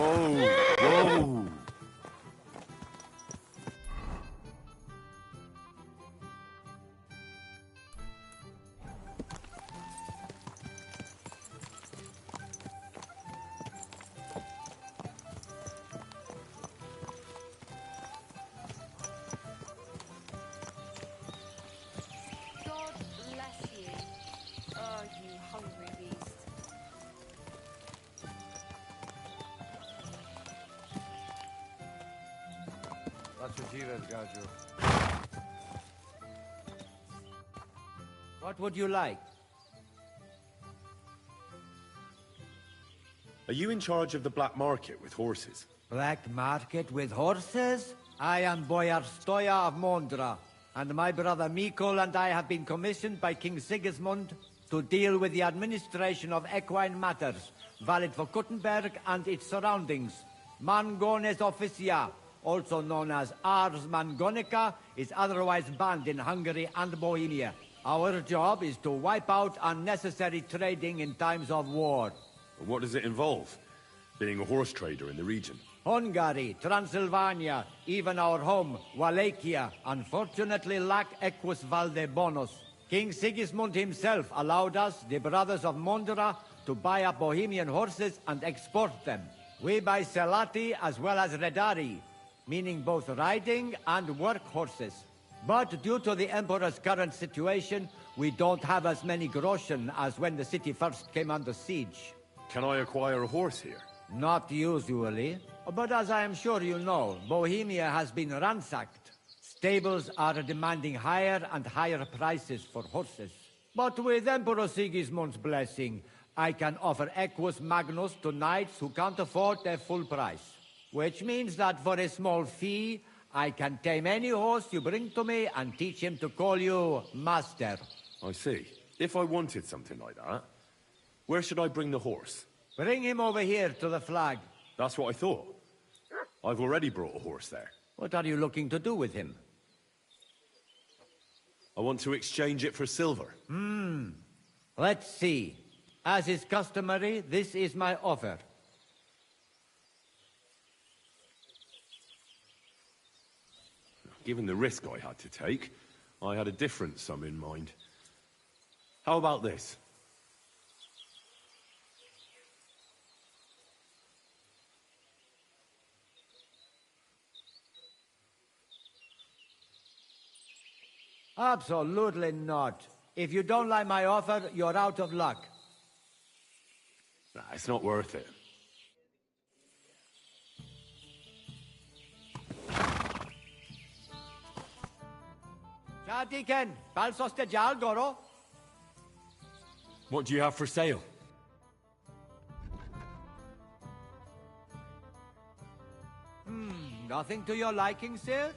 Whoa! Whoa! God bless you. Oh, you hungry beast. What would you like? Are you in charge of the black market with horses? Black market with horses? I am Boyar Stoya of Mondra, and my brother Mikol and I have been commissioned by King Sigismund to deal with the administration of equine matters, valid for Kuttenberg and its surroundings. Mangones officia, also known as Ars Mangonica, is otherwise banned in Hungary and Bohemia. Our job is to wipe out unnecessary trading in times of war. And what does it involve? Being a horse trader in the region? Hungary, Transylvania, even our home, Wallachia, unfortunately lack equus valde bonus. King Sigismund himself allowed us, the brothers of Mondra, to buy up Bohemian horses and export them. We buy Selati as well as Redari, meaning both riding and work horses. But due to the Emperor's current situation, we don't have as many groschen as when the city first came under siege. Can I acquire a horse here? Not usually, but as I am sure you know, Bohemia has been ransacked. Stables are demanding higher and higher prices for horses. But with Emperor Sigismund's blessing, I can offer Equus Magnus to knights who can't afford their full price. Which means that for a small fee, I can tame any horse you bring to me and teach him to call you Master. I see. If I wanted something like that, where should I bring the horse? Bring him over here to the flag. That's what I thought. I've already brought a horse there. What are you looking to do with him? I want to exchange it for silver. Let's see. As is customary, this is my offer. Given the risk I had to take, I had a different sum in mind. How about this? Absolutely not. If you don't like my offer, you're out of luck. Nah, it's not worth it. Chadiken, balsos de jal goro. What do you have for sale? Nothing to your liking, sir?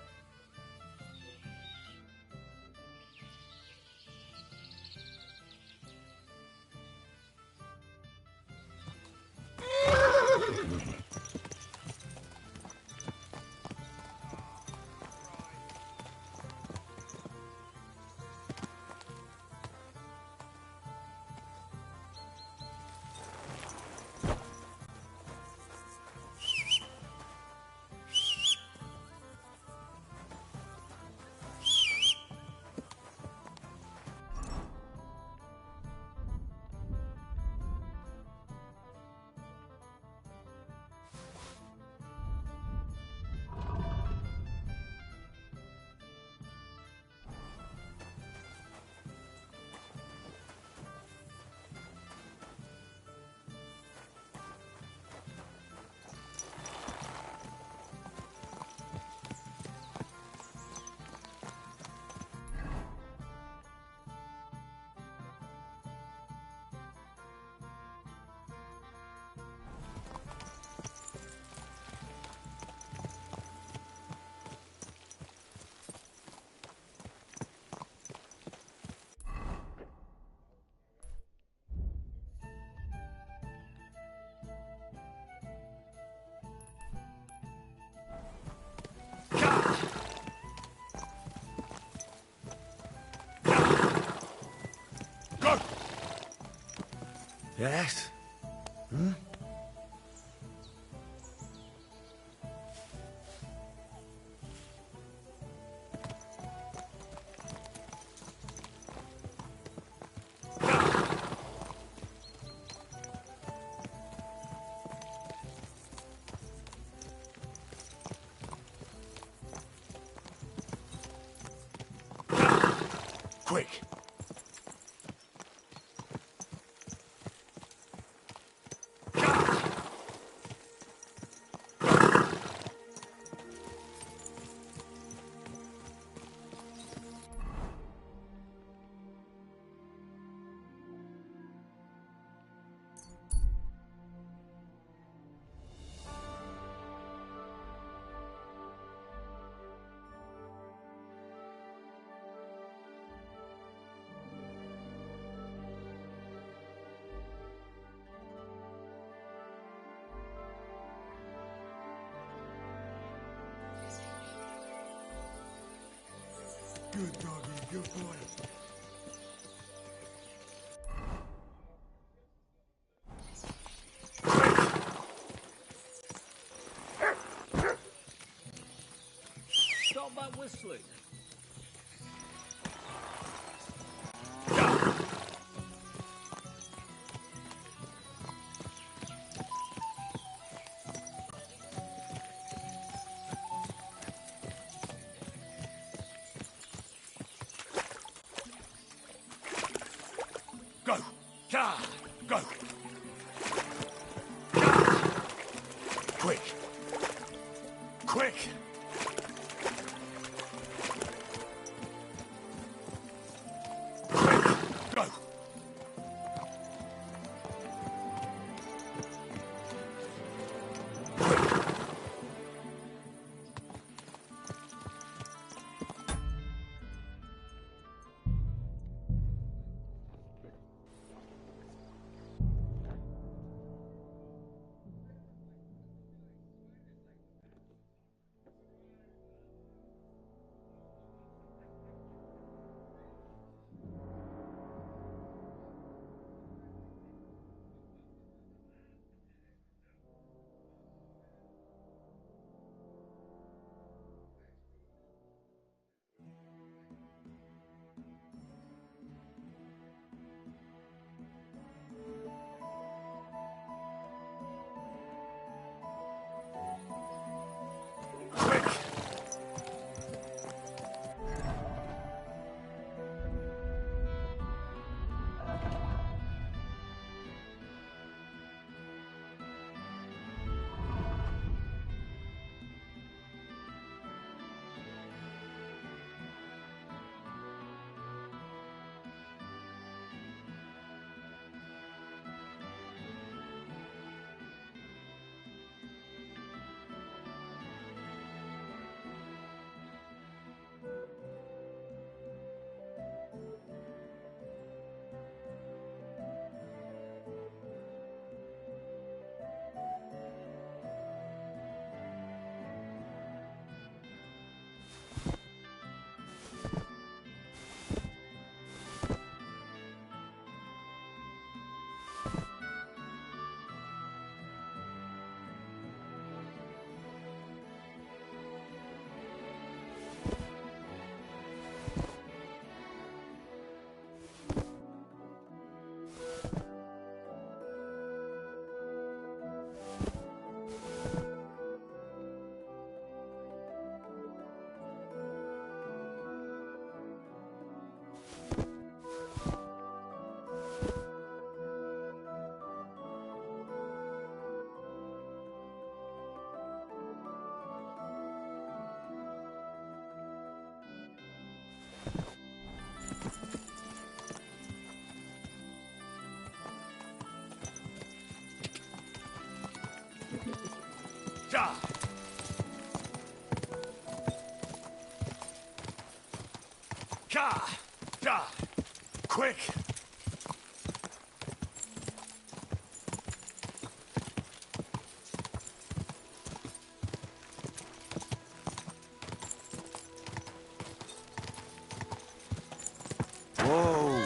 Yes? Good doggy, good boy. Stop that whistling. Go! Ka! Go! Quick! Quick! Go! Quick! Ja! Ka! Ja! Quick! Whoa!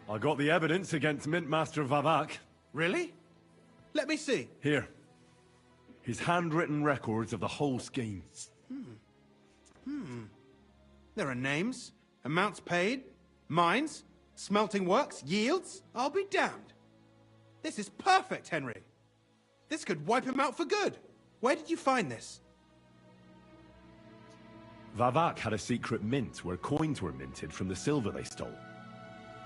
I got the evidence against Mintmaster Vavak. Really? Let me see. Here. His handwritten records of the whole scheme. There are names, amounts paid, mines, smelting works, yields. I'll be damned. This is perfect, Henry. This could wipe him out for good. Where did you find this? Vavak had a secret mint where coins were minted from the silver they stole.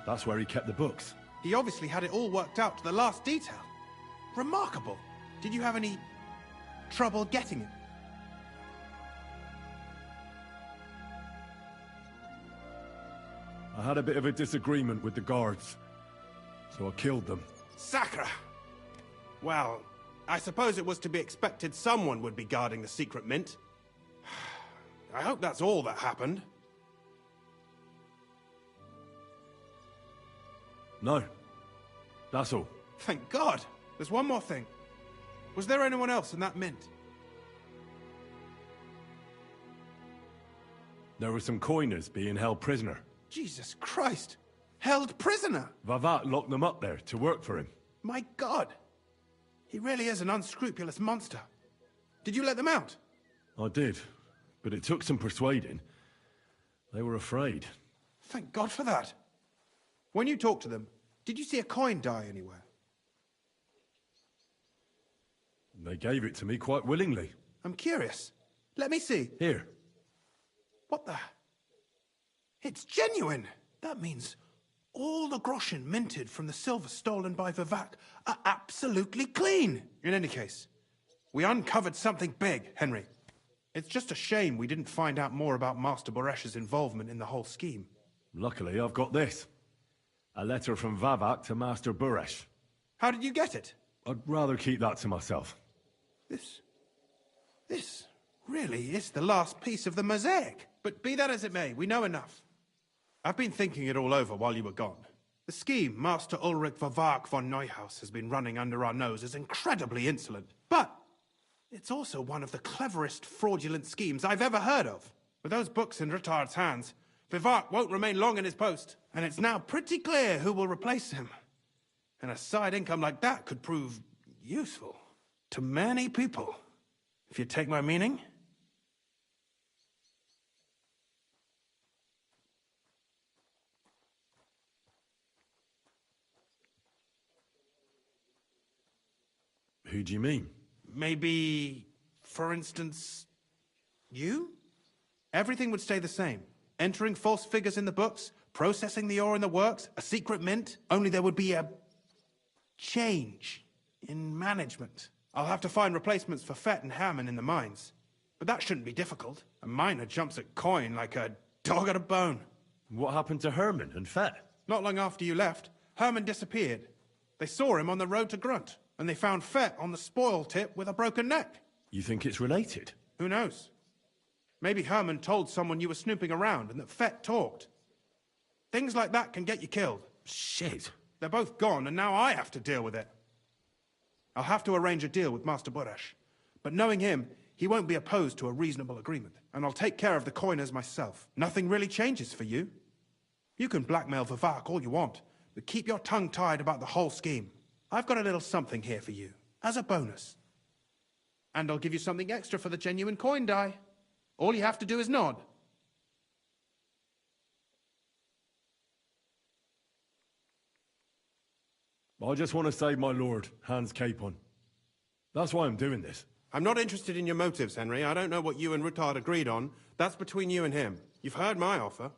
That's where he kept the books. He obviously had it all worked out to the last detail. Remarkable. Did you have any trouble getting it? I had a bit of a disagreement with the guards, so I killed them. Sacre! Well, I suppose it was to be expected someone would be guarding the secret mint. I hope that's all that happened. No. That's all. Thank God! There's one more thing. Was there anyone else in that mint? There were some coiners being held prisoner. Jesus Christ! Held prisoner! Vavak locked them up there to work for him. My God! He really is an unscrupulous monster. Did you let them out? I did, but it took some persuading. They were afraid. Thank God for that. When you talked to them, did you see a coin die anywhere? They gave it to me quite willingly. I'm curious. Let me see. Here. What the... It's genuine! That means all the groschen minted from the silver stolen by Vivek are absolutely clean! In any case, we uncovered something big, Henry. It's just a shame we didn't find out more about Master Boresh's involvement in the whole scheme. Luckily, I've got this. A letter from Vavak to Master Boresh. How did you get it? I'd rather keep that to myself. This really is the last piece of the mosaic. But be that as it may, we know enough. I've been thinking it all over while you were gone. The scheme Master Ulrich Vavak von Neuhaus has been running under our nose is incredibly insolent. But it's also one of the cleverest fraudulent schemes I've ever heard of. With those books in Rittard's hands, Vivak won't remain long in his post, and it's now pretty clear who will replace him. And a side income like that could prove useful to many people, if you take my meaning. Who do you mean? Maybe, for instance, you? Everything would stay the same. Entering false figures in the books, processing the ore in the works, a secret mint, only there would be a change in management. I'll have to find replacements for Fett and Hammond in the mines. But that shouldn't be difficult. A miner jumps at coin like a dog at a bone. What happened to Herman and Fett? Not long after you left, Herman disappeared. They saw him on the road to Grunt, and they found Fett on the spoil tip with a broken neck. You think it's related? Who knows? Maybe Herman told someone you were snooping around and that Fett talked. Things like that can get you killed. Shit. They're both gone, and now I have to deal with it. I'll have to arrange a deal with Master Boresh. But knowing him, he won't be opposed to a reasonable agreement. And I'll take care of the coiners myself. Nothing really changes for you. You can blackmail Vivak all you want, but keep your tongue tied about the whole scheme. I've got a little something here for you, as a bonus. And I'll give you something extra for the genuine coin die. All you have to do is nod. I just want to save my lord, Hans Capon. That's why I'm doing this. I'm not interested in your motives, Henry. I don't know what you and Rittard agreed on. That's between you and him. You've heard my offer.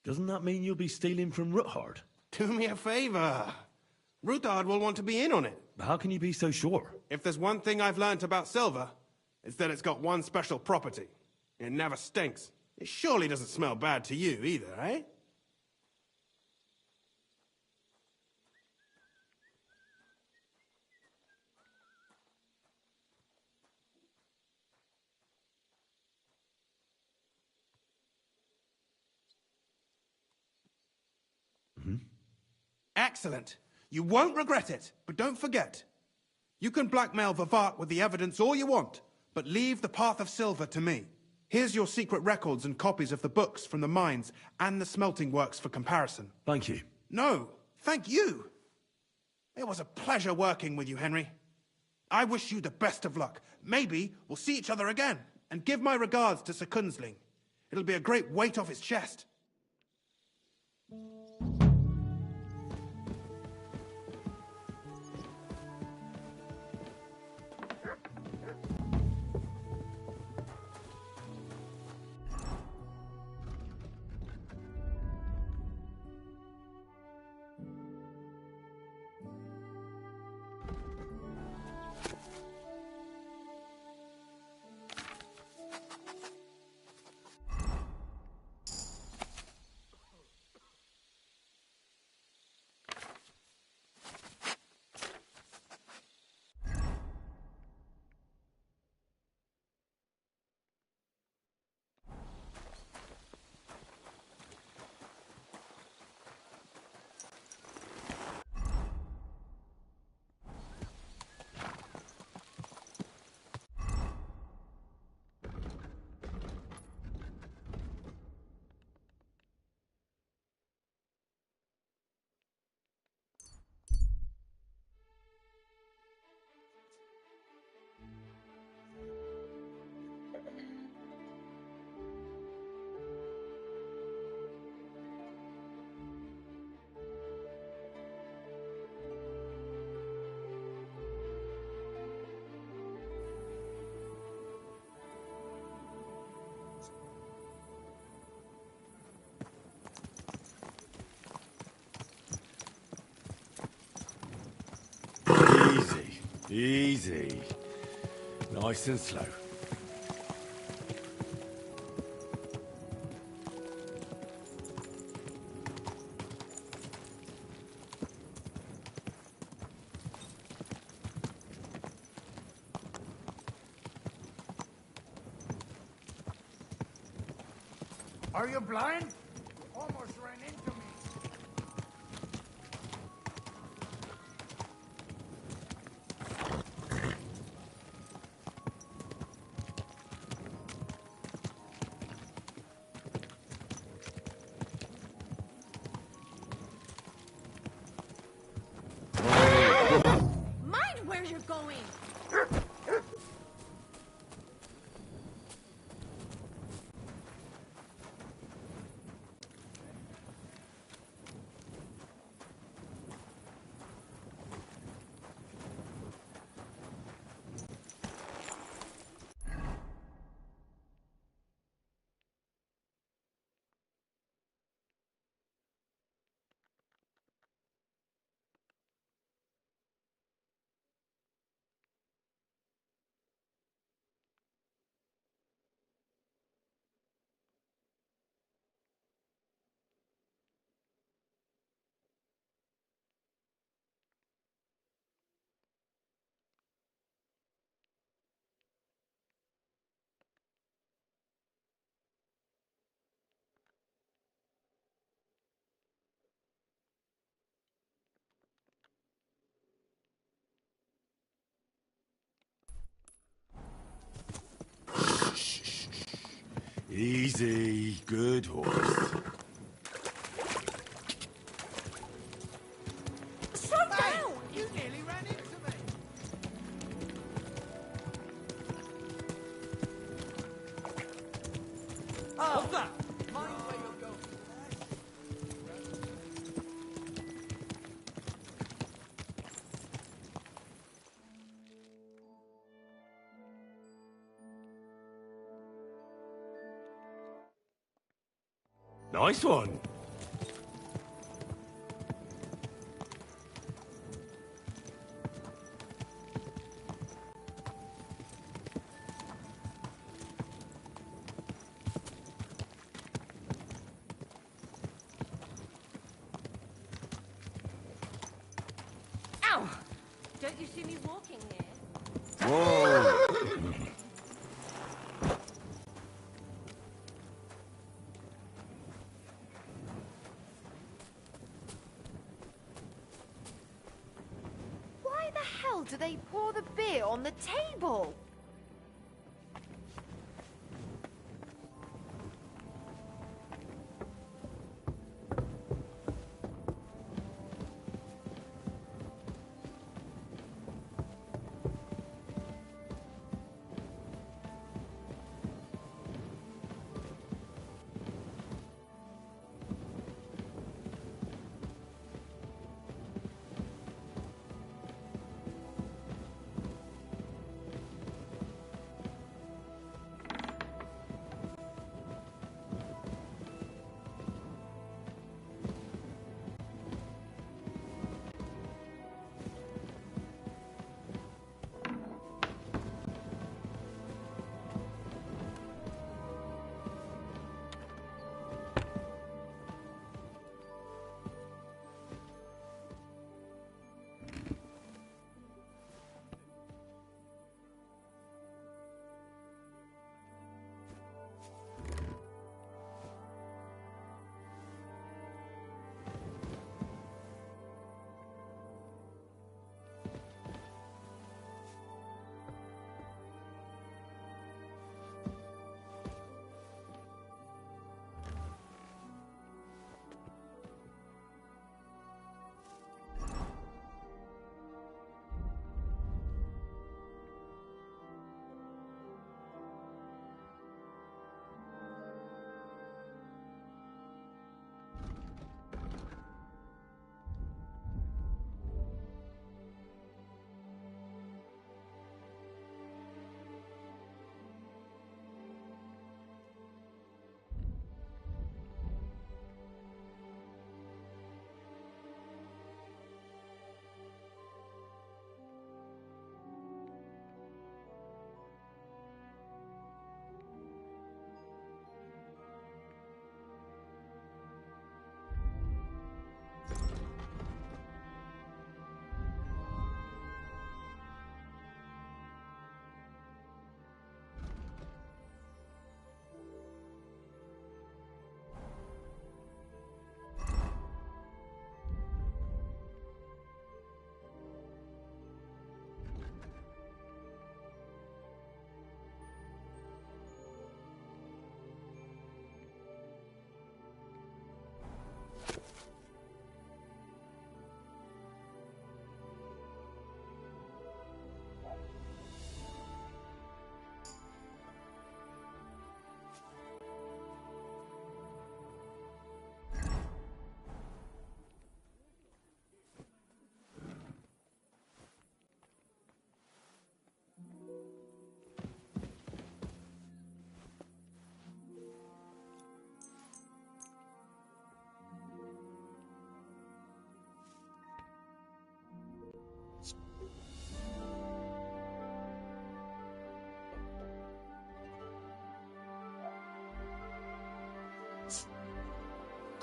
Doesn't that mean you'll be stealing from Rittard? Do me a favor. Rittard will want to be in on it. How can you be so sure? If there's one thing I've learnt about silver, it's that it's got one special property. It never stinks. It surely doesn't smell bad to you either, eh? Excellent. You won't regret it, but don't forget. You can blackmail Vivak with the evidence all you want, but leave the path of silver to me. Here's your secret records and copies of the books from the mines and the smelting works for comparison. Thank you. No, thank you. It was a pleasure working with you, Henry. I wish you the best of luck. Maybe we'll see each other again. And give my regards to Sir Kunzling. It'll be a great weight off his chest. Easy. Nice and slow. Are you blind? Almost ran into me. Mind where you're going! Easy. Good horse. Slow down! You nearly ran into me. What's that? Mind where you're going. Nice one. Ow! Don't you see me walking here? Whoa. Why the hell do they pour the beer on the table?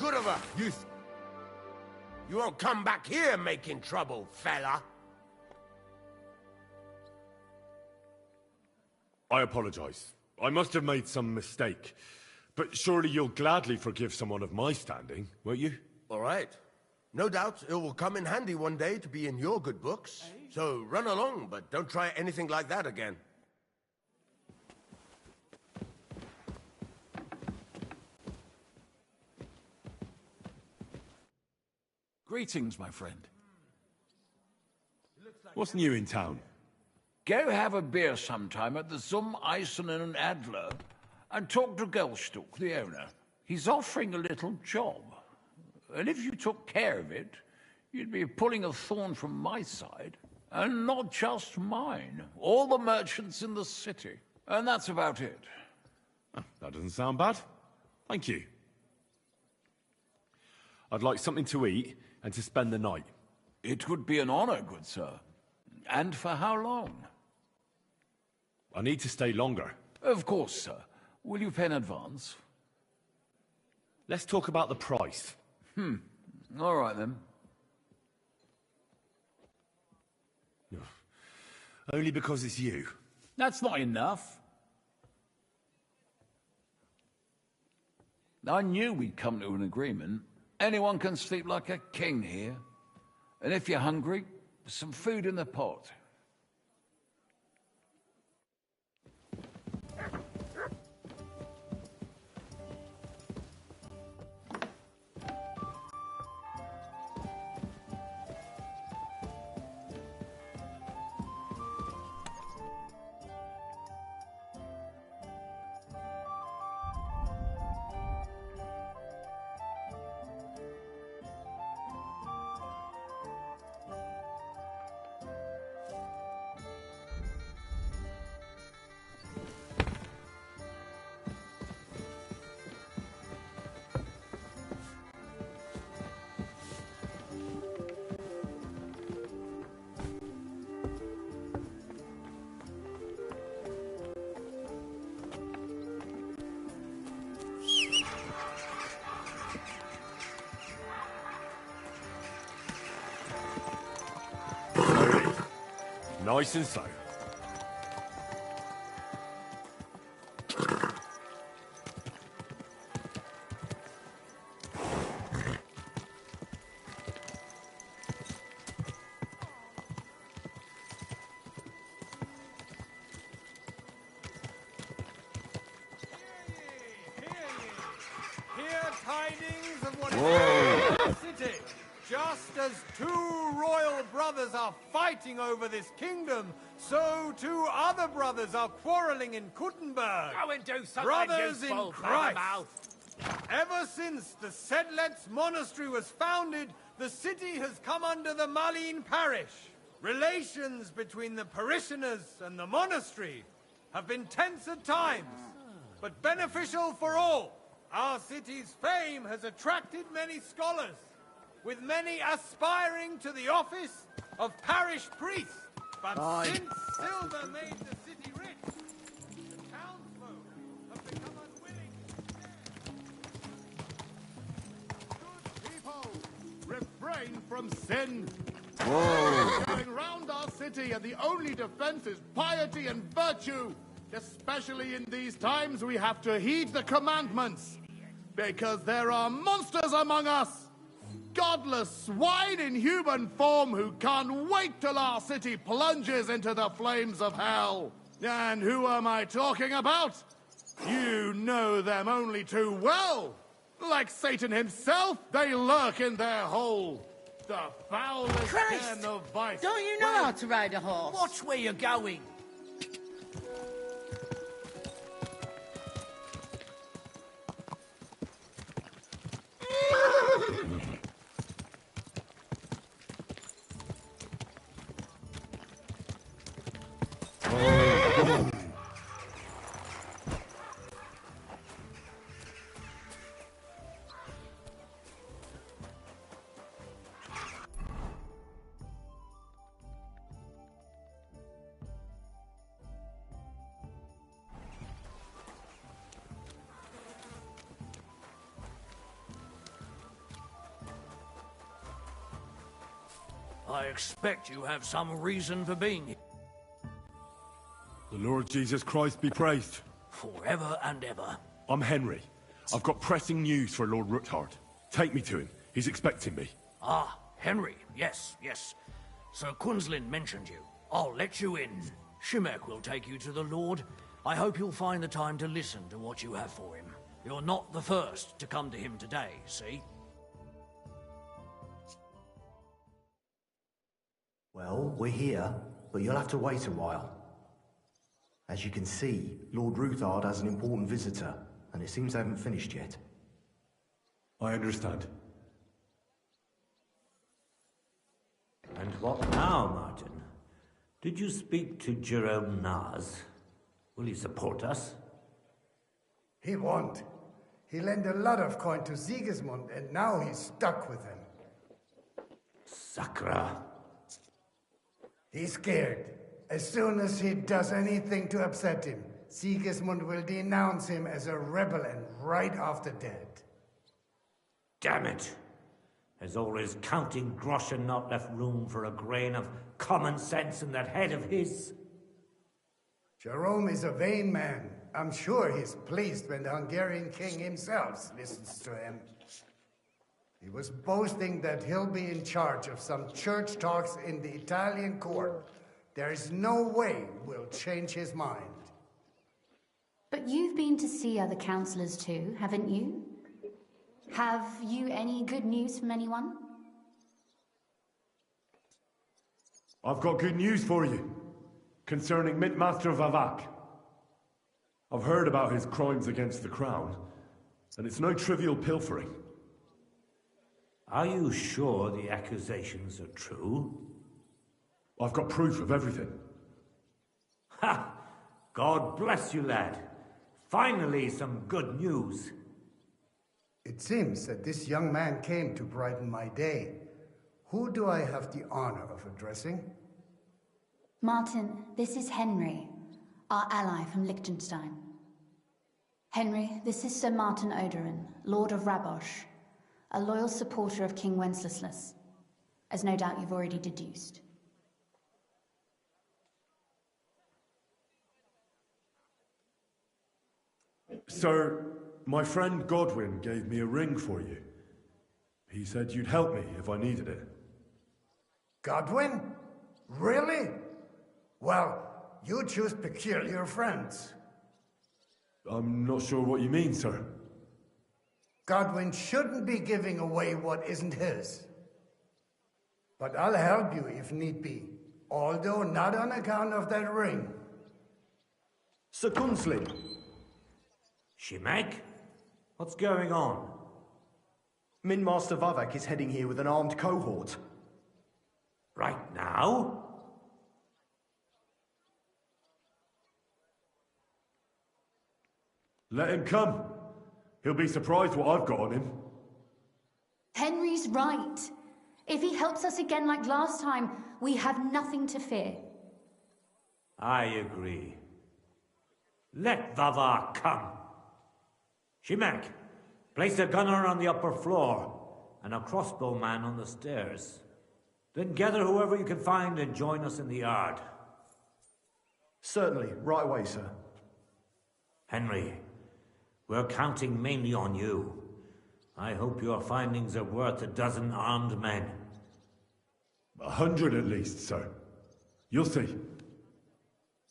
good of her, youth? You won't come back here making trouble, fella. I apologize. I must have made some mistake. But surely you'll gladly forgive someone of my standing, won't you? All right. No doubt it will come in handy one day to be in your good books. So run along, but don't try anything like that again. Greetings, my friend. What's new in town? Go have a beer sometime at the Zum Eisen and Adler and talk to Gelstuck, the owner. He's offering a little job. And if you took care of it, you'd be pulling a thorn from my side. And not just mine. All the merchants in the city. And that's about it. Oh, that doesn't sound bad. Thank you. I'd like something to eat and to spend the night. It would be an honor, good sir. And for how long? I need to stay longer. Of course, sir. Will you pay in advance? Let's talk about the price. All right, then. Only because it's you. That's not enough. I knew we'd come to an agreement. Anyone can sleep like a king here. And if you're hungry, there's some food in the pot. Nice and slow. Hear tidings of what is happening in the city. Just as two royal brothers are fighting over this kingdom, so two other brothers are quarreling in Kuttenberg. Go and do something Brothers in useful, Christ. Blabbermouth. Ever since the Sedlets monastery was founded, the city has come under the Malin parish. Relations between the parishioners and the monastery have been tense at times, but beneficial for all. Our city's fame has attracted many scholars, with many aspiring to the office of parish priest. But since silver made the city rich, the townsfolk have become unwilling to share. Good people, refrain from sin. Whoa. Going round our city, and the only defense is piety and virtue. Especially in these times, we have to heed the commandments, because there are monsters among us. Godless swine in human form who can't wait till our city plunges into the flames of hell. And who am I talking about? You know them only too well. Like Satan himself, they lurk in their hole. The foulest Christ! den of vice. Don't you know how to ride a horse? Watch where you're going. I expect you have some reason for being here. The Lord Jesus Christ be praised. Forever and ever. I'm Henry. I've got pressing news for Lord Ruthard. Take me to him. He's expecting me. Ah, Henry. Yes, yes. Sir Quinslin mentioned you. I'll let you in. Shimek will take you to the Lord. I hope you'll find the time to listen to what you have for him. You're not the first to come to him today, see? Well, we're here, but you'll have to wait a while. As you can see, Lord Ruthard has an important visitor, and it seems they haven't finished yet. I understand. And what now, Martin? Did you speak to Jerome Naz? Will he support us? He won't. He lent a lot of coin to Sigismund, and now he's stuck with him. Sakra. He's scared. As soon as he does anything to upset him, Sigismund will denounce him as a rebel and right off the dead. Damn it! There's always counting groschen not left room for a grain of common sense in that head of his. Jerome is a vain man. I'm sure he's pleased when the Hungarian king himself listens to him. He was boasting that he'll be in charge of some church talks in the Italian court. There is no way we'll change his mind. But you've been to see other councillors too, haven't you? Have you any good news from anyone? I've got good news for you. Concerning Mintmaster Vavak. I've heard about his crimes against the crown, and it's no trivial pilfering. Are you sure the accusations are true? I've got proof of everything. Ha! God bless you, lad. Finally, some good news. It seems that this young man came to brighten my day. Who do I have the honor of addressing? Martin, this is Henry, our ally from Liechtenstein. Henry, this is Sir Martin Oderin, Lord of Rabosh, a loyal supporter of King Wenceslas, as no doubt you've already deduced. Sir, my friend Godwin gave me a ring for you. He said you'd help me if I needed it. Godwin? Really? Well, you choose peculiar friends. I'm not sure what you mean, sir. Godwin shouldn't be giving away what isn't his. But I'll help you if need be, although not on account of that ring. Sir Quinslin. Shimek? What's going on? Minmaster Vavak is heading here with an armed cohort. Right now? Let him come. He'll be surprised what I've got on him. Henry's right. If he helps us again like last time, we have nothing to fear. I agree. Let Vavar come. Shimek, place a gunner on the upper floor and a crossbowman on the stairs. Then gather whoever you can find and join us in the yard. Certainly, right away, sir. Henry, we're counting mainly on you. I hope your findings are worth a dozen armed men. 100 at least, sir. You'll see.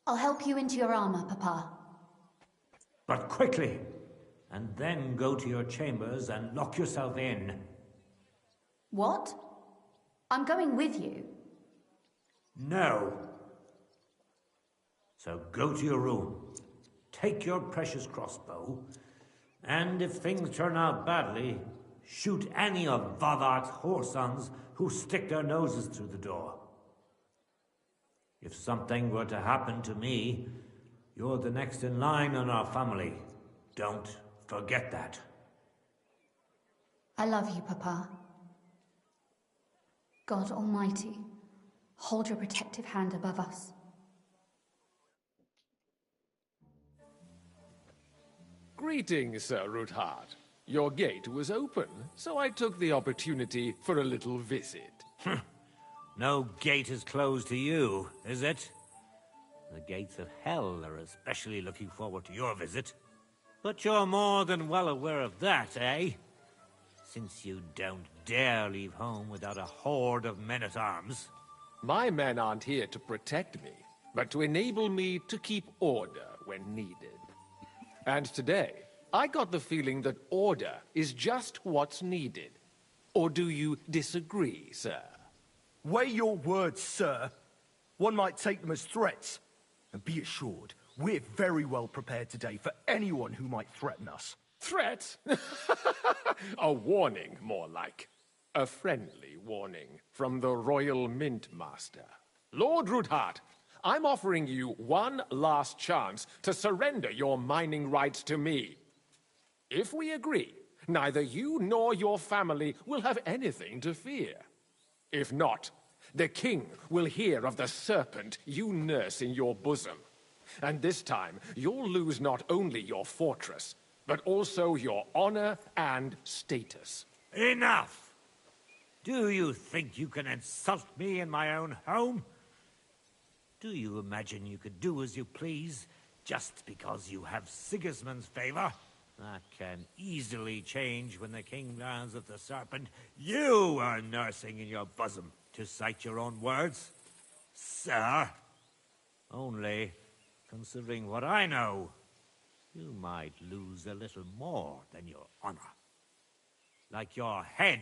I'll help you into your armor, Papa. But quickly, and then go to your chambers and lock yourself in. What? I'm going with you. No. So go to your room, take your precious crossbow, and if things turn out badly, shoot any of Vavar's whoresons who stick their noses through the door. If something were to happen to me, you're the next in line in our family. Don't forget that. I love you, Papa. God Almighty, hold your protective hand above us. Greetings, Sir Ruthard. Your gate was open, so I took the opportunity for a little visit. No gate is closed to you, is it? The gates of hell are especially looking forward to your visit. But you're more than well aware of that, eh? Since you don't dare leave home without a horde of men-at-arms. My men aren't here to protect me, but to enable me to keep order when needed. And today, I got the feeling that order is just what's needed. Or do you disagree, sir? Weigh your words, sir. One might take them as threats. And be assured, we're very well prepared today for anyone who might threaten us. Threat? A warning, more like. A friendly warning from the Royal Mint Master. Lord Ruthard, I'm offering you one last chance to surrender your mining rights to me. If we agree, neither you nor your family will have anything to fear. If not, the king will hear of the serpent you nurse in your bosom. And this time, you'll lose not only your fortress, but also your honor and status. Enough! Do you think you can insult me in my own home? Do you imagine you could do as you please, just because you have Sigismund's favor? That can easily change when the king learns of the serpent you are nursing in your bosom, to cite your own words, sir. Only, considering what I know, you might lose a little more than your honor. Like your head,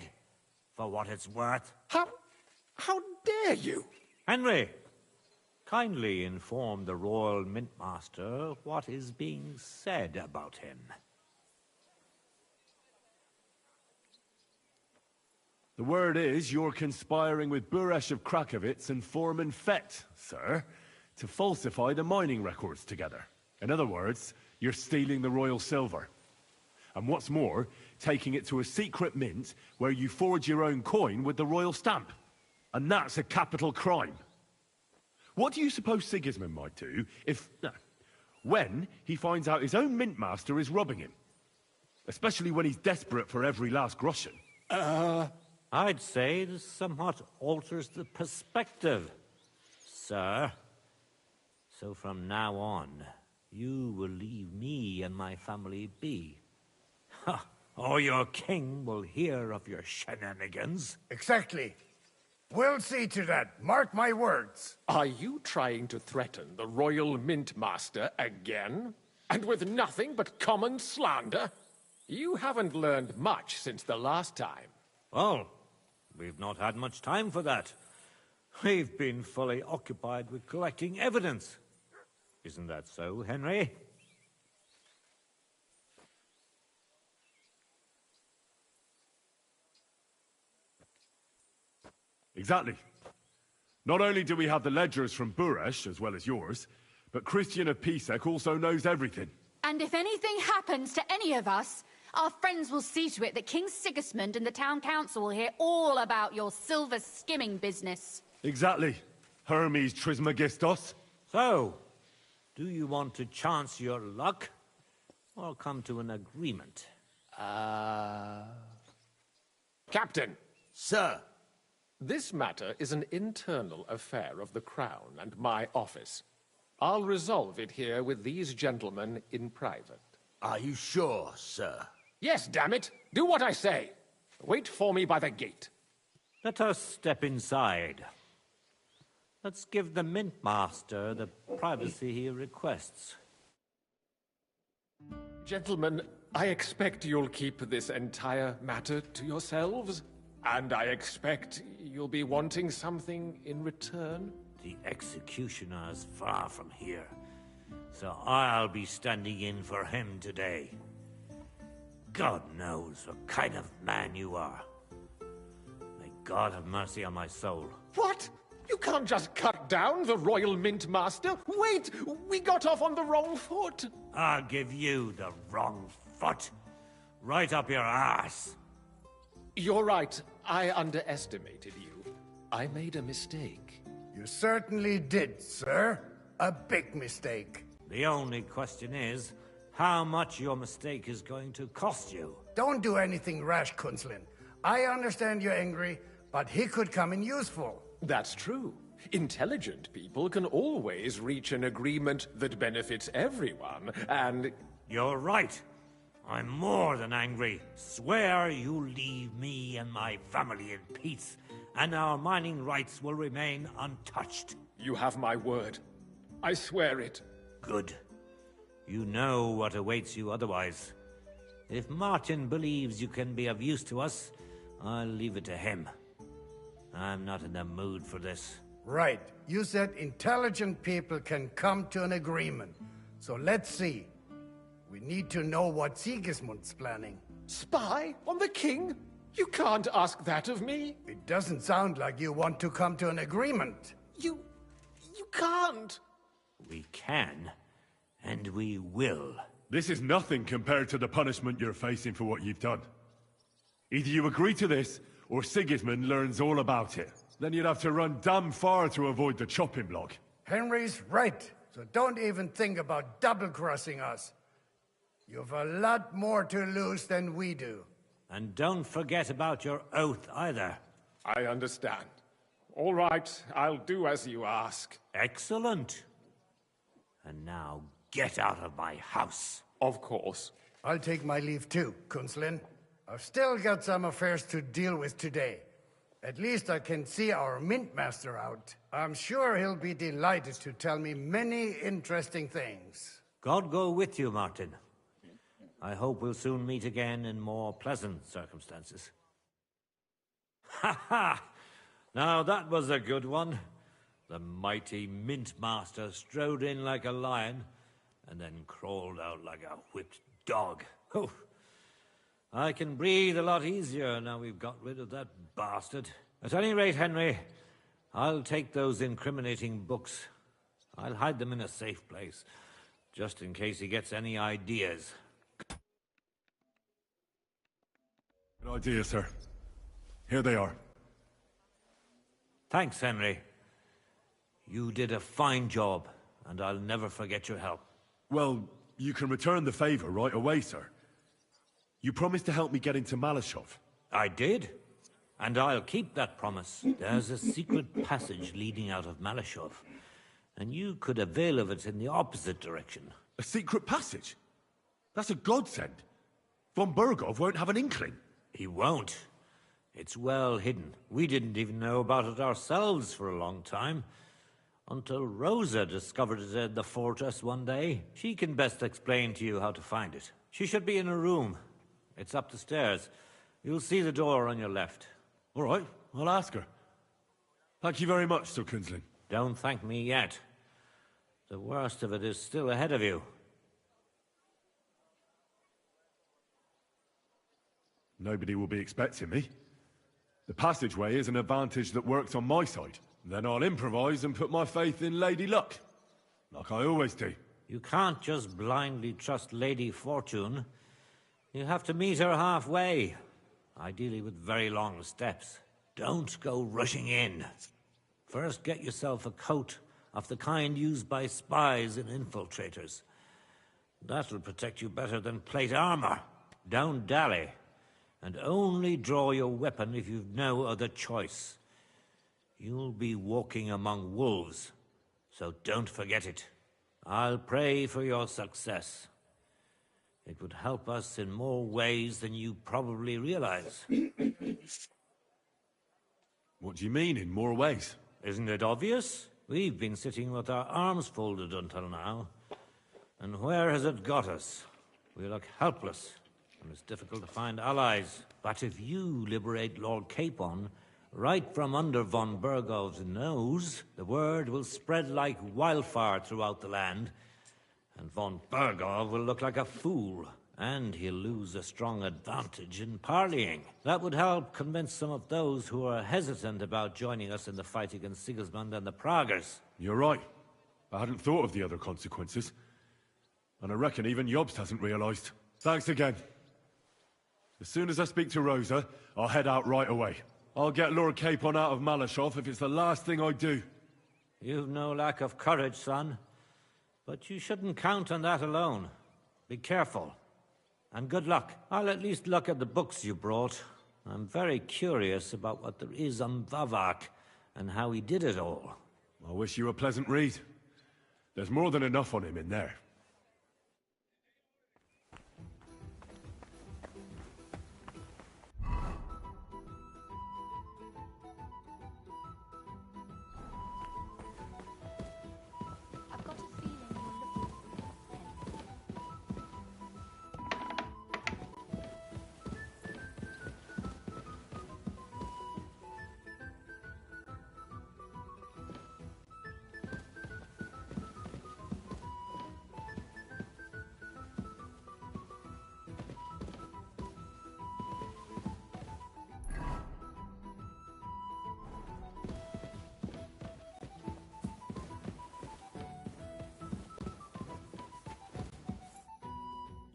for what it's worth. How dare you? Henry, kindly inform the Royal Mintmaster what is being said about him. The word is you're conspiring with Buresh of Krakowitz and Foreman Fett, sir, to falsify the mining records together. In other words, you're stealing the royal silver. And what's more, taking it to a secret mint where you forge your own coin with the royal stamp. And that's a capital crime. What do you suppose Sigismund might do when he finds out his own mintmaster is robbing him? Especially when he's desperate for every last groschen. I'd say this somewhat alters the perspective, sir. So from now on, you will leave me and my family be. Or your king will hear of your shenanigans. Exactly. We'll see to that. Mark my words. Are you trying to threaten the Royal Mint Master again? And with nothing but common slander? You haven't learned much since the last time. Well, we've not had much time for that. We've been fully occupied with collecting evidence. Isn't that so, Henry? Exactly. Not only do we have the ledgers from Buresh, as well as yours, but Christian of Pisek also knows everything. And if anything happens to any of us, our friends will see to it that King Sigismund and the town council will hear all about your silver skimming business. Exactly. Hermes Trismegistos. So, do you want to chance your luck, or come to an agreement? Captain! Sir! This matter is an internal affair of the Crown and my office. I'll resolve it here with these gentlemen in private. Are you sure, sir? Yes, damn it! Do what I say! Wait for me by the gate. Let us step inside. Let's give the Mint Master the privacy he requests. Gentlemen, I expect you'll keep this entire matter to yourselves. And I expect you'll be wanting something in return? The executioner is far from here, so I'll be standing in for him today. God knows what kind of man you are. May God have mercy on my soul. What? You can't just cut down the Royal Mint Master? Wait! We got off on the wrong foot! I'll give you the wrong foot. Right up your ass. You're right. I underestimated you. I made a mistake. You certainly did, sir. A big mistake. The only question is, how much your mistake is going to cost you. Don't do anything rash, Kunzlin. I understand you're angry, but he could come in useful. That's true. Intelligent people can always reach an agreement that benefits everyone, and... You're right. I'm more than angry. Swear you leave me and my family in peace, and our mining rights will remain untouched. You have my word. I swear it. Good. You know what awaits you otherwise. If Martin believes you can be of use to us, I'll leave it to him. I'm not in the mood for this. Right. You said intelligent people can come to an agreement. So let's see. We need to know what Sigismund's planning. Spy on the king? You can't ask that of me. It doesn't sound like you want to come to an agreement. You can't. We can, and we will. This is nothing compared to the punishment you're facing for what you've done. Either you agree to this, or Sigismund learns all about it. Then you'd have to run damn far to avoid the chopping block. Henry's right, so don't even think about double-crossing us. You've a lot more to lose than we do. And don't forget about your oath either. I understand. All right, I'll do as you ask. Excellent. And now get out of my house. Of course. I'll take my leave too, Kunslin. I've still got some affairs to deal with today. At least I can see our mint master out. I'm sure he'll be delighted to tell me many interesting things. God go with you, Martin. I hope we'll soon meet again in more pleasant circumstances. Ha ha! Now that was a good one. The mighty mint master strode in like a lion, and then crawled out like a whipped dog. Oh, I can breathe a lot easier now we've got rid of that bastard. At any rate, Henry, I'll take those incriminating books. I'll hide them in a safe place, just in case he gets any ideas. Good idea, sir. Here they are. Thanks, Henry. You did a fine job, and I'll never forget your help. Well, you can return the favor right away, sir. You promised to help me get into Malashov. I did, and I'll keep that promise. There's a secret passage leading out of Malashov, and you could avail of it in the opposite direction. A secret passage? That's a godsend. Von Burgov won't have an inkling. He won't. It's well hidden. We didn't even know about it ourselves for a long time. Until Rosa discovered it in the fortress one day. She can best explain to you how to find it. She should be in her room. It's up the stairs. You'll see the door on your left. All right, I'll ask her. Thank you very much, Sir Kunslin. Don't thank me yet. The worst of it is still ahead of you. Nobody will be expecting me. The passageway is an advantage that works on my side. Then I'll improvise and put my faith in Lady Luck. Like I always do. You can't just blindly trust Lady Fortune. You have to meet her halfway. Ideally with very long steps. Don't go rushing in. First get yourself a coat of the kind used by spies and infiltrators. That'll protect you better than plate armor. Don't dally. And only draw your weapon if you've no other choice. You'll be walking among wolves, so don't forget it. I'll pray for your success. It would help us in more ways than you probably realize. What do you mean, in more ways? Isn't it obvious? We've been sitting with our arms folded until now. And where has it got us? We look helpless. And it's difficult to find allies. But if you liberate Lord Capon, right from under von Burgov's nose, the word will spread like wildfire throughout the land, and von Burgov will look like a fool, and he'll lose a strong advantage in parleying. That would help convince some of those who are hesitant about joining us in the fight against Sigismund and the Praguers. You're right. I hadn't thought of the other consequences. And I reckon even Jobst hasn't realized. Thanks again. As soon as I speak to Rosa, I'll head out right away. I'll get Lord Capon out of Malashov if it's the last thing I do. You've no lack of courage, son. But you shouldn't count on that alone. Be careful. And good luck. I'll at least look at the books you brought. I'm very curious about what there is on Vavak, and how he did it all. I wish you a pleasant read. There's more than enough on him in there. I've got a feeling you're looking for him.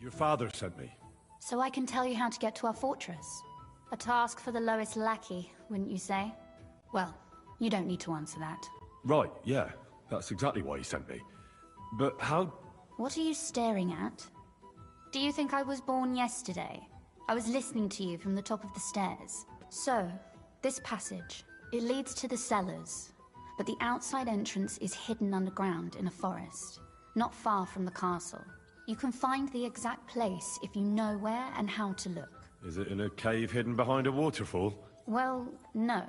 Your father sent me. So I can tell you how to get to our fortress. A task for the lowest lackey, wouldn't you say? Well, you don't need to answer that. Right, yeah. That's exactly why he sent me. But how... What are you staring at? Do you think I was born yesterday? I was listening to you from the top of the stairs. So, this passage, it leads to the cellars, but the outside entrance is hidden underground in a forest, not far from the castle. You can find the exact place if you know where and how to look. Is it in a cave hidden behind a waterfall? Well, no.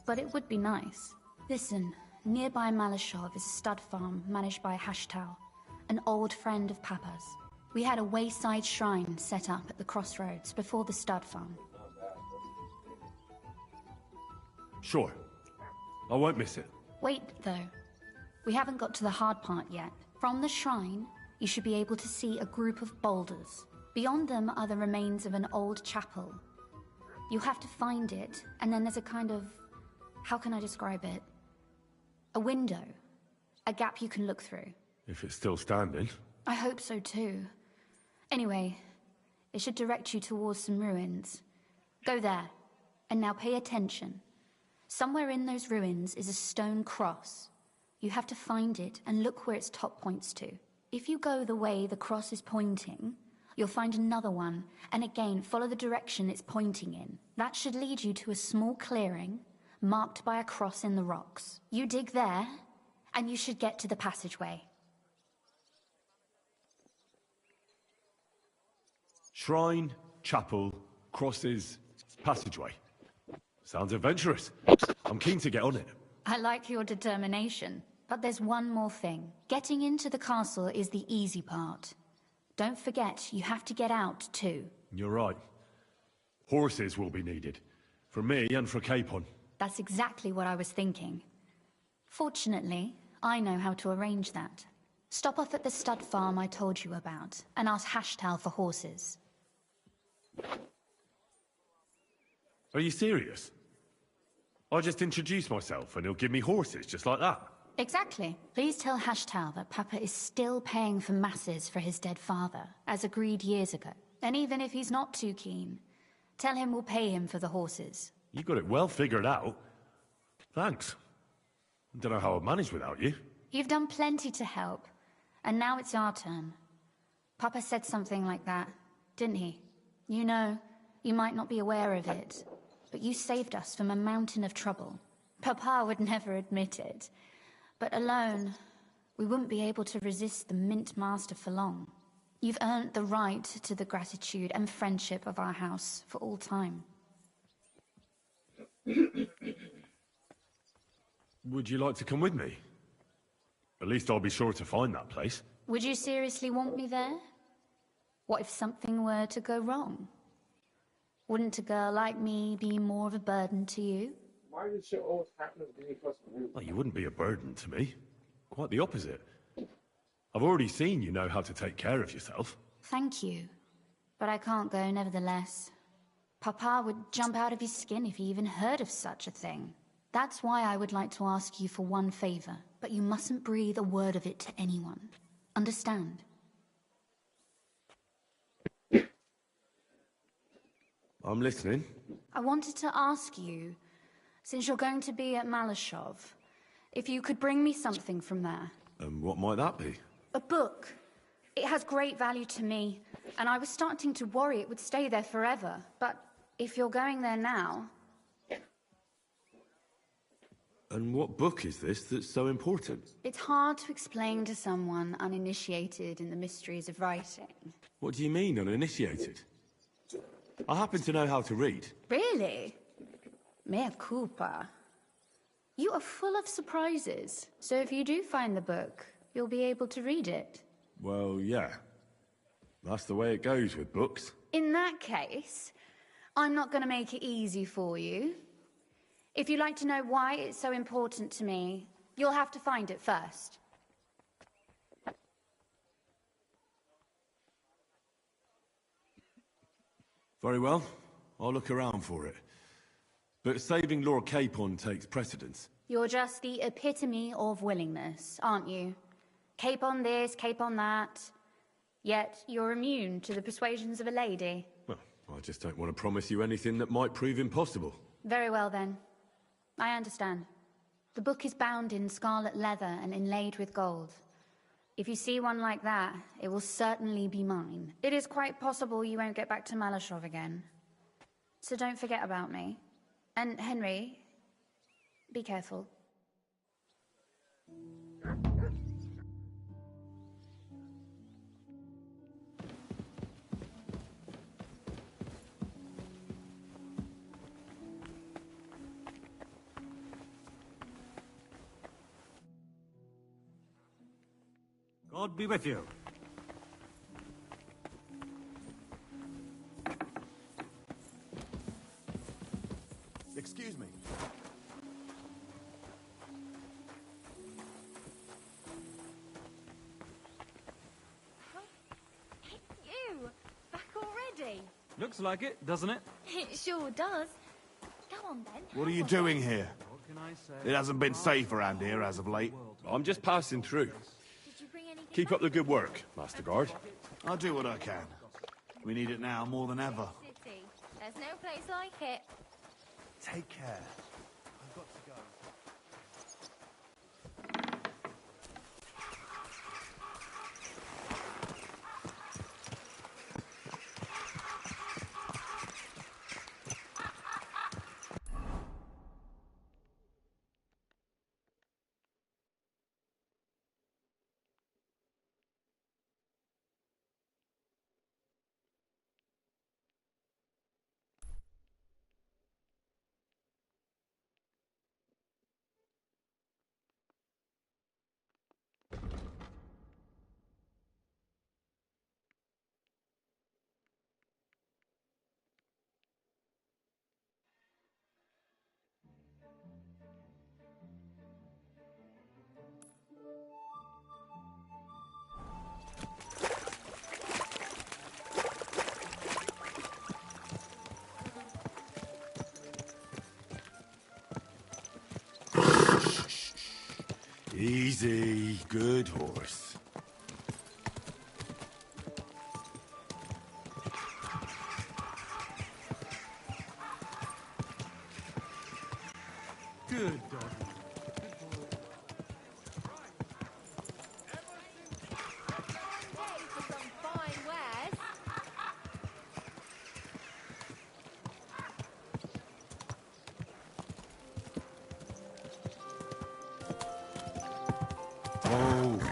But it would be nice. Listen, nearby Malashov is a stud farm managed by Hashtal, an old friend of Papa's. We had a wayside shrine set up at the crossroads before the stud farm. Sure. I won't miss it. Wait, though. We haven't got to the hard part yet. From the shrine, you should be able to see a group of boulders. Beyond them are the remains of an old chapel. You have to find it, and then there's a kind of... how can I describe it? A window. A gap you can look through. If it's still standing. I hope so too. Anyway, it should direct you towards some ruins. Go there. And now pay attention. Somewhere in those ruins is a stone cross. You have to find it and look where its top points to. If you go the way the cross is pointing, you'll find another one, and again follow the direction it's pointing in. That should lead you to a small clearing, marked by a cross in the rocks. You dig there, and you should get to the passageway. Shrine, chapel, crosses, passageway. Sounds adventurous. I'm keen to get on it. I like your determination. But there's one more thing. Getting into the castle is the easy part. Don't forget, you have to get out too. You're right. Horses will be needed. For me and for Capon. That's exactly what I was thinking. Fortunately, I know how to arrange that. Stop off at the stud farm I told you about, and ask Hashtal for horses. Are you serious? I'll just introduce myself and he'll give me horses just like that. Exactly. Please tell Hashtal that Papa is still paying for masses for his dead father, as agreed years ago. And even if he's not too keen, tell him we'll pay him for the horses. You got it well figured out. Thanks. Don't know how I'd manage without you. You've done plenty to help, and now it's our turn. Papa said something like that, didn't he? You know, you might not be aware of it, but you saved us from a mountain of trouble. Papa would never admit it. But alone, we wouldn't be able to resist the Mint Master for long. You've earned the right to the gratitude and friendship of our house for all time. Would you like to come with me? At least I'll be sure to find that place. Would you seriously want me there? What if something were to go wrong? Wouldn't a girl like me be more of a burden to you? Why does it always happen to me? Well, you wouldn't be a burden to me. Quite the opposite. I've already seen you know how to take care of yourself. Thank you. But I can't go nevertheless. Papa would jump out of his skin if he even heard of such a thing. That's why I would like to ask you for one favor, but you mustn't breathe a word of it to anyone. Understand? I'm listening. I wanted to ask you, since you're going to be at Malashov, if you could bring me something from there. And what might that be? A book. It has great value to me, and I was starting to worry it would stay there forever. But if you're going there now... And what book is this that's so important? It's hard to explain to someone uninitiated in the mysteries of writing. What do you mean, uninitiated? I happen to know how to read. Really? Mea culpa. You are full of surprises, so if you do find the book, you'll be able to read it. Well, yeah. That's the way it goes with books. In that case, I'm not going to make it easy for you. If you'd like to know why it's so important to me, you'll have to find it first. Very well. I'll look around for it. But saving Lord Capon takes precedence. You're just the epitome of willingness, aren't you? Cape on this, cape on that. Yet you're immune to the persuasions of a lady. Well, I just don't want to promise you anything that might prove impossible. Very well then. I understand. The book is bound in scarlet leather and inlaid with gold. If you see one like that, it will certainly be mine. It is quite possible you won't get back to Malashov again. So don't forget about me. And Henry, be careful. God be with you. Excuse me. You? Back already? Looks like it, doesn't it? It sure does. Go on then. What are you doing here? It hasn't been safe around here as of late. I'm just passing through. Keep up the good work, Master Guard. I'll do what I can. We need it now more than ever. City. There's no place like it. Take care. I've got to go. Easy, good horse. Good dog.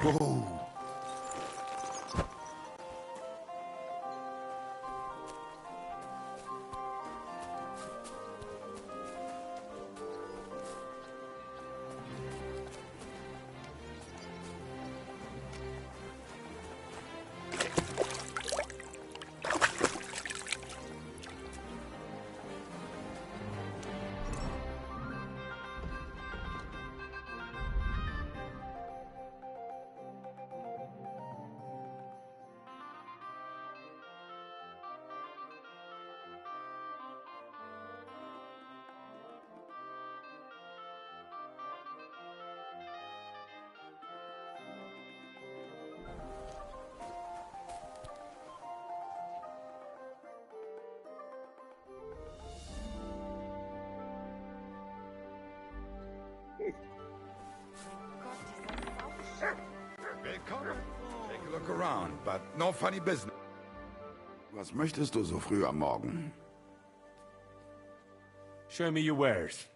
Whoa. Willkommen. Take a look around, but no funny business. Was möchtest du so früh am Morgen? Show me your wares.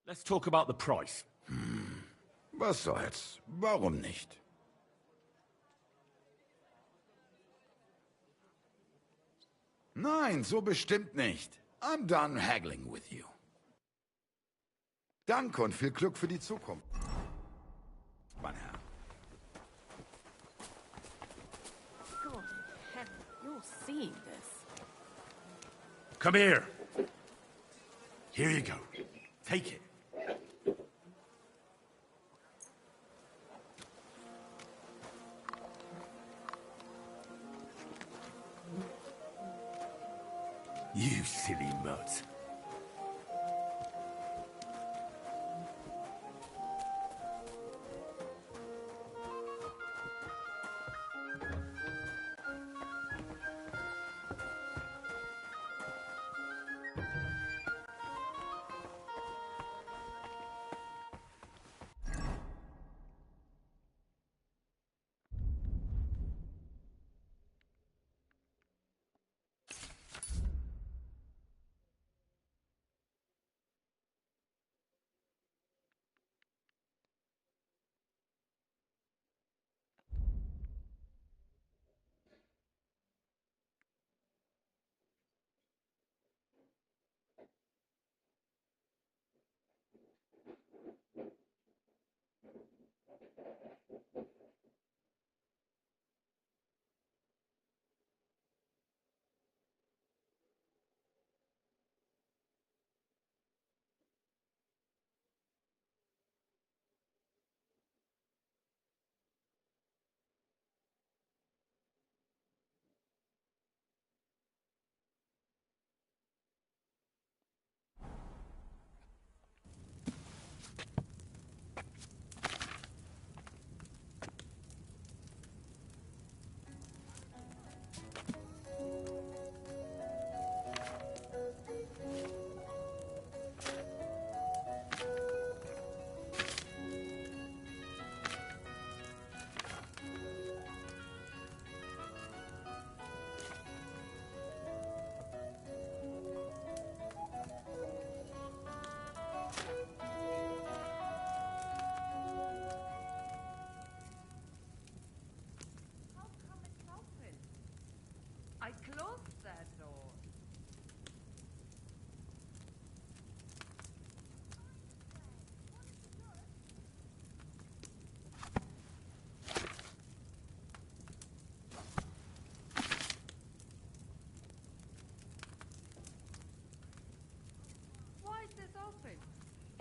Let's talk about the price. Was soll's? Warum nicht? Nein, so bestimmt nicht. I'm done haggling with you. Danke und viel Glück für die Zukunft, mein Herr. God, heaven, you're seeing this. Come here. Here you go. Take it. You silly mutt. I closed that door. Why is this open?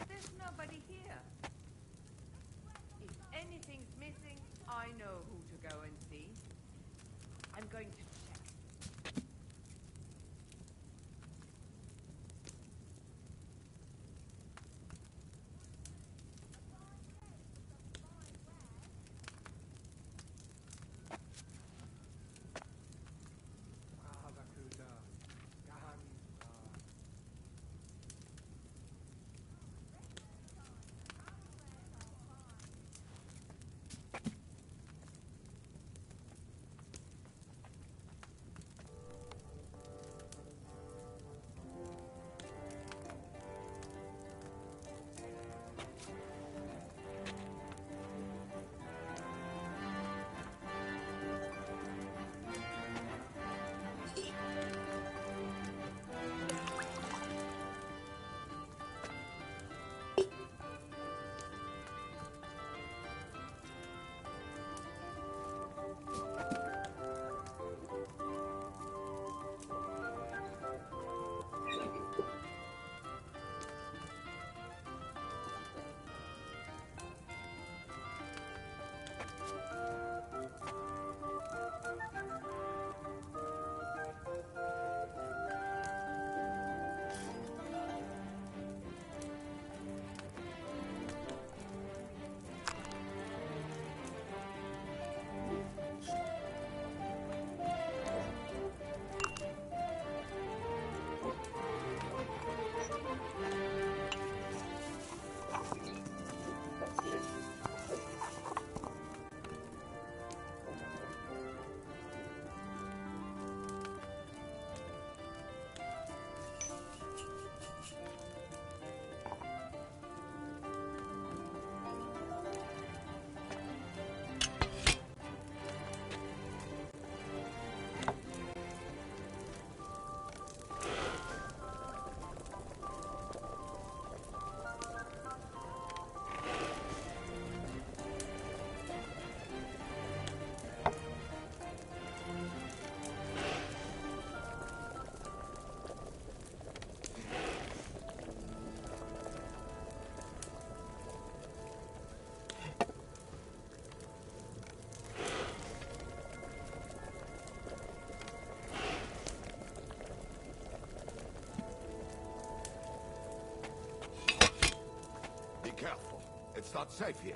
There's nobody here. If anything's missing, I know who to go and see. I'm going to check. It's not safe here.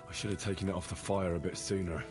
I should have taken it off the fire a bit sooner.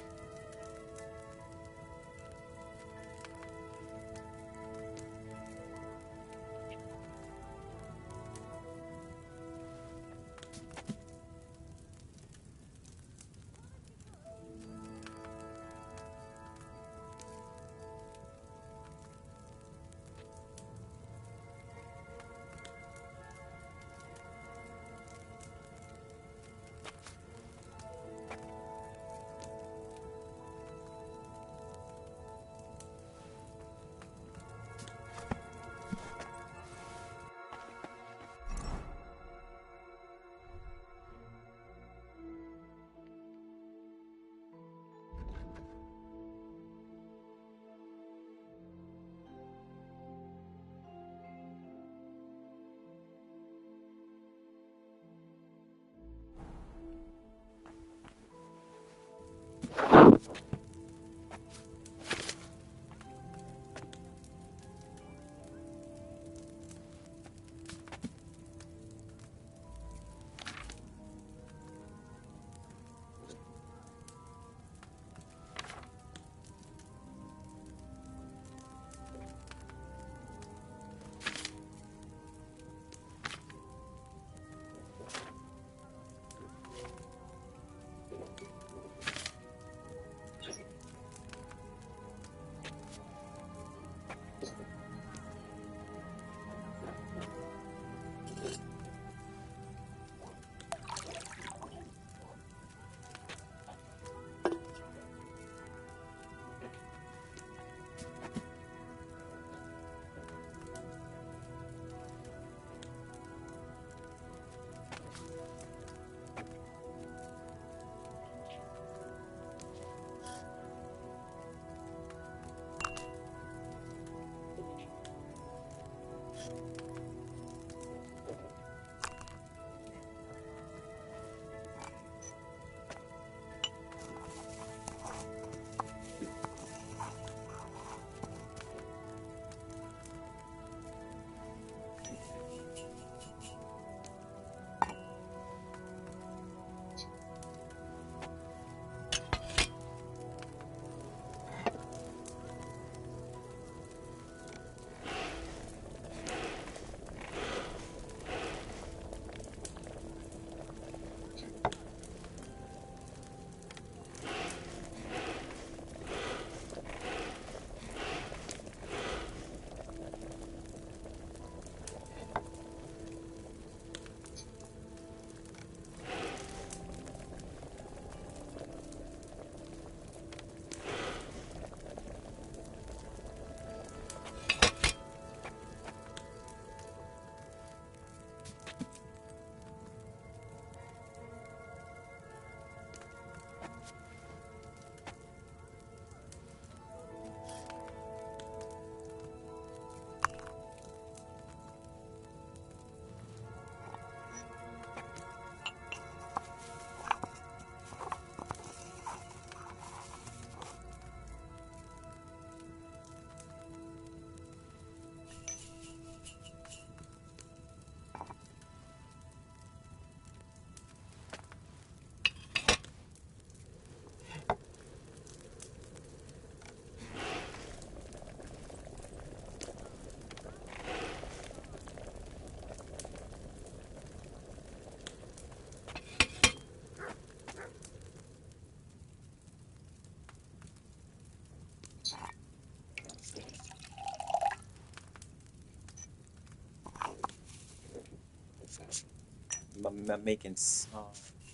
making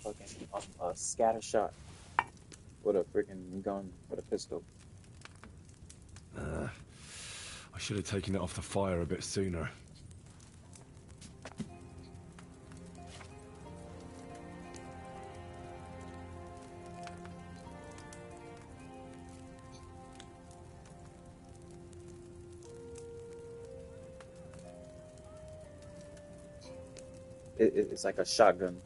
fucking a scatter shot with a freaking gun, with a pistol. I should have taken it off the fire a bit sooner. It's like a shotgun.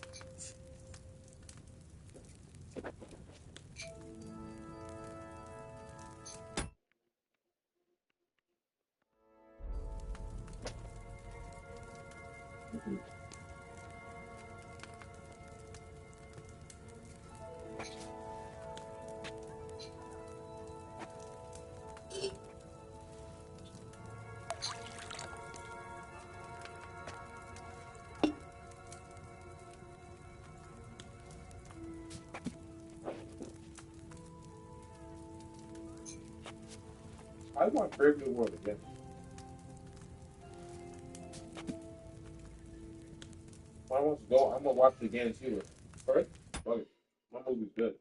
I want Brave New World again. If I want to go, I'm gonna watch it again and see it. Alright? Fuck it. My movie's good.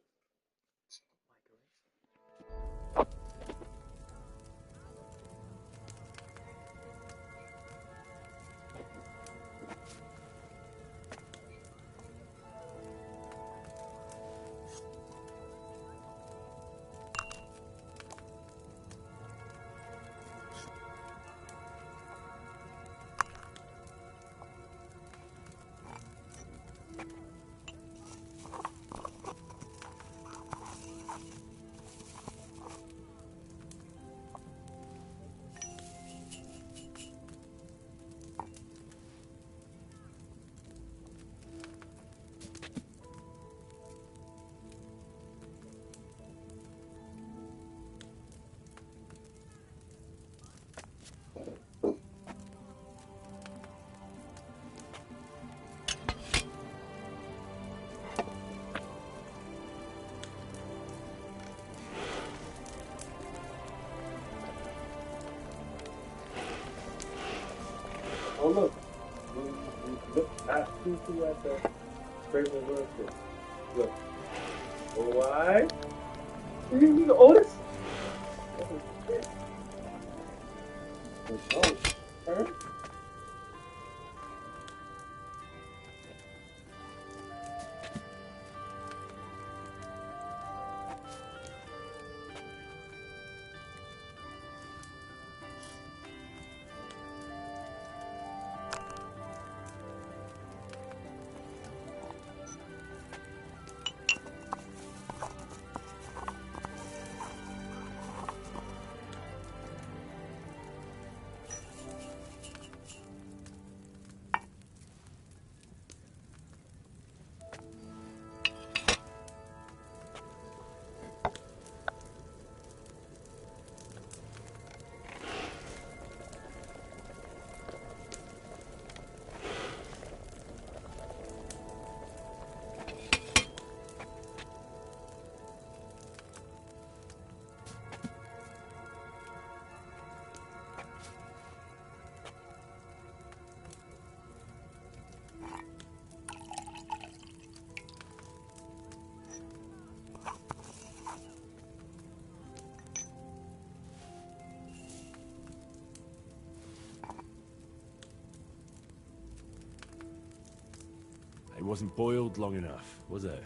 Oh look, look at the Brave New World shit. Look. Why? You didn't need Otis? Oh shit. Oh, her? It wasn't boiled long enough, was it?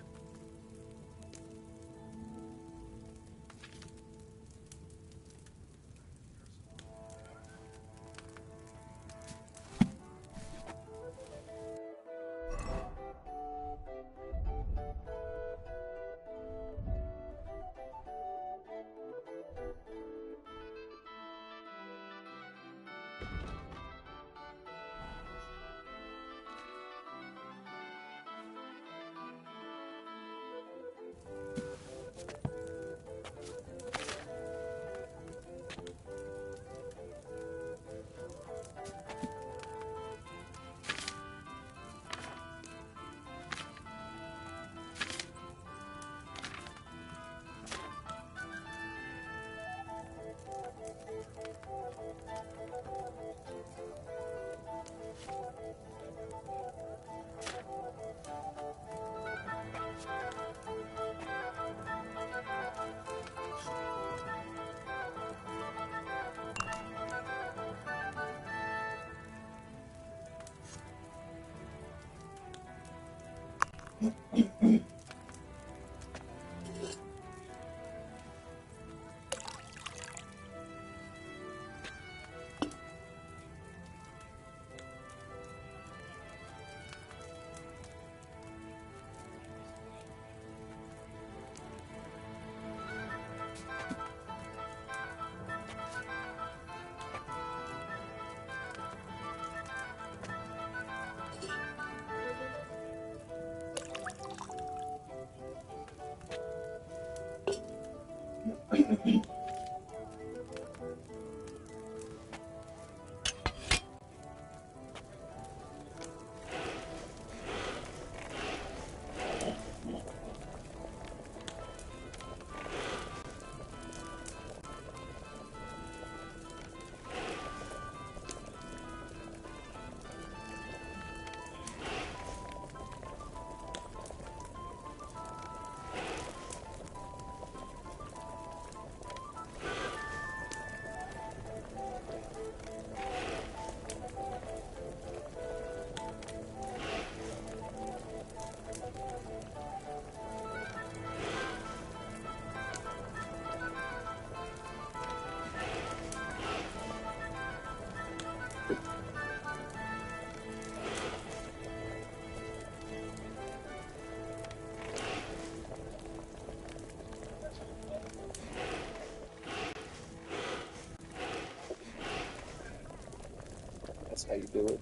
That's how you do it.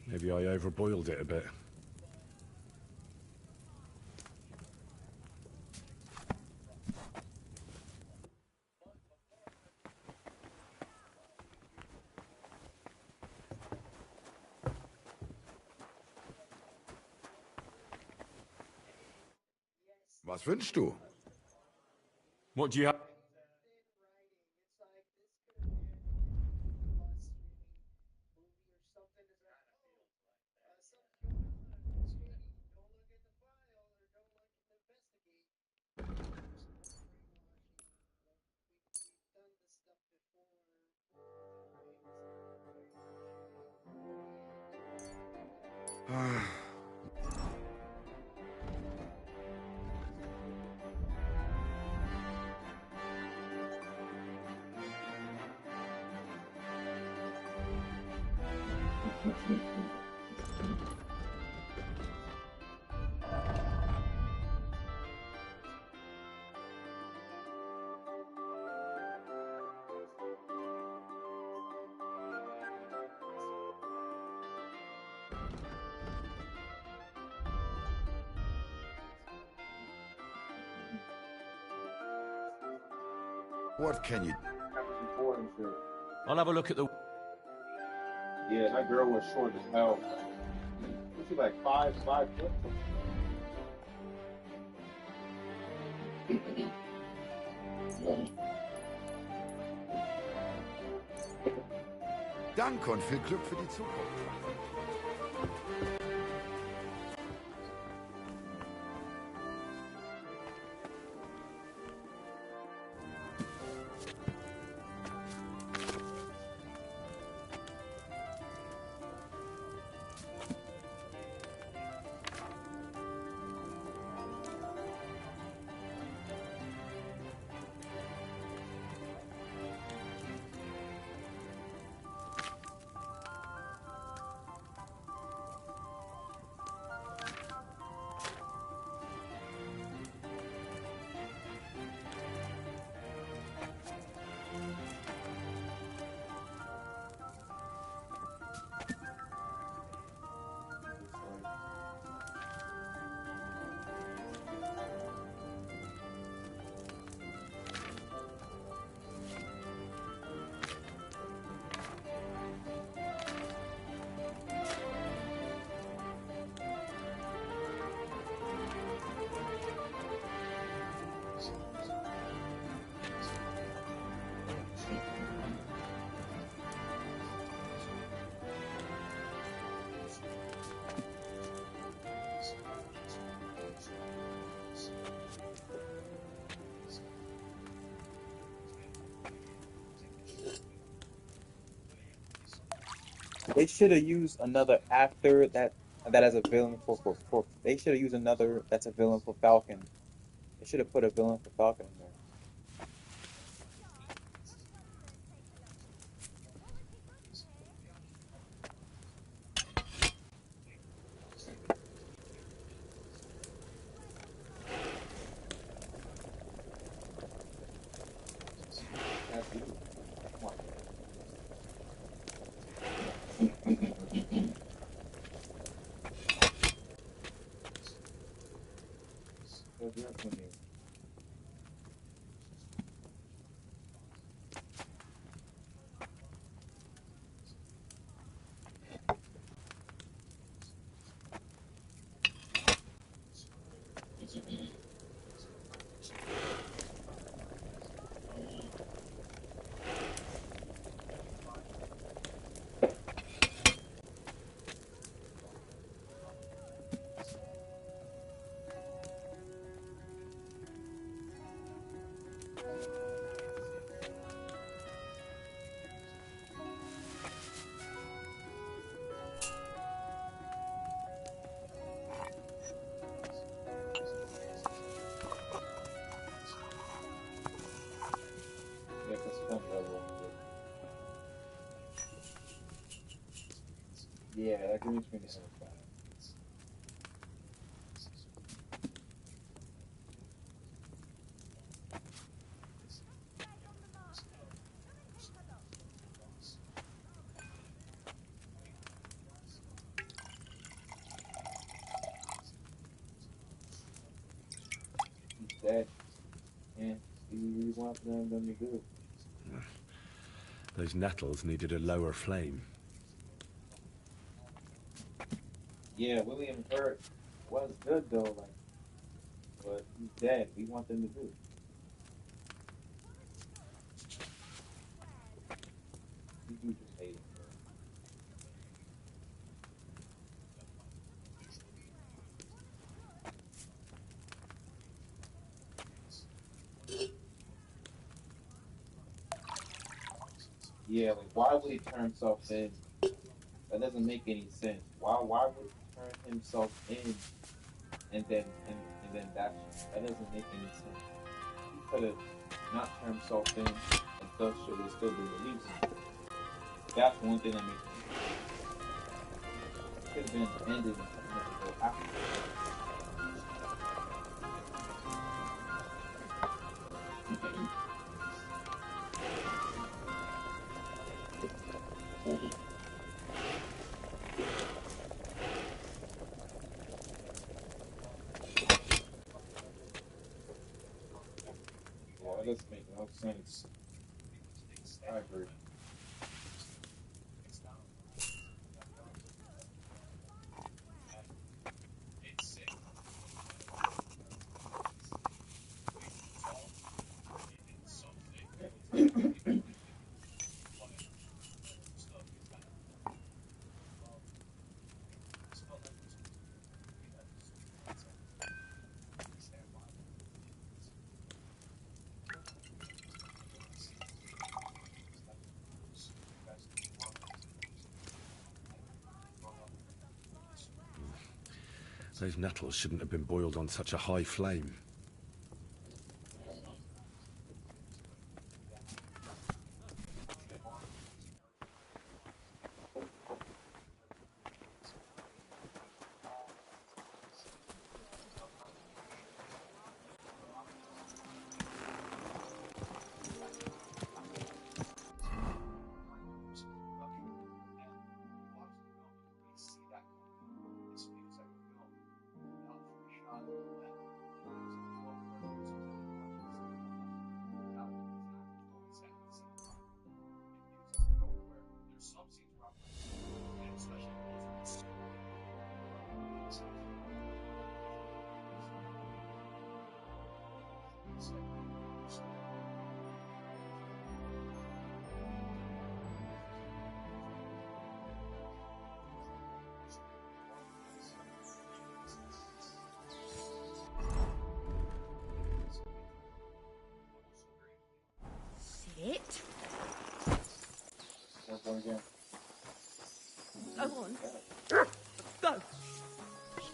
Maybe I overboiled it a bit. Was wünschst du? What do you have? What can you... I'll have a look at the... Yeah, that girl was short as hell. Was she like 5'4"? Danke und viel Glück für die Zukunft. They should have used another actor that as a villain for they should have used another that's a villain for Falcon. They should have put a villain for Falcon in there. Yeah, that green screen is so bad. He's dead. And he really wants them to do. Those nettles needed a lower flame. Yeah, William Hurt was good though, like, but he's dead. We want them to do. You do just hate him. Yeah, like why would he turn himself in? That doesn't make any sense. Why would he turn himself in and then that doesn't make any sense. He could have not turned himself in and stuff should still be released. That's one thing that makes sense. It could have been ended after. That doesn't make no sense. I agree. Those nettles shouldn't have been boiled on such a high flame. Sit. Again. Go on. Go.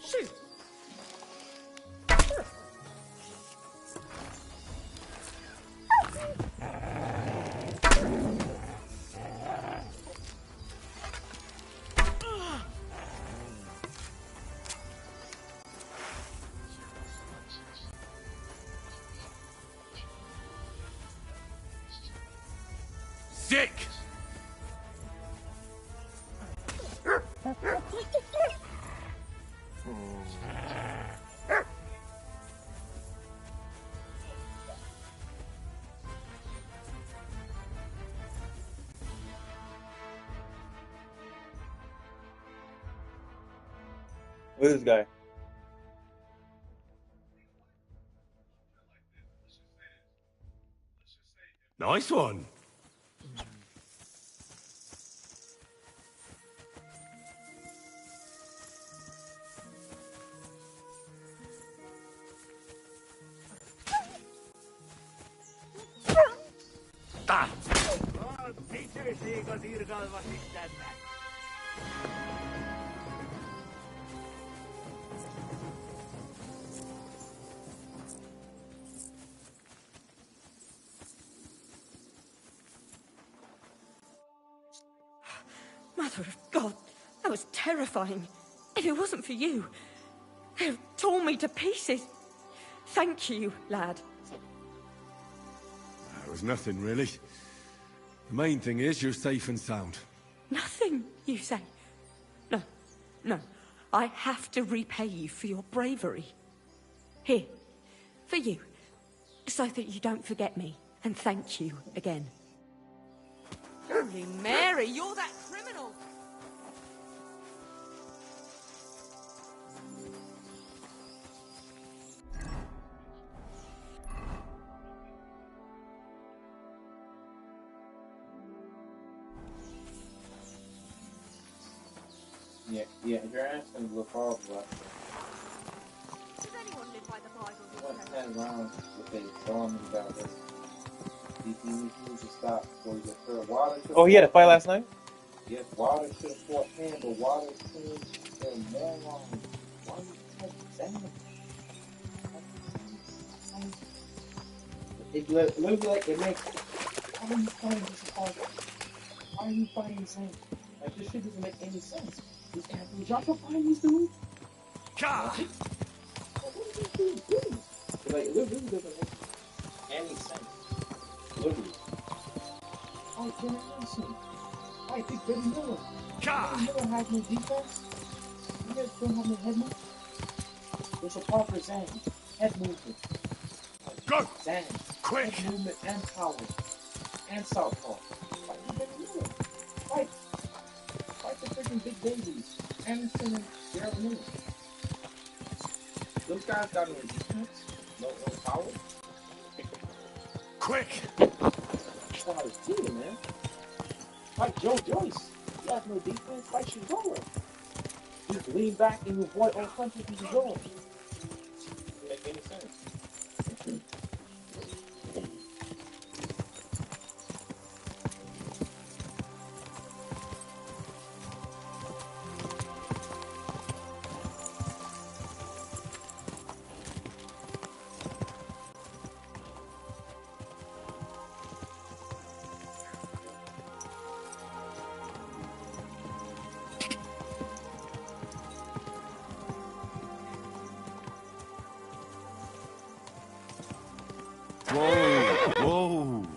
Shoot. Sick! Who's this guy? Nice one. Ah! Mother of God, that was terrifying. If it wasn't for you, they'd have torn me to pieces. Thank you, lad. That was nothing, really. The main thing is you're safe and sound. Nothing, you say? No, no. I have to repay you for your bravery. Here, for you. So that you don't forget me. And thank you again. Holy Mary, you're that criminal! Yeah, you're asking to look all black. Does anyone live by the Bible? What that around with a storm about this? He refused to stop before he gets hurt. Water. Oh, he had a fight last night? Yes, Water should have fought him, but Water killed their moron. Why are you fighting Sam? It looks like it makes. Why are you fighting this apart? Why are you fighting Sam? Like, this shit doesn't make any sense. This guy can drop a fight these dudes? God! What are these dudes doing? Like, it really doesn't make any sense. Literally. Oh, you're innocent. I think Billy Miller. God! Billy Miller has no defense. You guys don't have no head movement. There's a proper Zan. Head movement. Go! Zan. Quick! And movement and power. And southpaw. Fight the big Lou. Fight. Fight the freaking big babies. Anderson and Geraldine. Those guys got no defense. No power. Quick! That's what I was thinking, man. Fight Joe Joyce. He has no defense. Fight Shigora. Just lean back and avoid all punches from Shigora. Doesn't make any sense. Whoa! Whoa!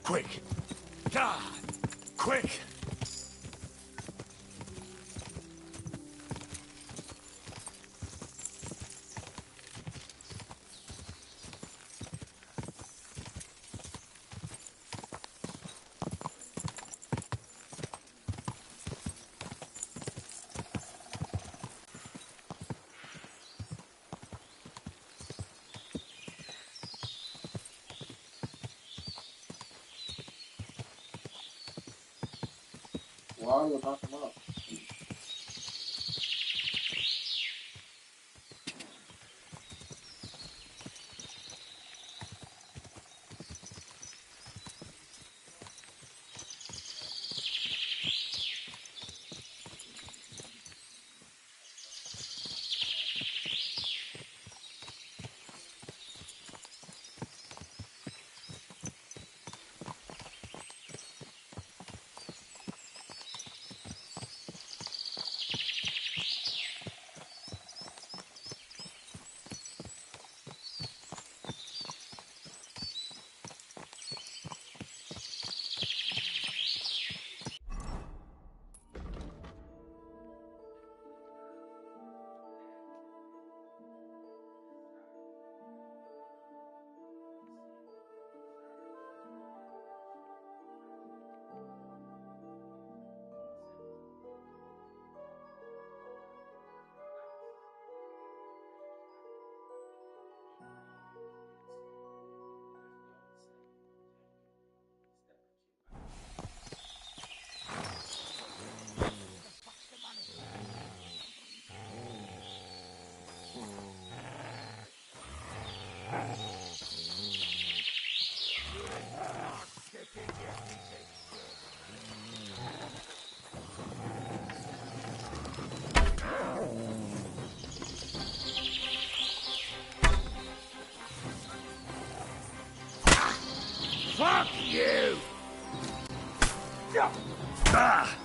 Quick! God! Quick! Why will knock him out? Fuck you! Ah!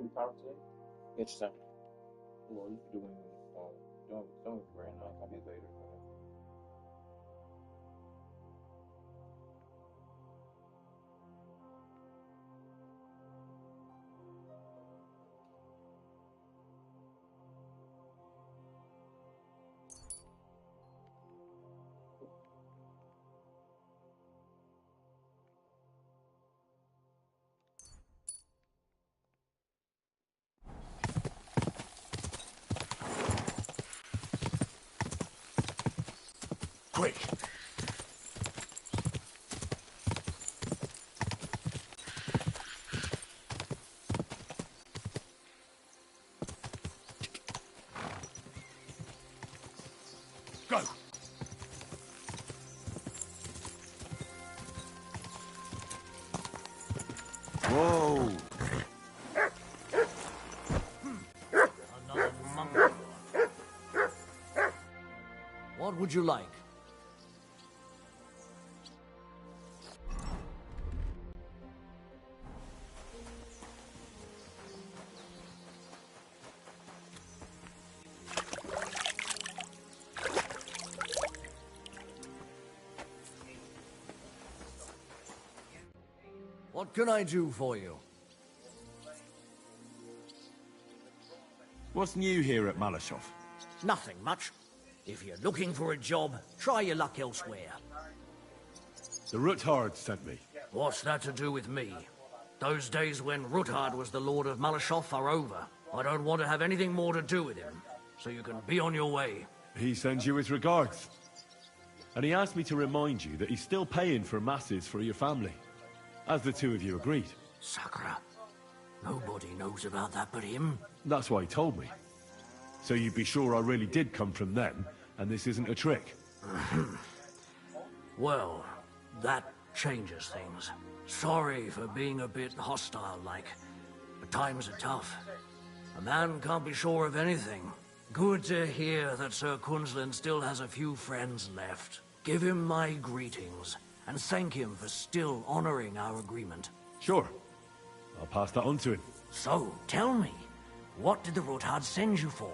we talk today? Each time. Well, you can do it when you don't right now. I'll be later. Quick! Go! Whoa! Another monkey. What would you like? What can I do for you? What's new here at Malashov? Nothing much. If you're looking for a job, try your luck elsewhere. The Ruthard sent me. What's that to do with me? Those days when Ruthard was the Lord of Malashov are over. I don't want to have anything more to do with him, so you can be on your way. He sends you his regards. And he asked me to remind you that he's still paying for masses for your family, as the two of you agreed. Sakura. Nobody knows about that but him. That's why he told me. So you'd be sure I really did come from them, and this isn't a trick. Well, that changes things. Sorry for being a bit hostile-like, but times are tough. A man can't be sure of anything. Good to hear that Sir Kunzlin still has a few friends left. Give him my greetings, and thank him for still honoring our agreement. Sure. I'll pass that on to him. So, tell me, what did the Ruthard send you for?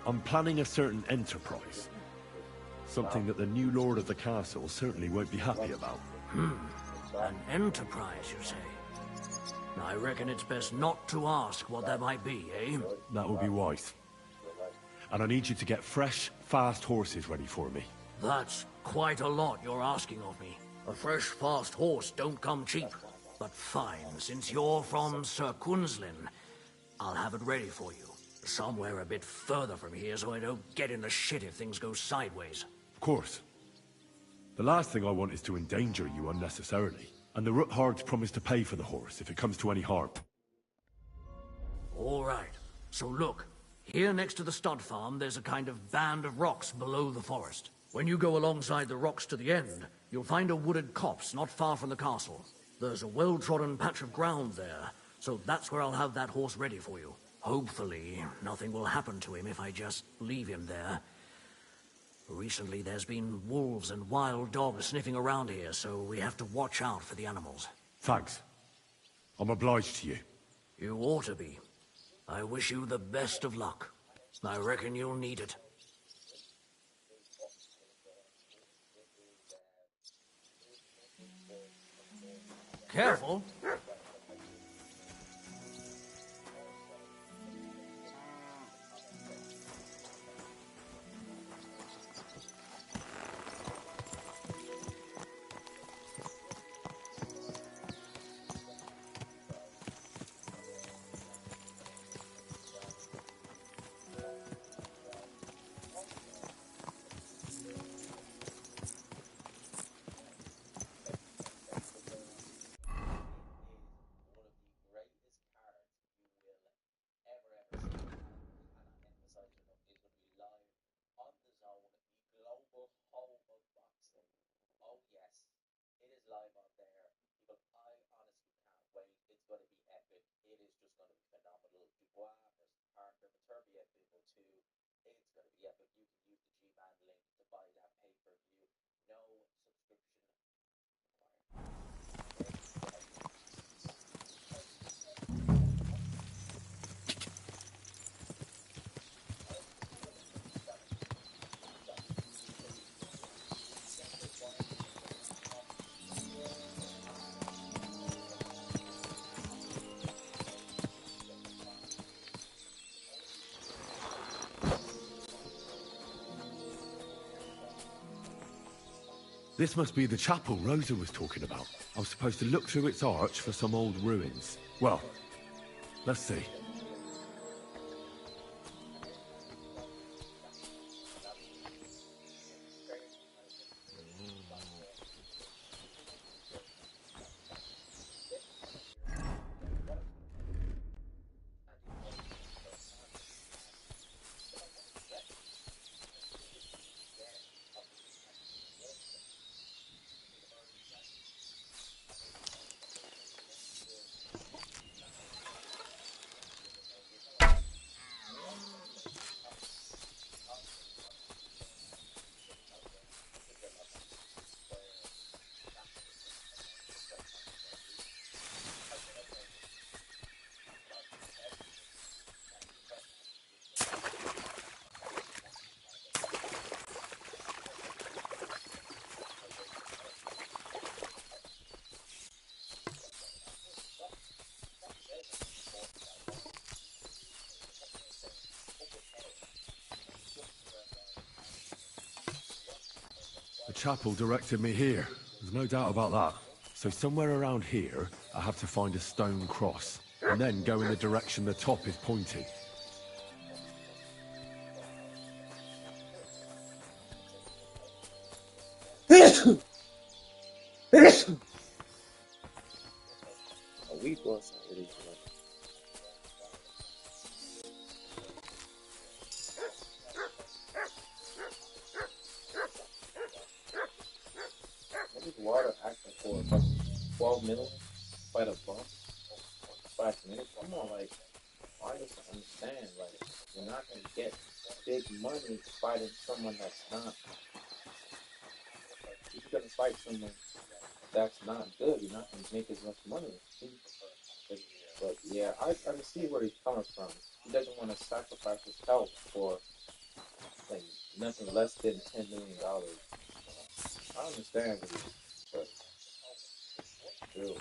I'm planning a certain enterprise. Something that the new lord of the castle certainly won't be happy about. An enterprise, you say? I reckon it's best not to ask what that might be, eh? That would be wise. And I need you to get fresh, fast horses ready for me. That's quite a lot you're asking of me. A fresh, fast horse don't come cheap. But fine, since you're from Sir Kunzlin, I'll have it ready for you. Somewhere a bit further from here so I don't get in the shit if things go sideways. Of course. The last thing I want is to endanger you unnecessarily. And the Ruthards promise to pay for the horse if it comes to any harm. All right. So look, here next to the stud farm, there's a kind of band of rocks below the forest. When you go alongside the rocks to the end, you'll find a wooded copse not far from the castle. There's a well-trodden patch of ground there, so that's where I'll have that horse ready for you. Hopefully, nothing will happen to him if I just leave him there. Recently, there's been wolves and wild dogs sniffing around here, so we have to watch out for the animals. Thanks. I'm obliged to you. You ought to be. I wish you the best of luck. I reckon you'll need it. Careful. This must be the chapel Rosa was talking about. I was supposed to look through its arch for some old ruins. Well, let's see. The chapel directed me here. There's no doubt about that. So somewhere around here, I have to find a stone cross, and then go in the direction the top is pointing. A week or so, it is. What is water acting for? Like 12 million? Fight a bump? 5 minutes? Come on, like, I just don't understand. Like, you're not gonna get big money fighting someone that's not. If you're gonna fight someone that's not good, you're not gonna make as much money. But yeah, I can see where he's coming from. He doesn't want to sacrifice his health for like nothing less than $10 million. I understand what he's, but still.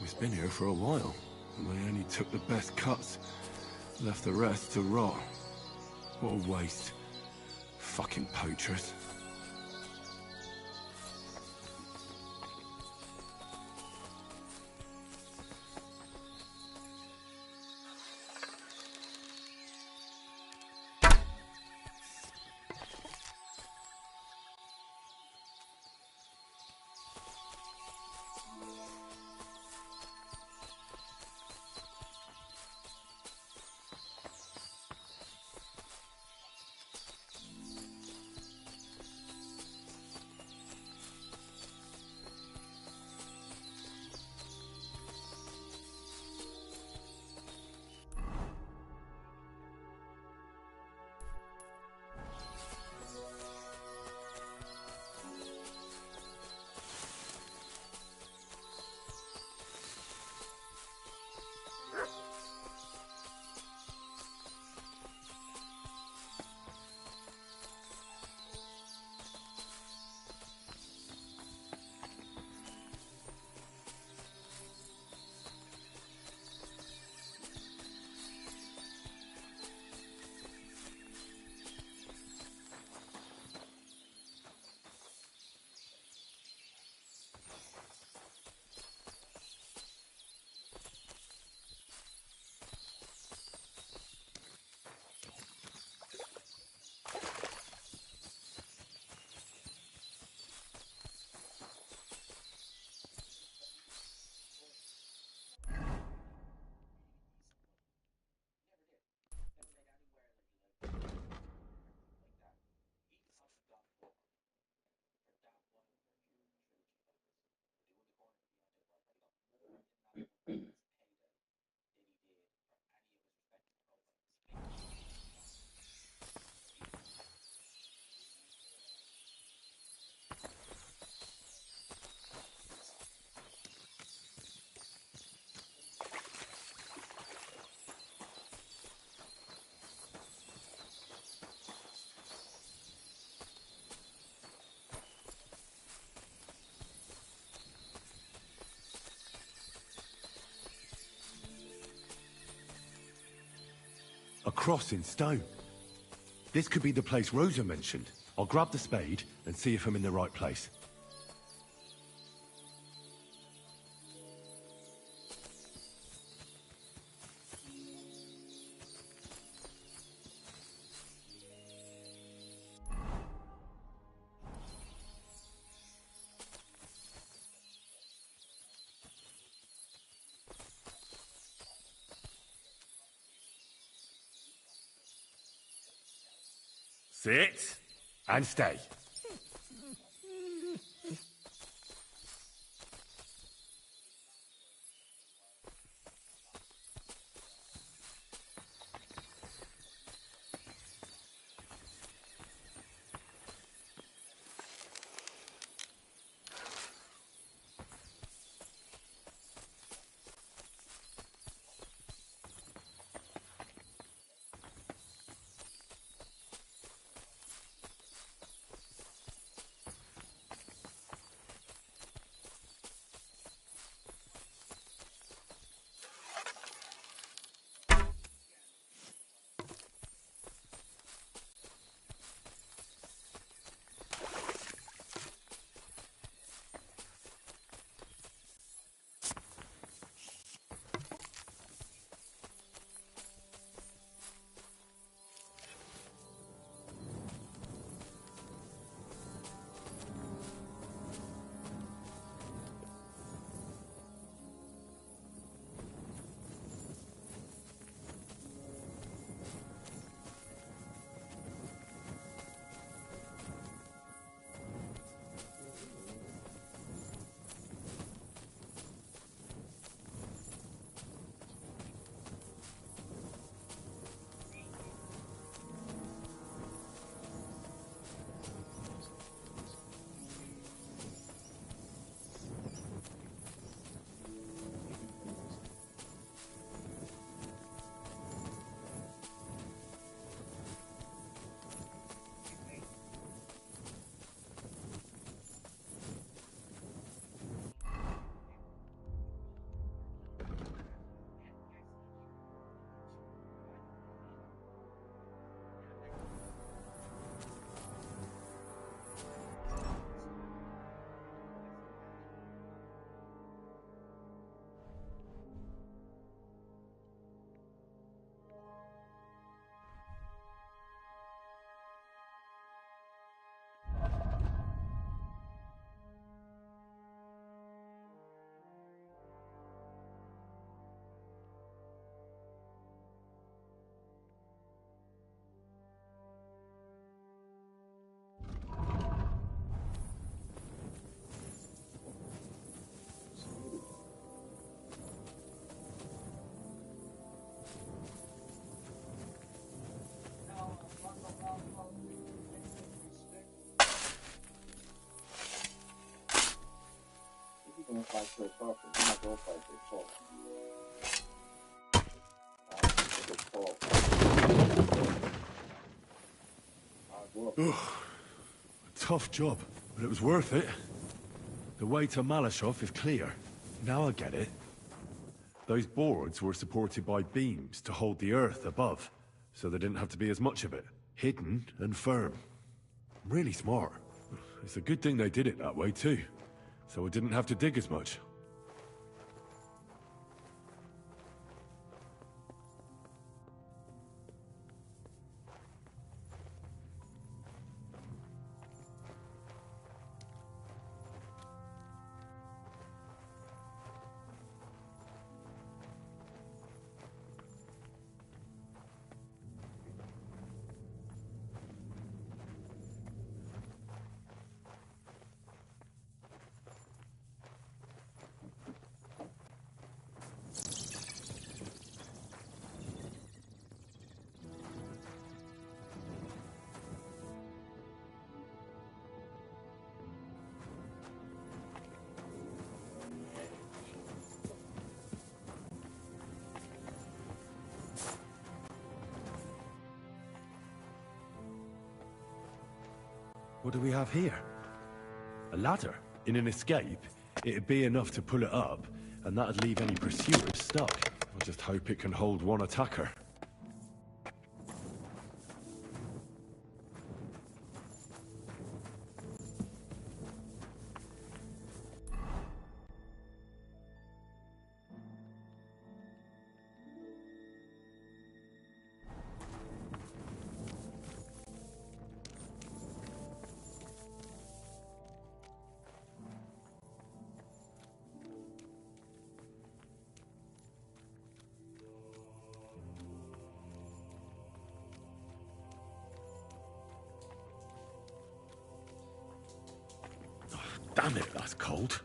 It's been here for a while, and they only took the best cuts, left the rest to rot. What a waste. Fucking poachers. A cross in stone. This could be the place Rosa mentioned. I'll grab the spade and see if I'm in the right place. Sit and stay. fight Sir Crawford. He's not gonna fight Sir Paul. Tough job, but it was worth it. The way to Malashov is clear. Now I get it. Those boards were supported by beams to hold the earth above, so there didn't have to be as much of it. Hidden and firm. Really smart. It's a good thing they did it that way too, so I didn't have to dig as much. What do we have here? A ladder? In an escape, it'd be enough to pull it up, and that'd leave any pursuers stuck. I just hope it can hold one attacker. Damn it, that's cold.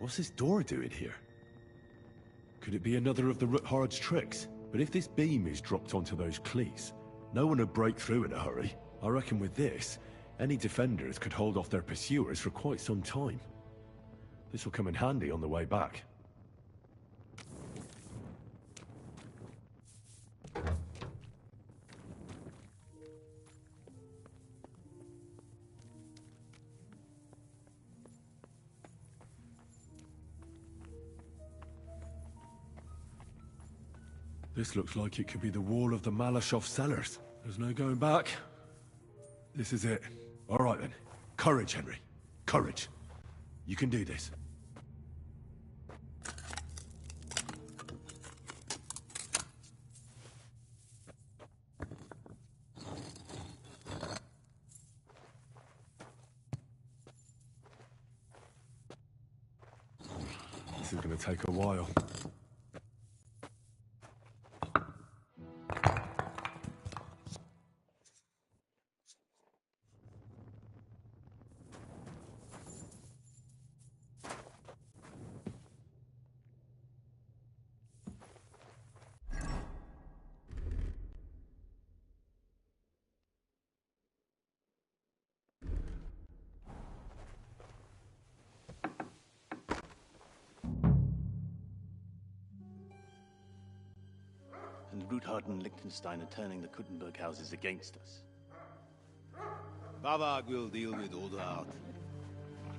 What's this door doing here? Could it be another of the Ruthard's tricks? But if this beam is dropped onto those cleats, no one would break through in a hurry. I reckon with this, any defenders could hold off their pursuers for quite some time. This will come in handy on the way back. This looks like it could be the wall of the Malashov cellars. There's no going back. This is it. All right then. Courage, Henry. Courage. You can do this. This is going to take a while. And Ruthard and Liechtenstein are turning the Kuttenberg houses against us. Bavag will deal with Ruthard.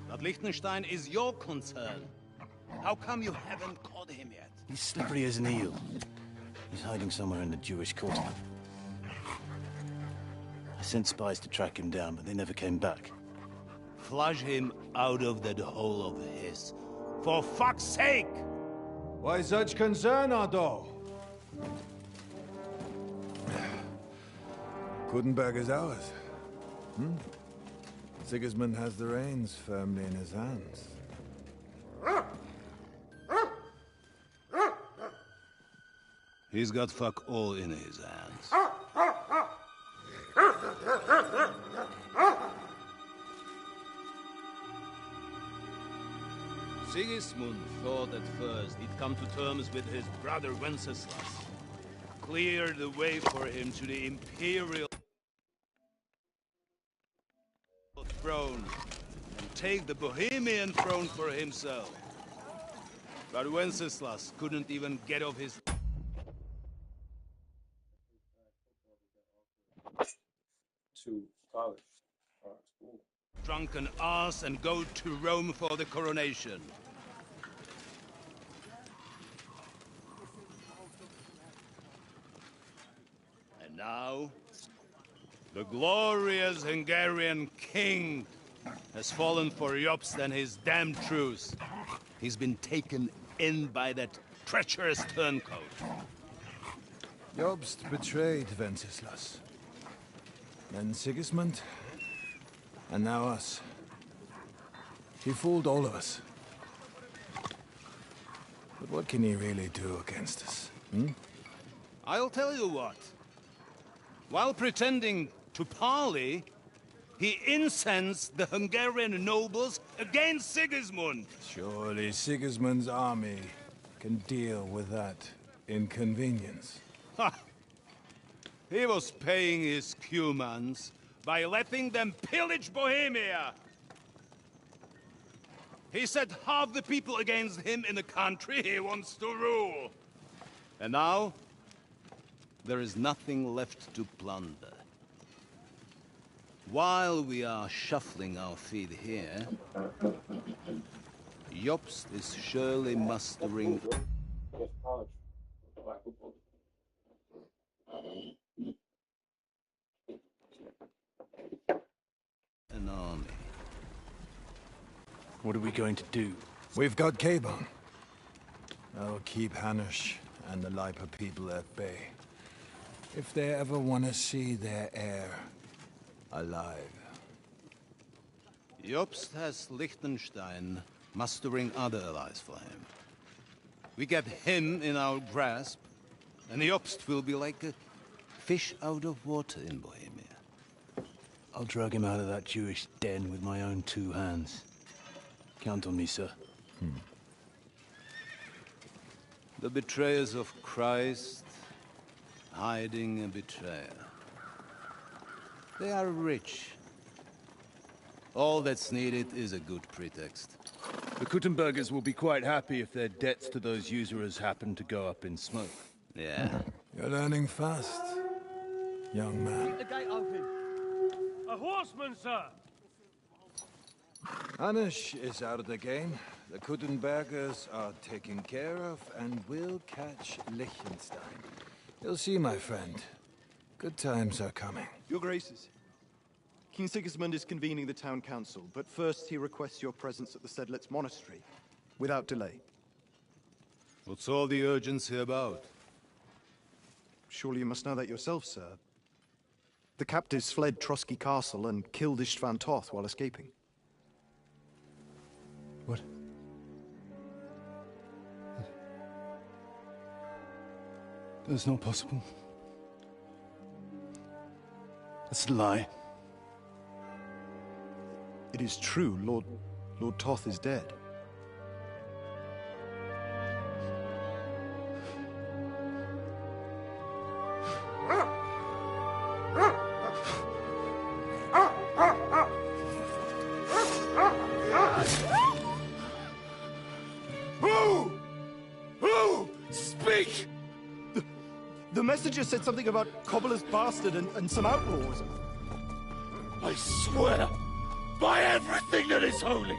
But Liechtenstein is your concern. How come you haven't caught him yet? He's slippery as an eel. He's hiding somewhere in the Jewish quarter. I sent spies to track him down, but they never came back. Flush him out of that hole of his. For fuck's sake! Why such concern, Otto? Kuttenberg is ours. Sigismund has the reins firmly in his hands. He's got fuck all in his hands. Sigismund thought at first he'd come to terms with his brother Wenceslas, clear the way for him to the imperial throne, and take the Bohemian throne for himself. But Wenceslas couldn't even get off his To college. School. drunken ass and go to Rome for the coronation. And now, the glorious Hungarian king has fallen for Jobst and his damned truce. He's been taken in by that treacherous turncoat. Jobst betrayed Wenceslas. Then Sigismund, and now us. He fooled all of us. But what can he really do against us, I'll tell you what. While pretending to parley, he incensed the Hungarian nobles against Sigismund. Surely Sigismund's army can deal with that inconvenience. Ha! He was paying his Cumans by letting them pillage Bohemia. He set half the people against him in the country he wants to rule. And now, there is nothing left to plunder. While we are shuffling our feet here, Jobst is surely mustering an army. What are we going to do? We've got Cabon. I'll keep Hanush and the Lipa people at bay. If they ever want to see their heir alive. Jobst has Liechtenstein mustering other allies for him. We get him in our grasp, and Jobst will be like a fish out of water in Bohemia. I'll drag him out of that Jewish den with my own 2 hands. Count on me, sir. The betrayers of Christ, hiding a betrayer. They are rich. All that's needed is a good pretext. The Kuttenbergers will be quite happy if their debts to those usurers happen to go up in smoke. Yeah. You're learning fast, young man. Keep the gate open. A horseman, sir! Hanush is out of the game. The Kuttenbergers are taken care of, and we'll catch Liechtenstein. You'll see, my friend. Good times are coming. Your Graces, King Sigismund is convening the town council, but first he requests your presence at the Sedlitz monastery, without delay. What's all the urgency about? Surely you must know that yourself, sir. The captives fled Trotsky Castle and killed Istvan Toth while escaping. What? That's not possible. That's a lie. It is true, Lord Toth is dead. Who? Speak! The messenger said something about Cobbler's bastard and some outlaws. I swear, by everything that is holy,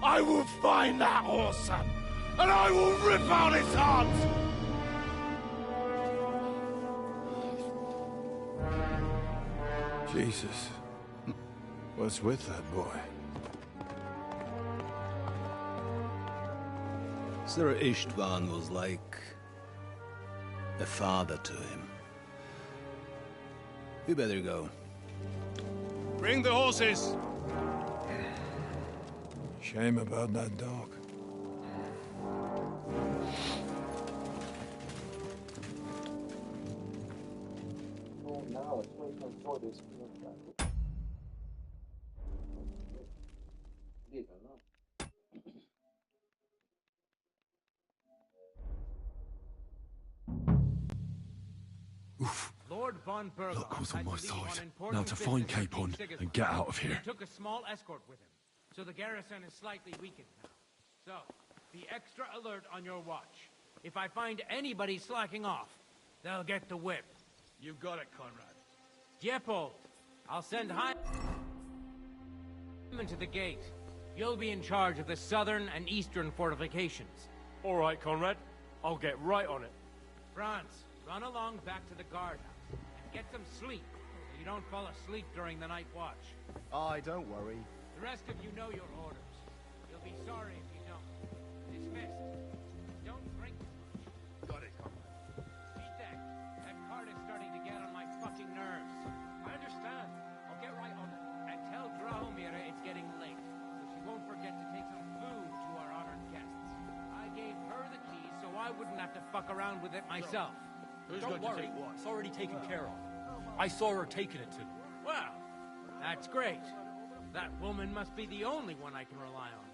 I will find that whoreson, and I will rip out his heart! Jesus. What's with that boy? Sir Istvan was like a father to him. We better go. Bring the horses! Shame about that dog. Oh, now it's 2024. This feels like leave it alone. Lord von Berghoff Luck was on had my to leave on side. important Now to find business at Capon King and get out of here. He took a small escort with him, so the garrison is slightly weakened now. So, be extra alert on your watch. If I find anybody slacking off, they'll get the whip. You got it, Conrad. Diepold, I'll send Hyman to the gate. You'll be in charge of the southern and eastern fortifications. All right, Conrad. I'll get right on it. Franz, run along back to the guardhouse and get some sleep so you don't fall asleep during the night watch. Aye, don't worry. The rest of you know your orders. You'll be sorry if you don't. Dismissed. Don't drink too much. Got it, Conrad. Vitek, that cart is starting to get on my fucking nerves. I understand. I'll get right on it. And tell Drahomira it's getting late, so she won't forget to take some food to our honored guests. I gave her the keys so I wouldn't have to fuck around with it myself. Who's Don't going to worry. take what? It's already taken care of. I saw her taking it to them. Well, that's great. That woman must be the only one I can rely on.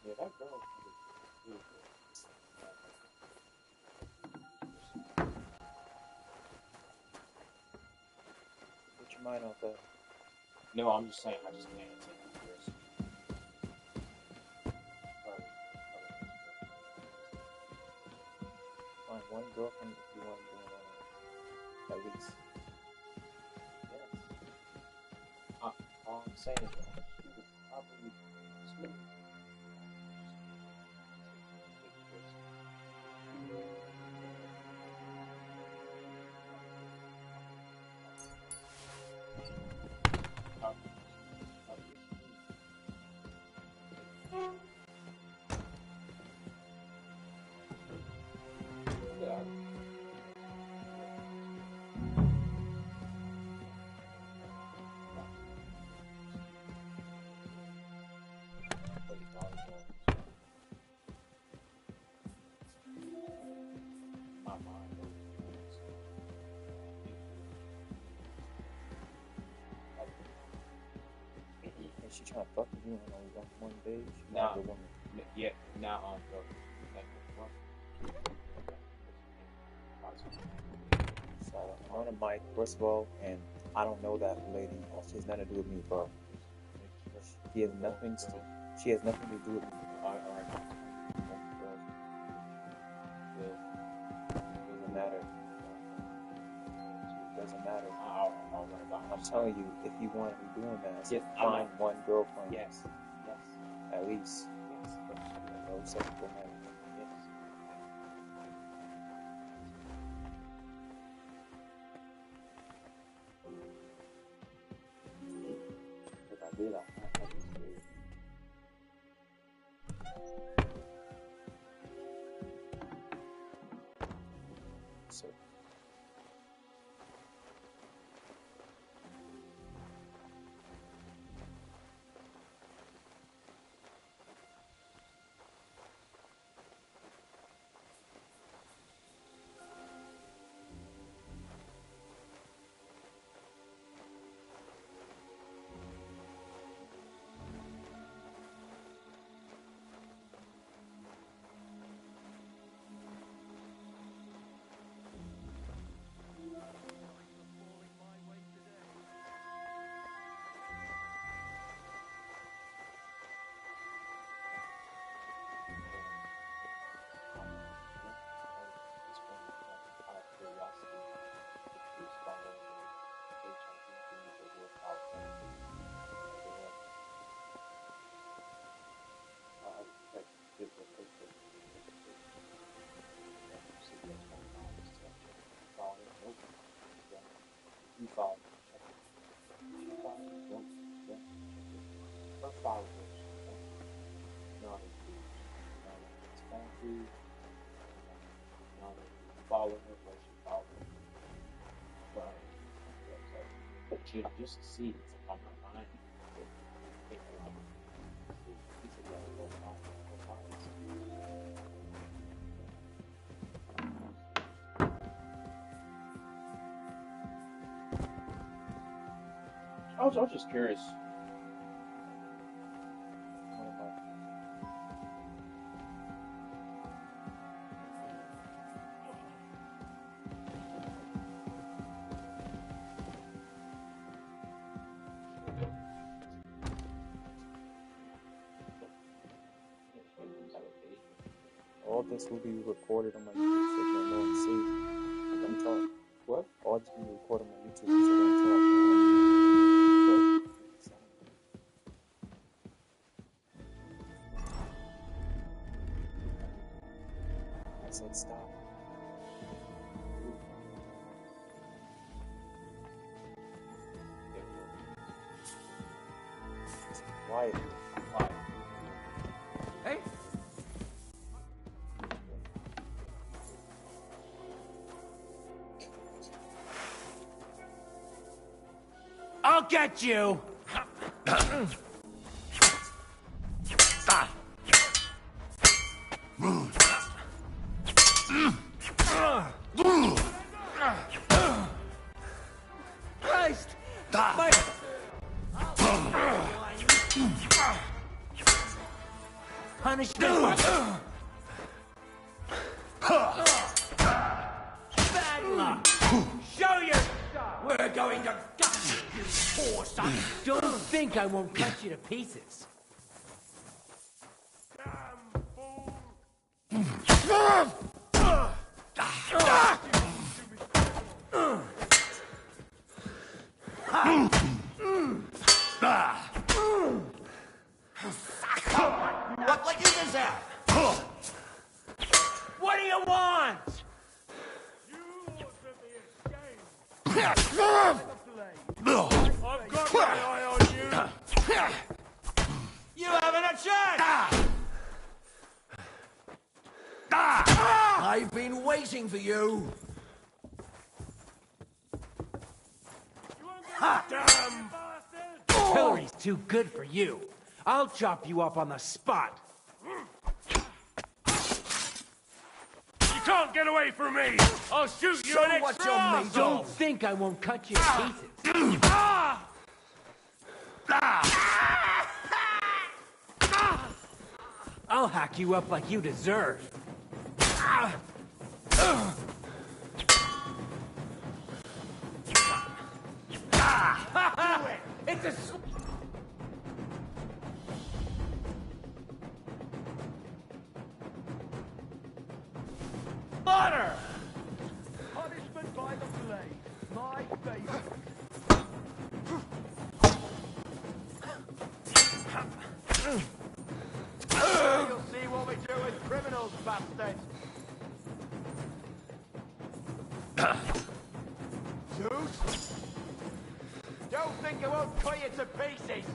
Yeah, that girl. Put your mind off that. No, I'm just saying, I just can't take it seriously. Find one girlfriend if you want to do it at least. Yes. All I'm saying is that she would probably smooth. She trying to fuck with you on one day. She Nah, the woman. yeah, now So I'm on a mic, first of all, and I don't know that lady. She has nothing to do with me, bro. She has nothing to do with me. Doesn't matter. I'm telling you, if you want to be doing that, find one girlfriend. Yes. At least. Yes. No sexual marriage. If I did, I just do it. So. You follow. Her followers. Not as good. Not as fancy. Not as follow her where she follows. But just to see it's on my mind. I was just curious. All this will be recorded on my YouTube so you know and see. Don't talk. What? All this will be recorded on my YouTube so don't talk. I said stop. Quiet. Hey. I'll get you! Christ! punishment. Bad luck. Show your stuff. We're going to gut you, poor son. Don't think I won't cut you to pieces. What like you deserve? What do you want? I've got my eye on you. You haven't a chance. I've been waiting for you. Damn! Hillry's too good for you. I'll chop you up on the spot. You can't get away from me. I'll shoot you Show an what extra you're made arse. of. Don't think I won't cut you to pieces. I'll hack you up like you deserve. It's a slaughter! Punishment by the blade. My favorite. You'll see what we do with criminals, bastard. Zeus? Don't think I won't cut you to pieces.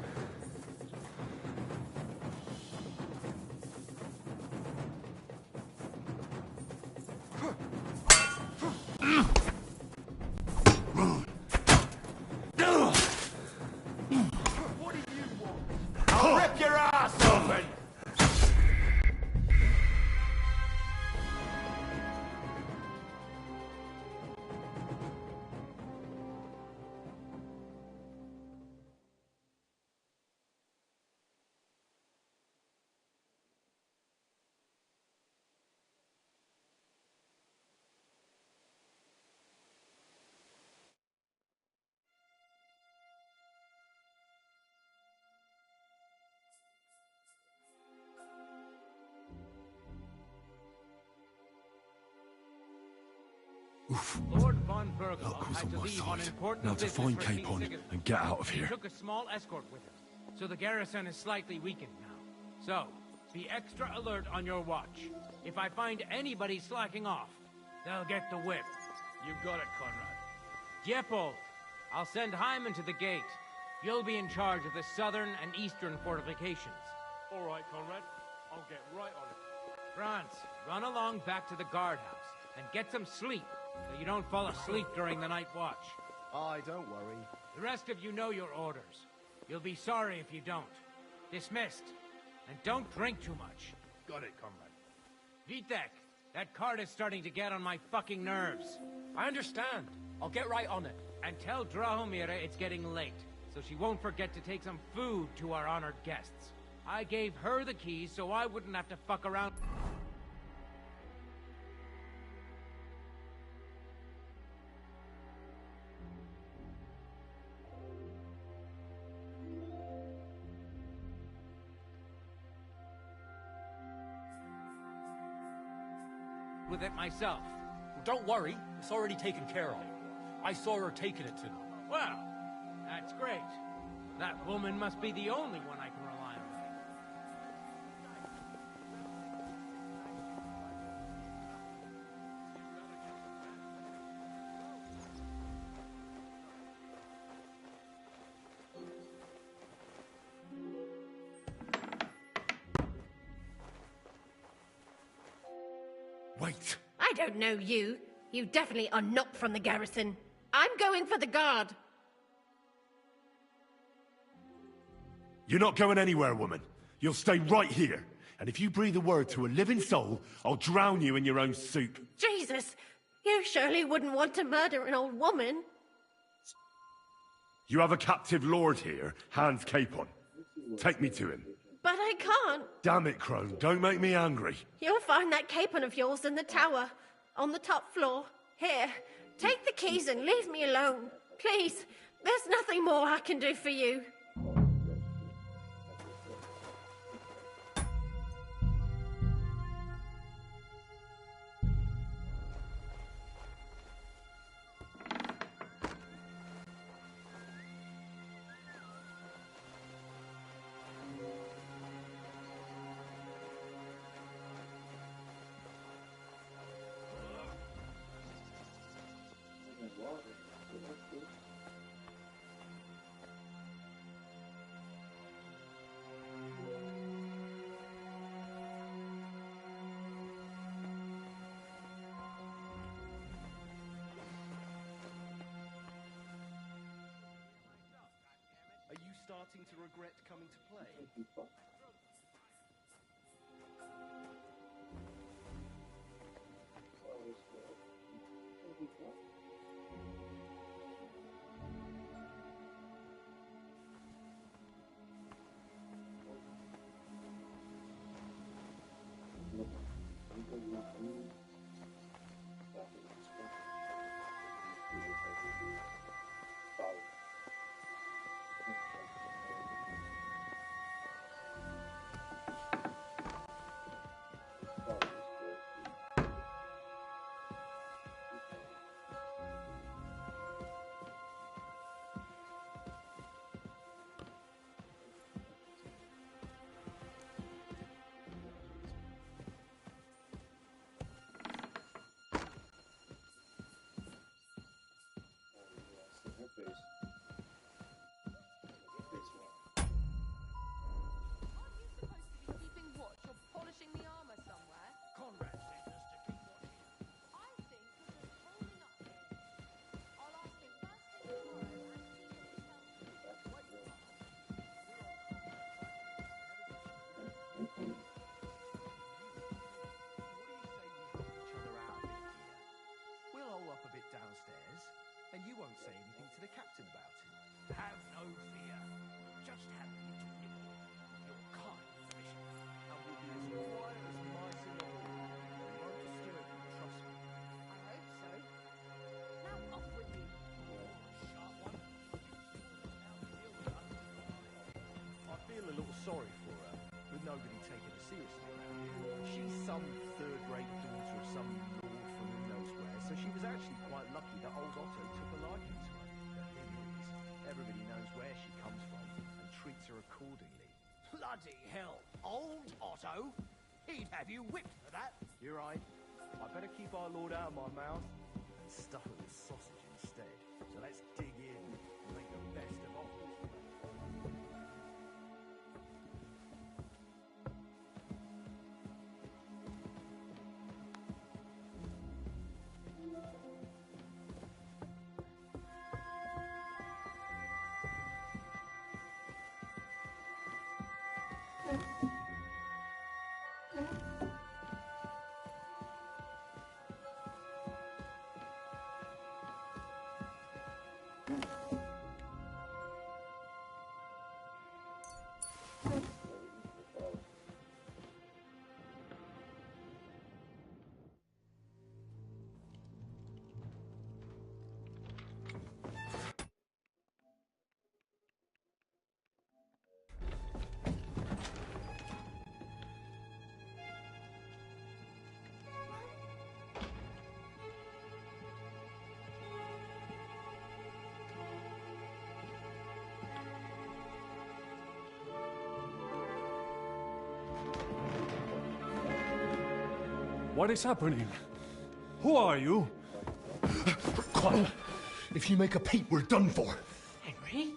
What do you want? I'll rip your ass open. Lord von Burgle Luck was had on to my leave on side. important Now to business find for Capon King and get out of He here. took a small escort with him, so the garrison is slightly weakened now. So, be extra alert on your watch. If I find anybody slacking off, they'll get the whip. You got it, Conrad. Diepold, I'll send Hyman to the gate. You'll be in charge of the southern and eastern fortifications. All right, Conrad. I'll get right on it. Franz, run along back to the guardhouse and get some sleep so you don't fall asleep during the night watch. Aye, don't worry. The rest of you know your orders. You'll be sorry if you don't. Dismissed. And don't drink too much. Got it, Conrad. Vitek, that cart is starting to get on my fucking nerves. I understand. I'll get right on it. And tell Drahomira it's getting late, so she won't forget to take some food to our honored guests. I gave her the keys so I wouldn't have to fuck around. With it myself. Don't worry. It's already taken care of. I saw her taking it to them. Well, that's great. That woman must be the only one I can rely on. Wait! I don't know you. You definitely are not from the garrison. I'm going for the guard. You're not going anywhere, woman. You'll stay right here. And if you breathe a word to a living soul, I'll drown you in your own soup. Jesus, you surely wouldn't want to murder an old woman. You have a captive lord here, Hans Capon. Take me to him. But I can't. Damn it, Crone, don't make me angry. You'll find that capon of yours in the tower, on the top floor. Here, take the keys and leave me alone. Please, there's nothing more I can do for you. Are you starting to regret coming to play? And you won't say anything to the captain about it. Have no fear. Just have a little nibble. Your kind permission. And we'll be as quiet as mice in a hole. We won't disturb you, trust me. I hope so. Now off with you. Sharp one. I feel a little sorry for her, with nobody taking her seriously around here. She's some third-rate daughter of some lord from who knows where, so she was actually quite lucky that old Otto took a liking to her. The thing is, everybody knows where she comes from and treats her accordingly. Bloody hell. Old Otto? He'd have you whipped for that. You're right. I better keep our lord out of my mouth and stuff it with sausage instead. So let's dig in and make the best of all. What is happening? Who are you? Quiet. If you make a peep, we're done for. Henry?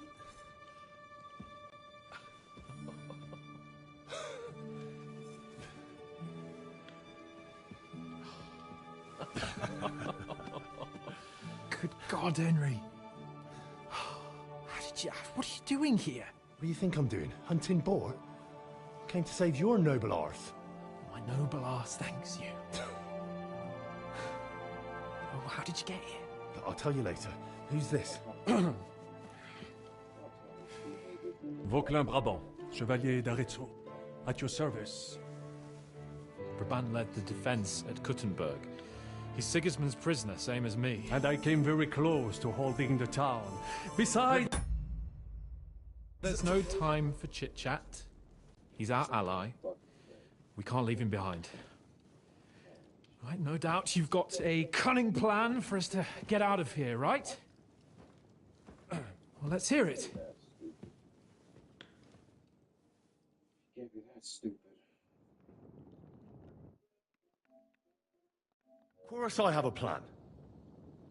Good God, Henry. What are you doing here? What do you think I'm doing? Hunting boar? Came to save your noble arse. My noble arse thanks you. Oh, how did you get here? I'll tell you later. Who's this? Vauquelin Brabant, chevalier d'Arezzo. At your service. Brabant led the defense at Kuttenberg. He's Sigismund's prisoner, same as me. And I came very close to holding the town. Besides... There's no time for chit-chat. He's our ally. We can't leave him behind. Right, no doubt you've got a cunning plan for us to get out of here, right? Well, let's hear it. Can't be that stupid. Of course I have a plan.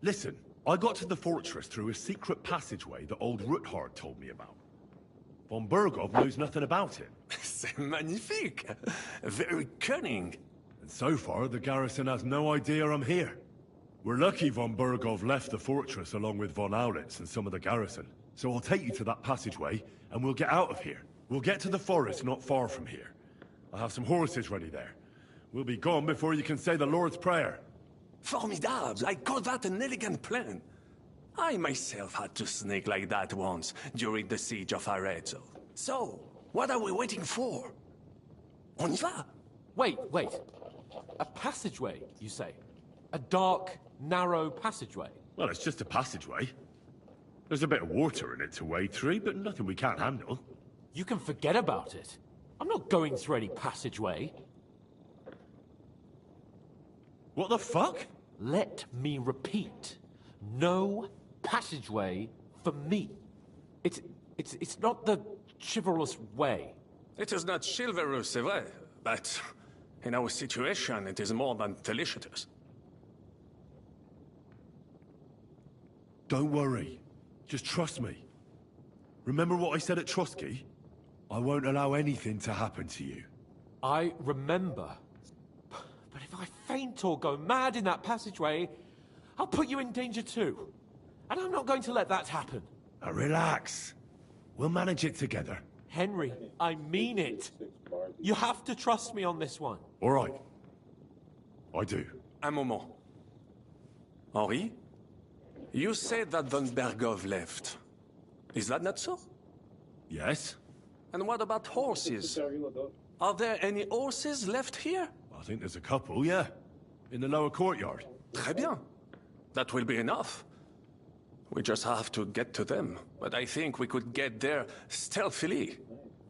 Listen, I got to the fortress through a secret passageway that old Ruthard told me about. Von Bergov knows nothing about it. C'est magnifique! Very cunning. And so far, the garrison has no idea I'm here. We're lucky Von Bergov left the fortress along with Von Aulitz and some of the garrison. So I'll take you to that passageway, and we'll get out of here. We'll get to the forest not far from here. I have some horses ready there. We'll be gone before you can say the Lord's Prayer. Formidable! I call that an elegant plan. I myself had to sneak like that once, during the siege of Arezzo. So, what are we waiting for? On y va? Wait. A passageway, you say? A dark, narrow passageway? Well, it's just a passageway. There's a bit of water in it to wade through, but nothing we can't handle. You can forget about it. I'm not going through any passageway. What the fuck? Let me repeat. No passageway for me. It's not the chivalrous way. It is not chivalrous, c'est vrai, but in our situation, it is more than delicious. Don't worry. Just trust me. Remember what I said at Trotsky? I won't allow anything to happen to you. I remember. But if I faint or go mad in that passageway, I'll put you in danger too. And I'm not going to let that happen. Now relax. We'll manage it together. Henry, I mean it. You have to trust me on this one. All right. I do. Un moment. Henri? You said that Von Bergov left. Is that not so? Yes. And what about horses? Are there any horses left here? I think there's a couple, yeah. In the lower courtyard. Très bien. That will be enough. We just have to get to them. But I think we could get there stealthily.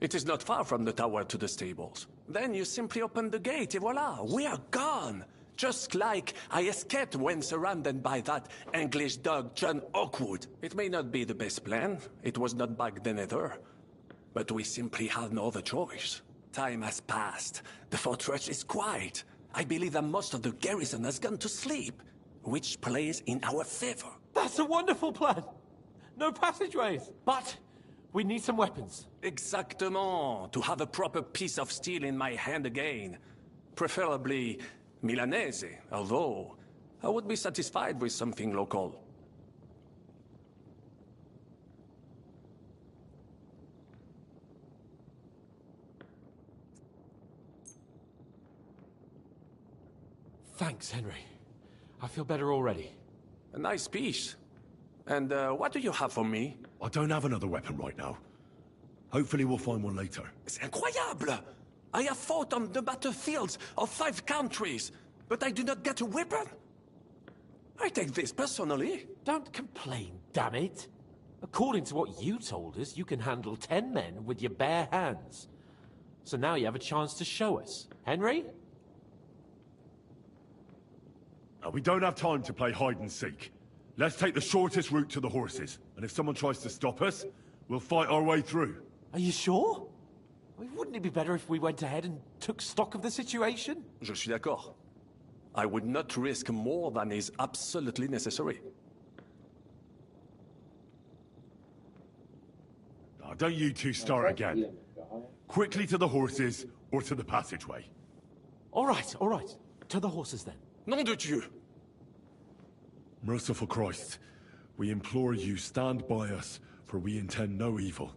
It is not far from the tower to the stables. Then you simply open the gate, et voila, we are gone. Just like I escaped when surrounded by that English dog John Oakwood. It may not be the best plan. It was not back then either. But we simply had no other choice. Time has passed. The fortress is quiet. I believe that most of the garrison has gone to sleep, which plays in our favor. That's a wonderful plan. No passageways. But we need some weapons. Exactement. To have a proper piece of steel in my hand again. Preferably Milanese, although I would be satisfied with something local. Thanks, Henry. I feel better already. A nice piece. And what do you have for me? I don't have another weapon right now. Hopefully we'll find one later. C'est incroyable! I have fought on the battlefields of 5 countries, but I do not get a weapon. I take this personally. Don't complain, damn it. According to what you told us, you can handle 10 men with your bare hands. So now you have a chance to show us. Henry? We don't have time to play hide and seek. Let's take the shortest route to the horses. And if someone tries to stop us, we'll fight our way through. Are you sure? I mean, wouldn't it be better if we went ahead and took stock of the situation? Je suis d'accord. I would not risk more than is absolutely necessary. Now, don't you two start again. Quickly to the horses, or to the passageway. All right. To the horses then. Nom de Dieu! Merciful Christ, we implore you, stand by us, for we intend no evil.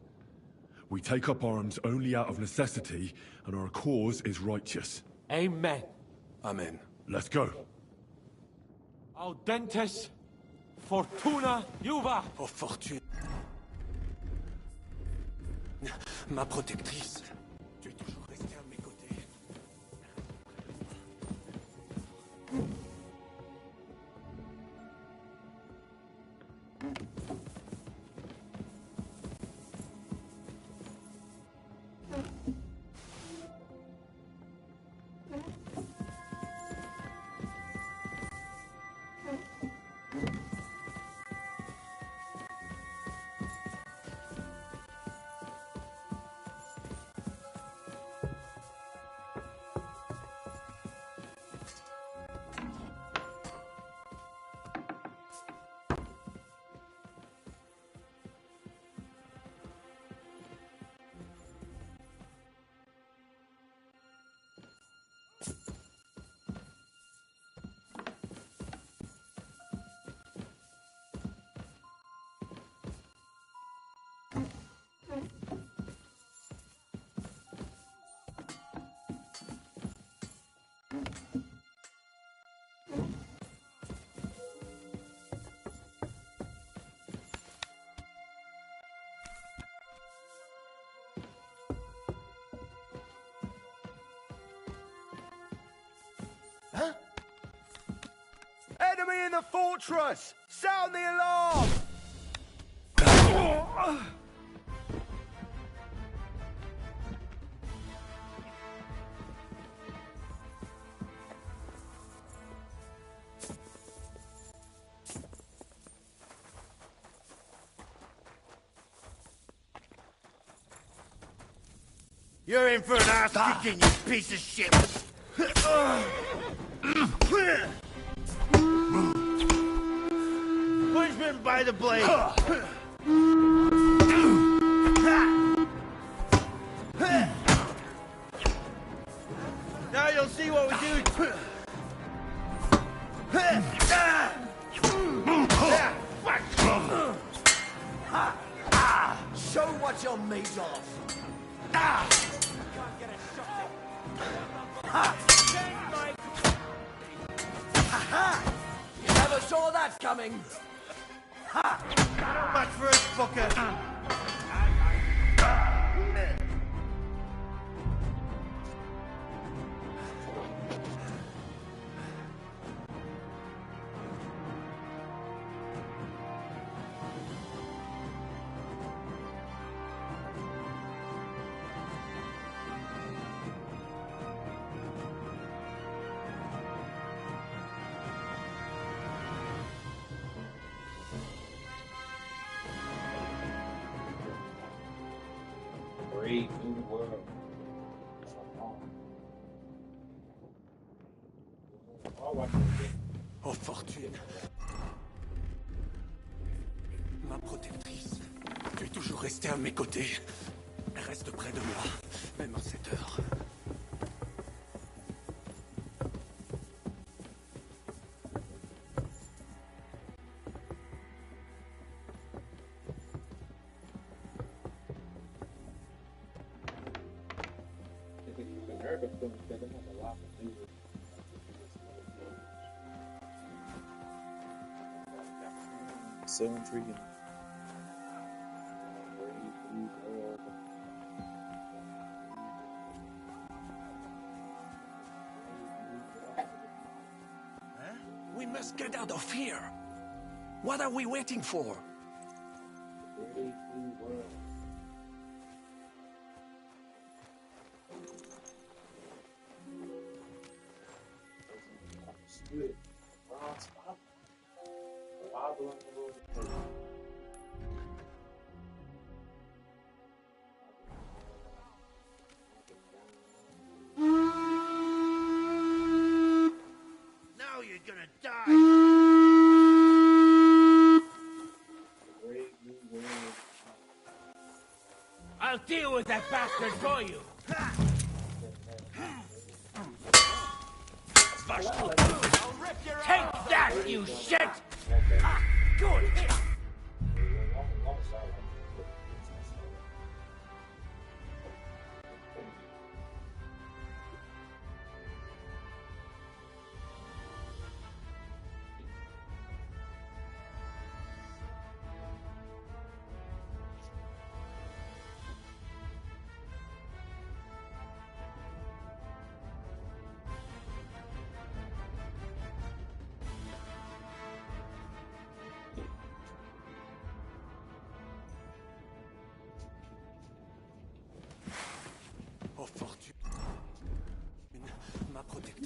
We take up arms only out of necessity, and our cause is righteous. Amen. Amen. Let's go. Audentes fortuna juva. Oh, fortune. Ma protectrice. Tu es toujours resté Enemy in the fortress! Sound the alarm! You're in for an ass kicking, you piece of shit! Punishment by the blade! Now you'll see what we do! Show what you're made of! You never saw that coming! Not much for us, fucker! Brave new world. Oh, Fortune. Ma protectrice. Tu es toujours restée à mes côtés. Reste près de moi, même à cette heure. So intriguing. We must get out of here. What are we waiting for? Now you're gonna die! I'll deal with that bastard for you. Take that, you shit! Good.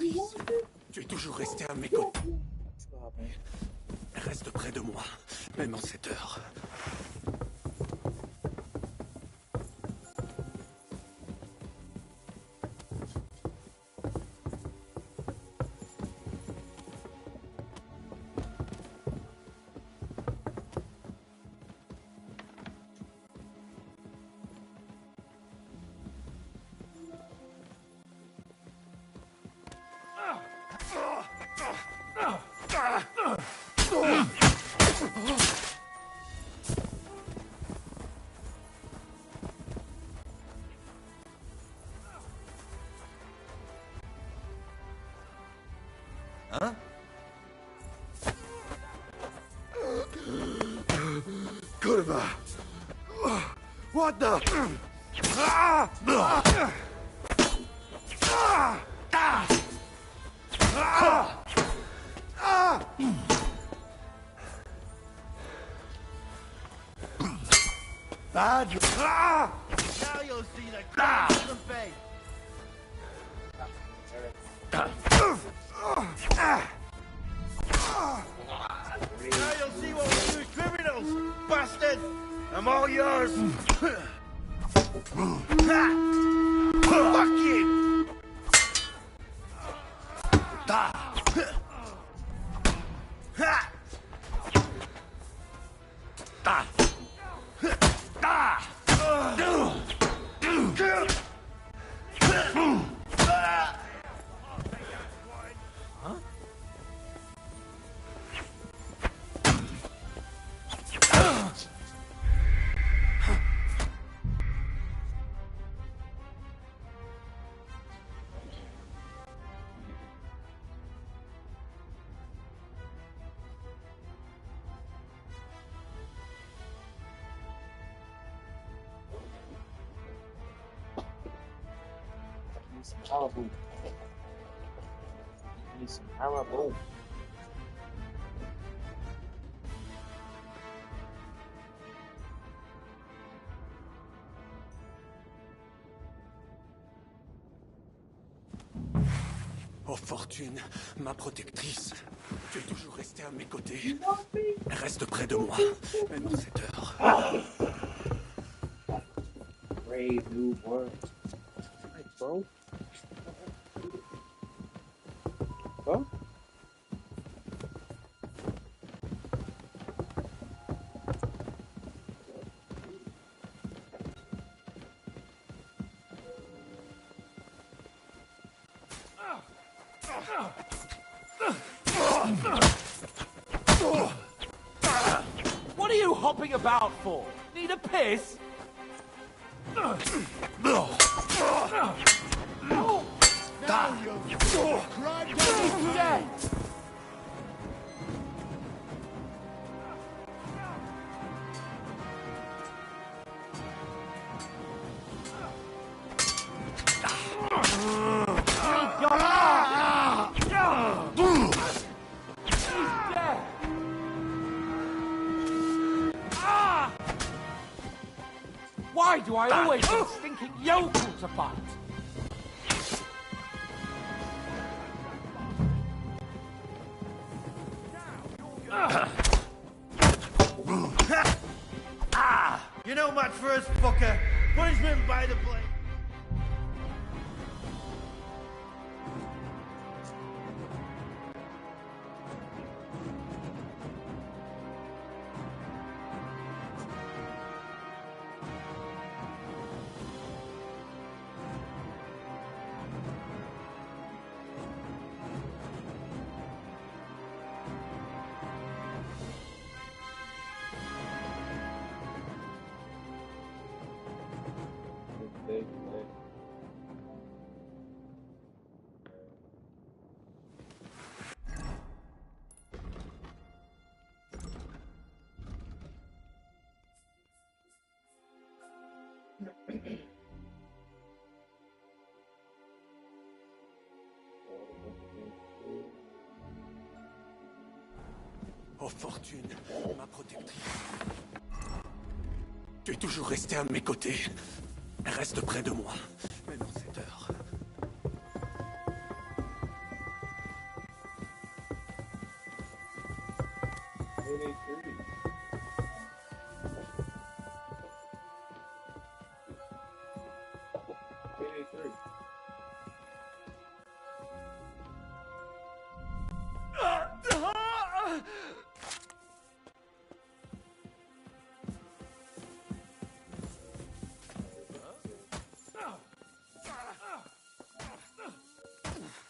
protectrice. Tu es toujours resté à mes côtés. Reste près de moi, même en cette heure. Hein? Kurwa! What the? Bad. Now you'll see the cracks in the face. Now you'll see what we do, criminals, bastard. I'm all yours. Fuck you. Some Haribo. Need some Haribo. Oh Fortune, ma protectrice, tu es toujours restée à mes côtés. Reste près de moi, même en cette heure. Brave new world. Hey, bro. Huh? What are you hopping about for? Need a piss? Why do I always get stinking yokel to fight? You know much first, fucker. Punishment by the blade. Oh Fortune, ma protectrice. Tu es toujours restée à mes côtés. Reste près de moi, même en cette heure. 3.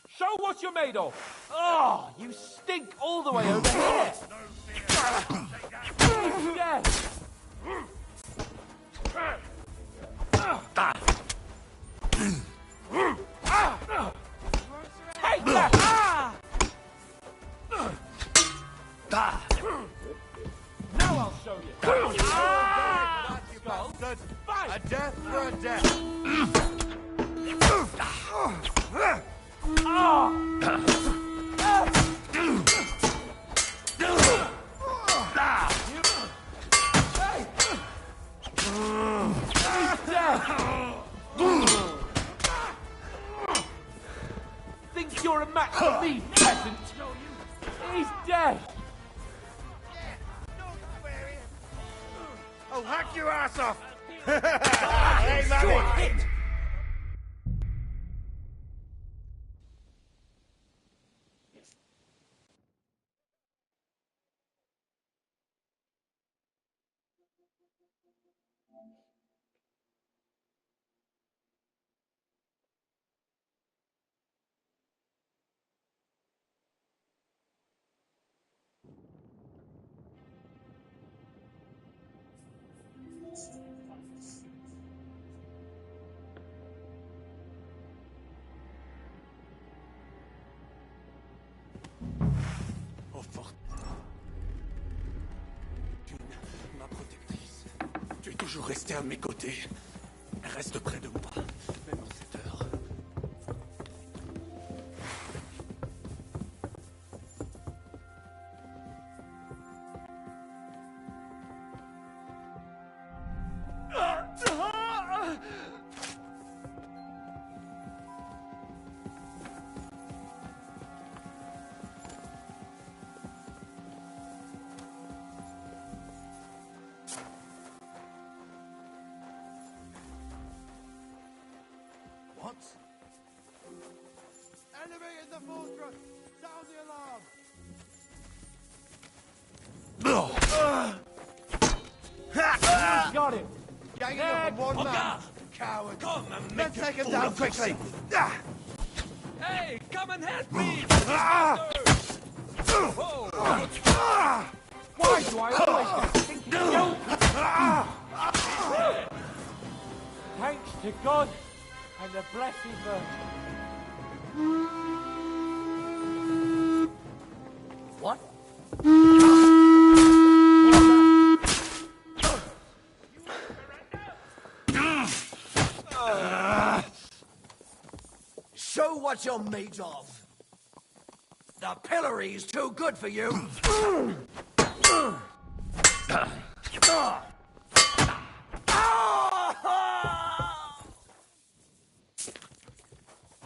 Show what you're made of! Oh, you stink all the way over here! Dead! Take that! Now I'll show you. A death for a death. Think you're a match for me, peasant? He's dead. I'll hack your ass off. Hey, Manny. Oh, fuck. Ma protectrice. Tu es toujours restée à mes côtés. Reste près de moi, même en cette heure. What? Enemy in the fortress! Sound the alarm! Got him! Ganging up on one man! Coward! Let's take him down quickly! Hey, come and help me! Why do I always get thinking guilty? Thanks to God and the Blessed Virgin. What? Show what you're made of. The pillory's too good for you. Oh,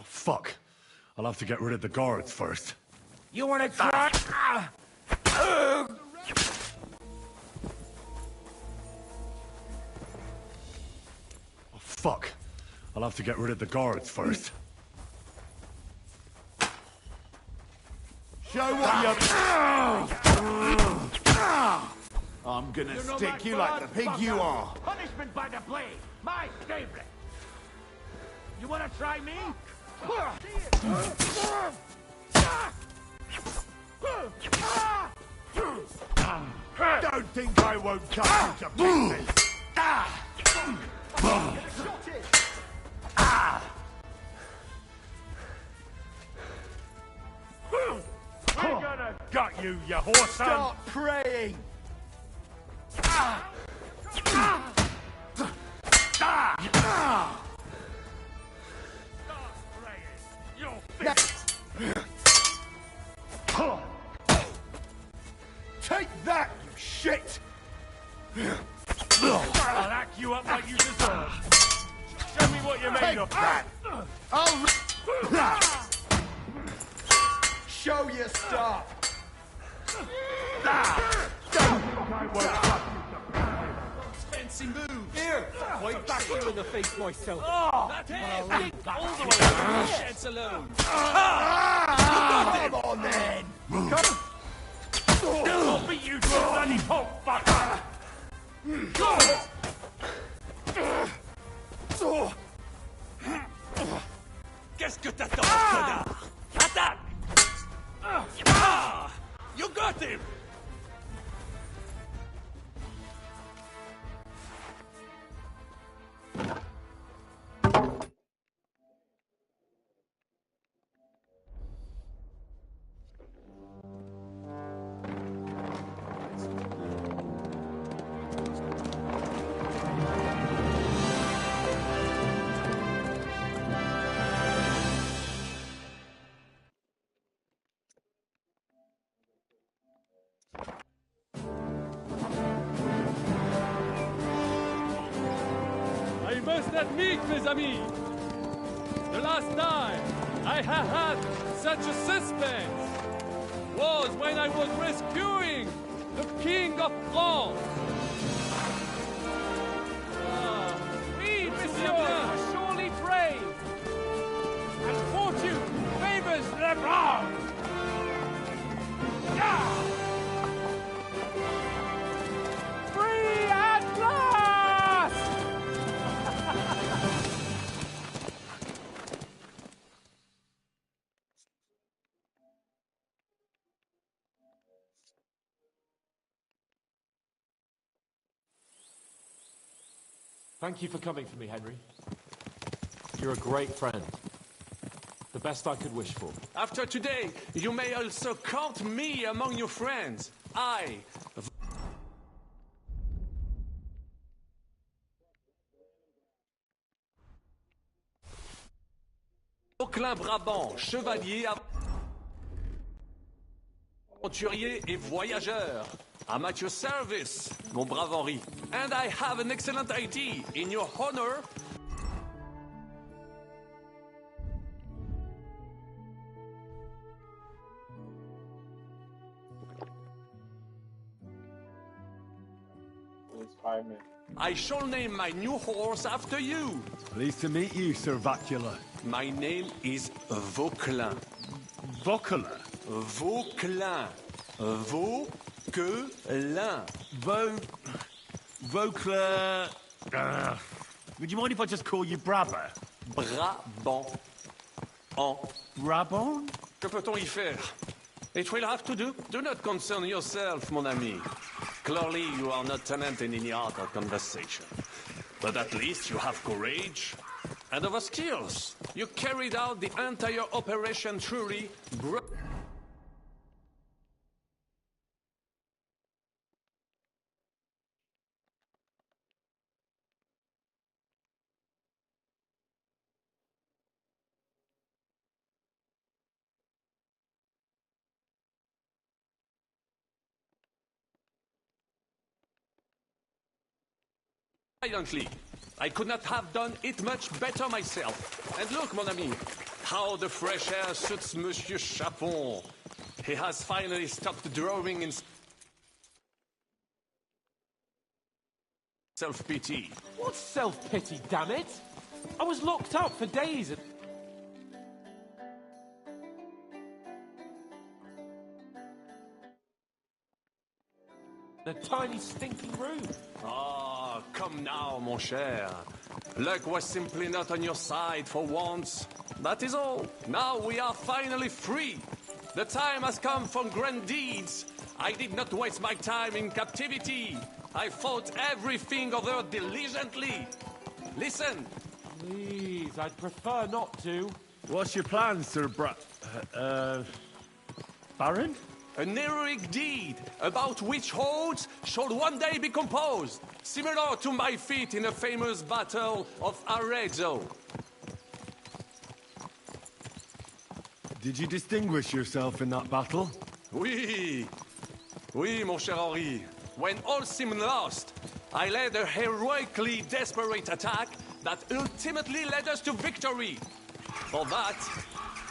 fuck. I'll have to get rid of the guards first. You want to try? Oh, fuck. I'll have to get rid of the guards first. Show what you're... I'm gonna stick you like the pig you are. Punishment by the blade, my favorite. You want to try me? Don't think I won't cut you to pieces. We're gonna gut you, you horse son. Stop praying. Take that, you shit! I'll hack you up like you deserve. Show me what you're made of. I'll... Show your stuff! Don't think I won't cut you to pieces. fancy moves. Here, I'll back you in the face myself. That is all the way to the sheds alone. Come on then. Come. I'll beat you to a bloody pulp, fucker! Qu'est-ce que t'attends, connard? Attaque! Ah! You got him! I must admit, mes amis, the last time I have had such a suspense was when I was rescuing the King of France. We, monsieur, are surely brave. And fortune favors the brave. Free at last! Thank you for coming for me, Henry. You're a great friend. The best I could wish for. After today, you may also count me among your friends. I... Vauclin Brabant, chevalier, aventurier et voyageur. I'm at your service, mon brave Henri. And I have an excellent idea. In your honor... I shall name my new horse after you. Pleased to meet you, Sir Vacula. My name is Vauclin. Vauclin? Vauclin. Vauquelin. Vauclin... would you mind if I just call you Brabber? Brabant. En. Brabant? Que peut-on y faire? It will have to do. Do not concern yourself, mon ami. Clearly, you are not talented in the art of conversation. But at least you have courage and other skills. You carried out the entire operation truly. Silently. I could not have done it much better myself. And look, mon ami, how the fresh air suits Monsieur Chapon. He has finally stopped drawing in self-pity. What self-pity, damn it? I was locked up for days. A tiny stinking room. Ah, come now, mon cher. Luck was simply not on your side for once. That is all. Now we are finally free. The time has come for grand deeds. I did not waste my time in captivity. I fought everything over diligently. Listen. Please, I'd prefer not to. What's your plan, Sir Baron? An heroic deed, about which hordes shall one day be composed, similar to my feat in the famous Battle of Arezzo. Did you distinguish yourself in that battle? Oui, mon cher Henri. When all seemed lost, I led a heroically desperate attack that ultimately led us to victory. For that,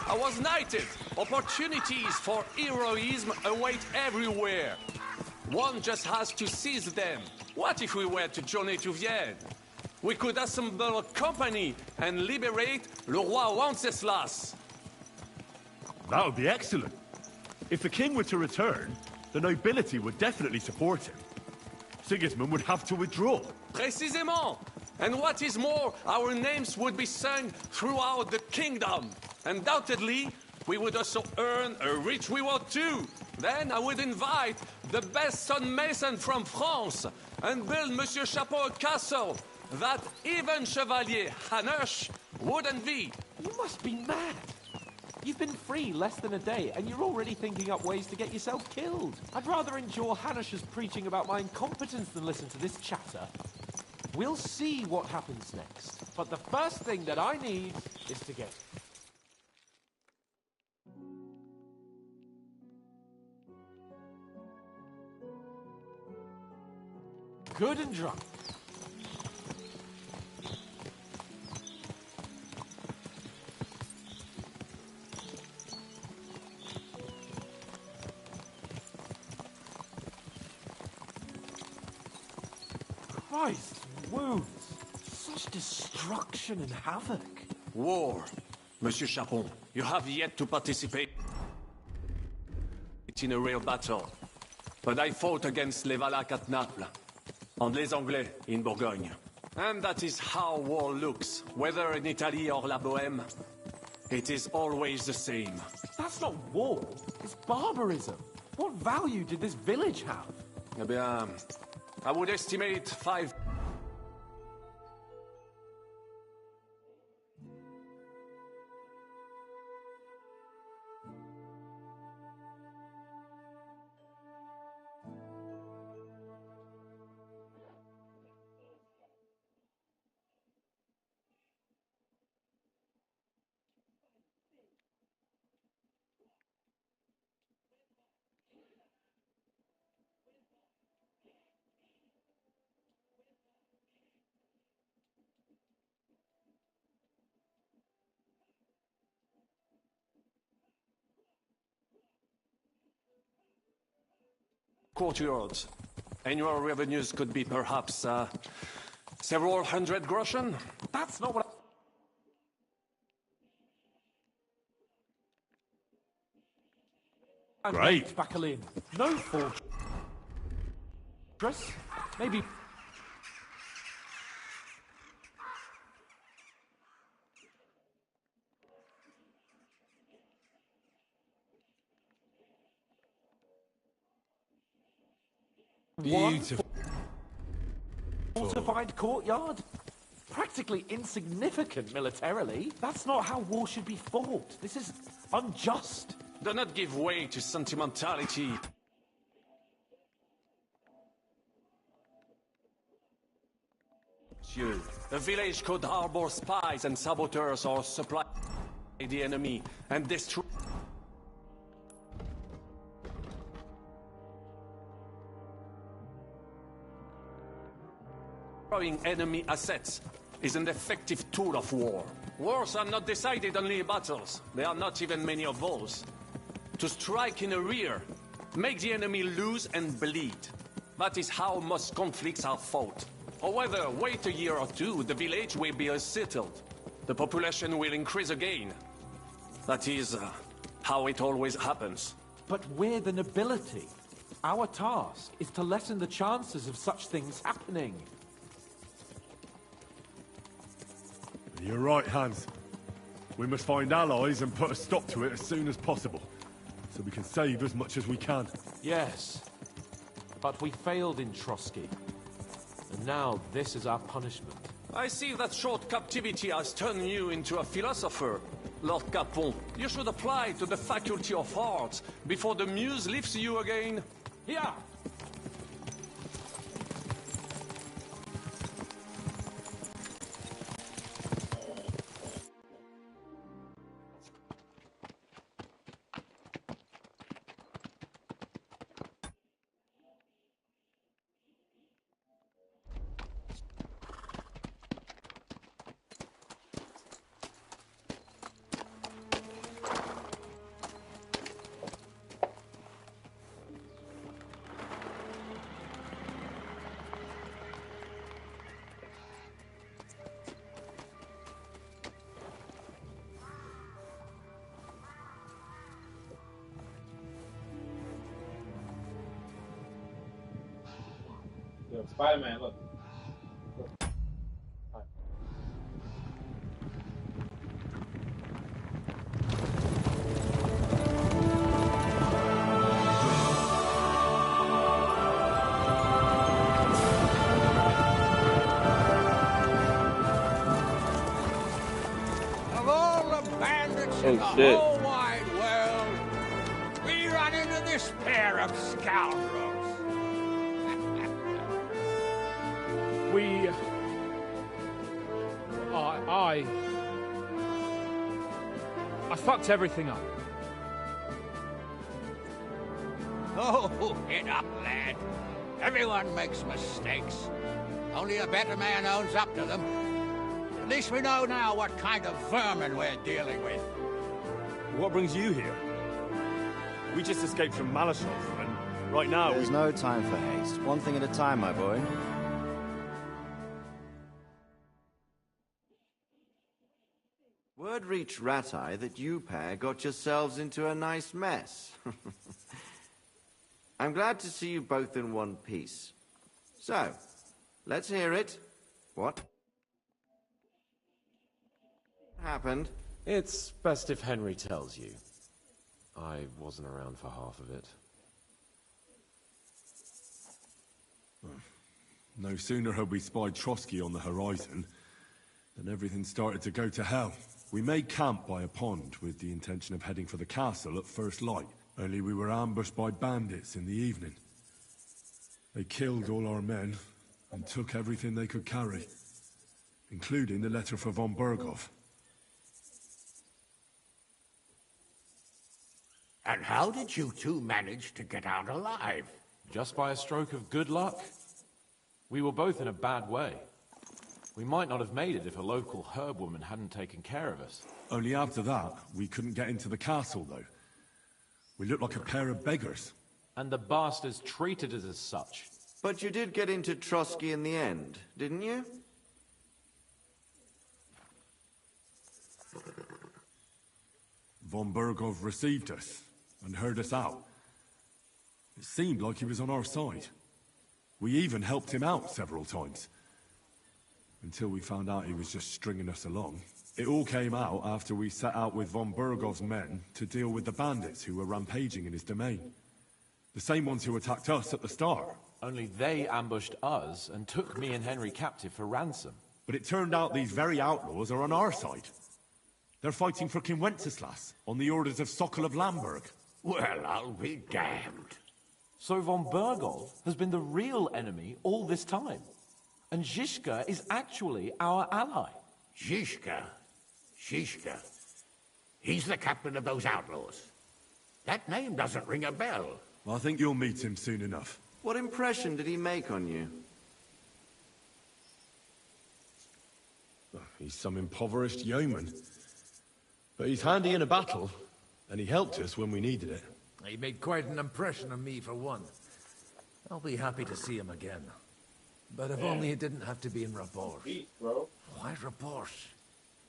I was knighted. Opportunities for heroism await everywhere. One just has to seize them. What if we were to journey to Vienne? We could assemble a company and liberate Le Roi Wenceslas. That would be excellent. If the king were to return, the nobility would definitely support him. Sigismund would have to withdraw. Précisément! And what is more, our names would be sung throughout the kingdom. Undoubtedly, we would also earn a rich reward too. Then I would invite the best stonemason from France and build Monsieur Chapeau a castle that even Chevalier Hanush would envy. You must be mad. You've been free less than a day, and you're already thinking up ways to get yourself killed. I'd rather endure Hanush's preaching about my incompetence than listen to this chatter. We'll see what happens next. But the first thing that I need is to get good and drunk. Christ, wounds. Such destruction and havoc. War. Monsieur Chapon, you have yet to participate in a real battle. But I fought against les Valaques at Naples, and les Anglais in Bourgogne. And that is how war looks, whether in Italy or La Bohème. It is always the same. That's not war, it's barbarism. What value did this village have? Eh bien, I would estimate 5. Courtyards. Annual revenues could be perhaps several hundred groschen. That's not what Great. Bakalin. No fortress. Maybe. Beautiful. Fortified courtyard? Practically insignificant militarily. That's not how war should be fought. This is unjust. Do not give way to sentimentality. Monsieur, a village could harbor spies and saboteurs or supply the enemy and destroy enemy assets is an effective tool of war. Wars are not decided only in battles. There are not even many of those. To strike in the rear, make the enemy lose and bleed. That is how most conflicts are fought. However, wait a year or two, the village will be settled. The population will increase again. That is how it always happens. But we're the nobility. Our task is to lessen the chances of such things happening. You're right, Hans. We must find allies and put a stop to it as soon as possible, so we can save as much as we can. Yes, but we failed in Trotsky. And now this is our punishment. I see that short captivity has turned you into a philosopher. Lord Capon, you should apply to the Faculty of Arts before the muse lifts you again. Yeah. Look, Spider-Man, look. Of all the bandits in the shit. whole wide world, we run into this pair of scoundrels. We... I fucked everything up. Oh, get up, lad. Everyone makes mistakes. Only a better man owns up to them. At least we know now what kind of vermin we're dealing with. What brings you here? We just escaped from Malashov, and right now There's no time for haste. One thing at a time, my boy. Word reached Rat-Eye that you pair got yourselves into a nice mess. I'm glad to see you both in one piece. So, let's hear it. What happened? It's best if Henry tells you. I wasn't around for half of it. no sooner had we spied Trotsky on the horizon than everything started to go to hell. We made camp by a pond with the intention of heading for the castle at first light. Only we were ambushed by bandits in the evening. They killed all our men and took everything they could carry, including the letter for von Berghoff. And how did you two manage to get out alive? Just by a stroke of good luck. We were both in a bad way. We might not have made it if a local herb woman hadn't taken care of us. Only after that, we couldn't get into the castle, though. We looked like a pair of beggars. And the bastards treated us as such. But you did get into Trotsky in the end, didn't you? Von Berghoff received us and heard us out. It seemed like he was on our side. We even helped him out several times. Until we found out he was just stringing us along. It all came out after we set out with von Berghoff's men to deal with the bandits who were rampaging in his domain. The same ones who attacked us at the start. Only they ambushed us and took me and Henry captive for ransom. But it turned out these very outlaws are on our side. They're fighting for King Wenceslas on the orders of Sokol of Lamberg. Well, I'll be damned. So von Berghoff has been the real enemy all this time. And Zizka is actually our ally. Zizka? Zizka? He's the captain of those outlaws. That name doesn't ring a bell. I think you'll meet him soon enough. What impression did he make on you? He's some impoverished yeoman. But he's handy in a battle, and he helped us when we needed it. He made quite an impression on me, for one. I'll be happy to see him again. But if only it didn't have to be in Rabors. Why Rabors?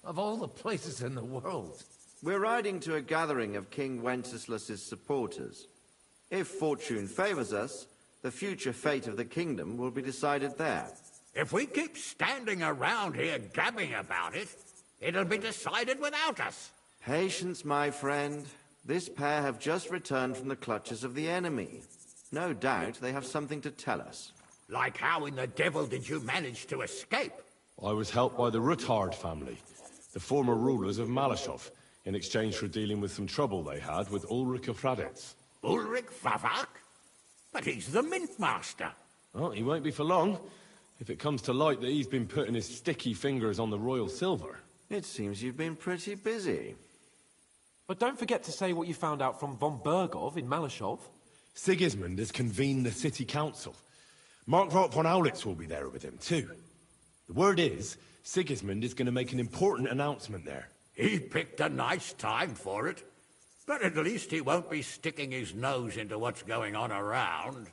Of all the places in the world. We're riding to a gathering of King Wenceslas's supporters. If fortune favors us, the future fate of the kingdom will be decided there. If we keep standing around here gabbing about it, it'll be decided without us. Patience, my friend. This pair have just returned from the clutches of the enemy. No doubt they have something to tell us. Like how in the devil did you manage to escape? I was helped by the Ruthard family, the former rulers of Malashov, in exchange for dealing with some trouble they had with Ulrich of Raditz. Ulrich Favak? But he's the mint master. Well, he won't be for long, if it comes to light that he's been putting his sticky fingers on the royal silver. It seems you've been pretty busy. But don't forget to say what you found out from von Berghoff in Malashov. Sigismund has convened the city council. Markvart von Aulitz will be there with him, too. The word is, Sigismund is going to make an important announcement there. He picked a nice time for it. But at least he won't be sticking his nose into what's going on around.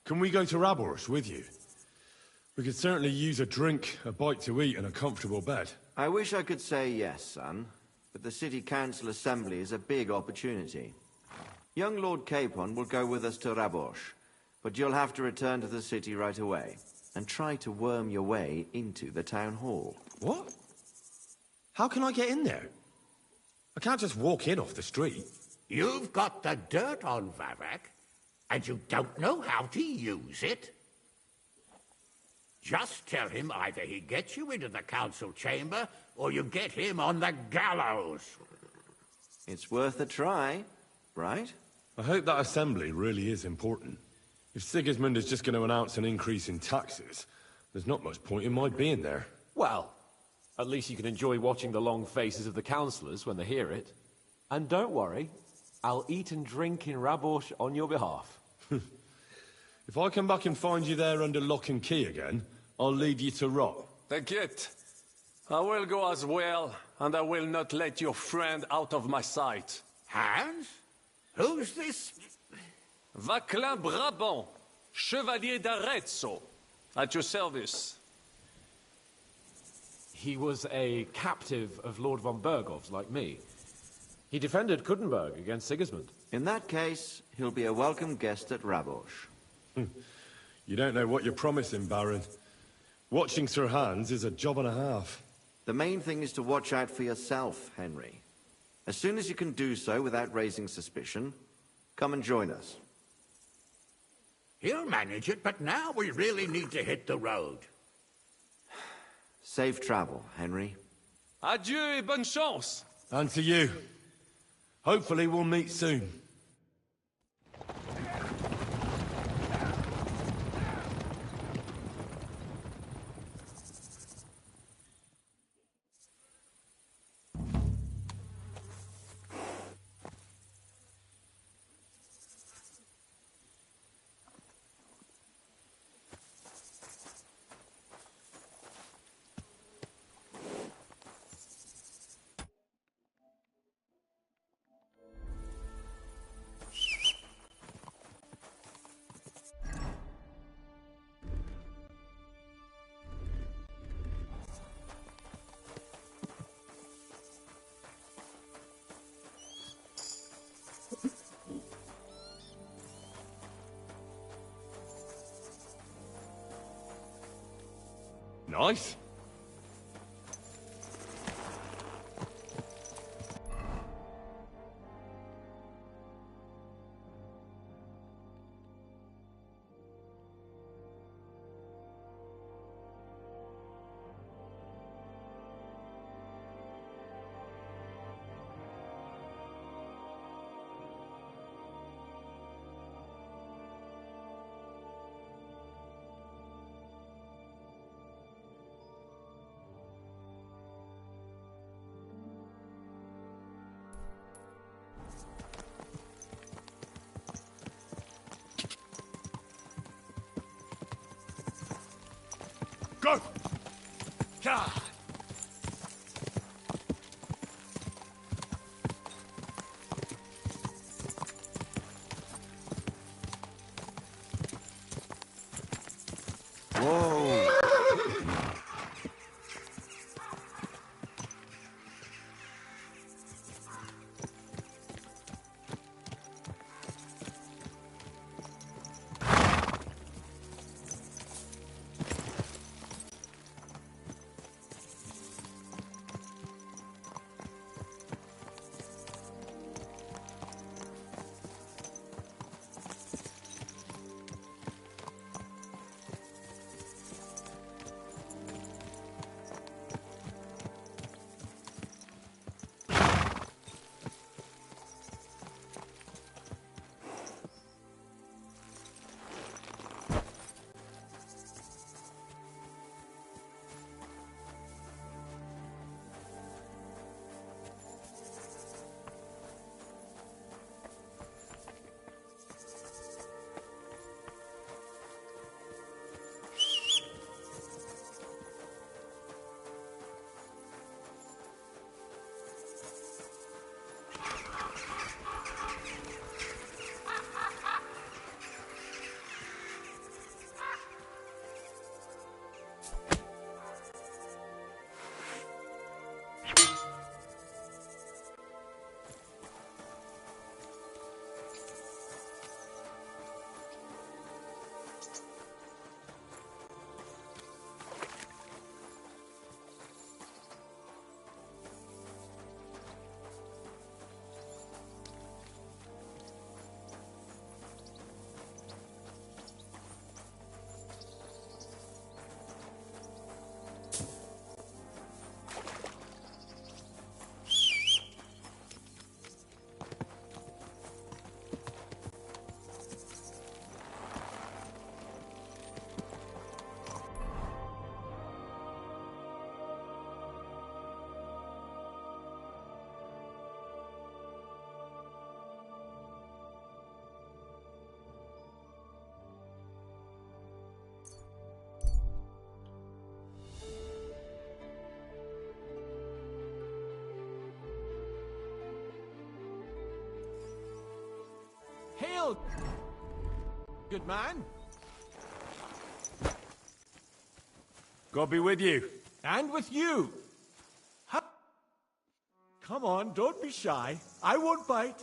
Can we go to Rabors with you? We could certainly use a drink, a bite to eat, and a comfortable bed. I wish I could say yes, son, but the City Council Assembly is a big opportunity. Young Lord Capon will go with us to Rabosh, but you'll have to return to the city right away, and try to worm your way into the town hall. What? How can I get in there? I can't just walk in off the street. You've got the dirt on Vavak, and you don't know how to use it? Just tell him either he gets you into the council chamber, or you get him on the gallows. It's worth a try, right? I hope that assembly really is important. If Sigismund is just going to announce an increase in taxes, there's not much point in my being there. Well, at least you can enjoy watching the long faces of the councillors when they hear it. And don't worry, I'll eat and drink in Rabosh on your behalf. If I come back and find you there under lock and key again, I'll leave you to rot. T'inquiète. I will go as well, and I will not let your friend out of my sight. Hans? Who's this? Vaclin Brabant, Chevalier d'Arezzo, at your service. He was a captive of Lord von Bergov's, like me. He defended Kuddenberg against Sigismund. In that case, he'll be a welcome guest at Rabosh. You don't know what you're promising, Baron. Watching Sir Hans is a job and a half. The main thing is to watch out for yourself, Henry. As soon as you can do so without raising suspicion, come and join us. He'll manage it, but now we really need to hit the road. Safe travel, Henry. Adieu et bonne chance. And to you. Hopefully we'll meet soon. Nice. Go! God! Whoa! Well, good man. God be with you. And with you. Come on, don't be shy. I won't bite.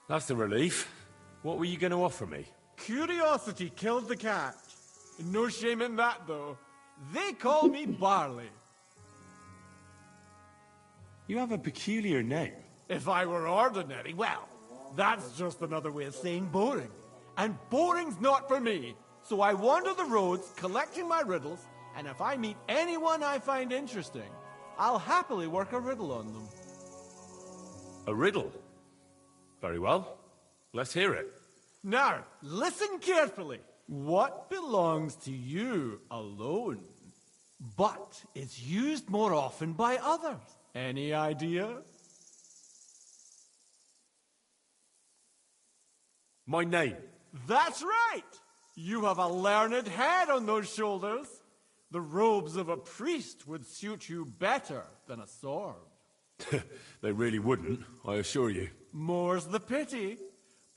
That's a relief. What were you going to offer me? Curiosity killed the cat. No shame in that, though. They call me Barley. You have a peculiar name. If I were ordinary, well, that's just another way of saying boring. And boring's not for me. So I wander the roads collecting my riddles, and if I meet anyone I find interesting, I'll happily work a riddle on them. A riddle? Very well. Let's hear it. Now, listen carefully. What belongs to you alone, but is used more often by others? Any idea? My name. That's right! You have a learned head on those shoulders. The robes of a priest would suit you better than a sword. They really wouldn't, I assure you. More's the pity.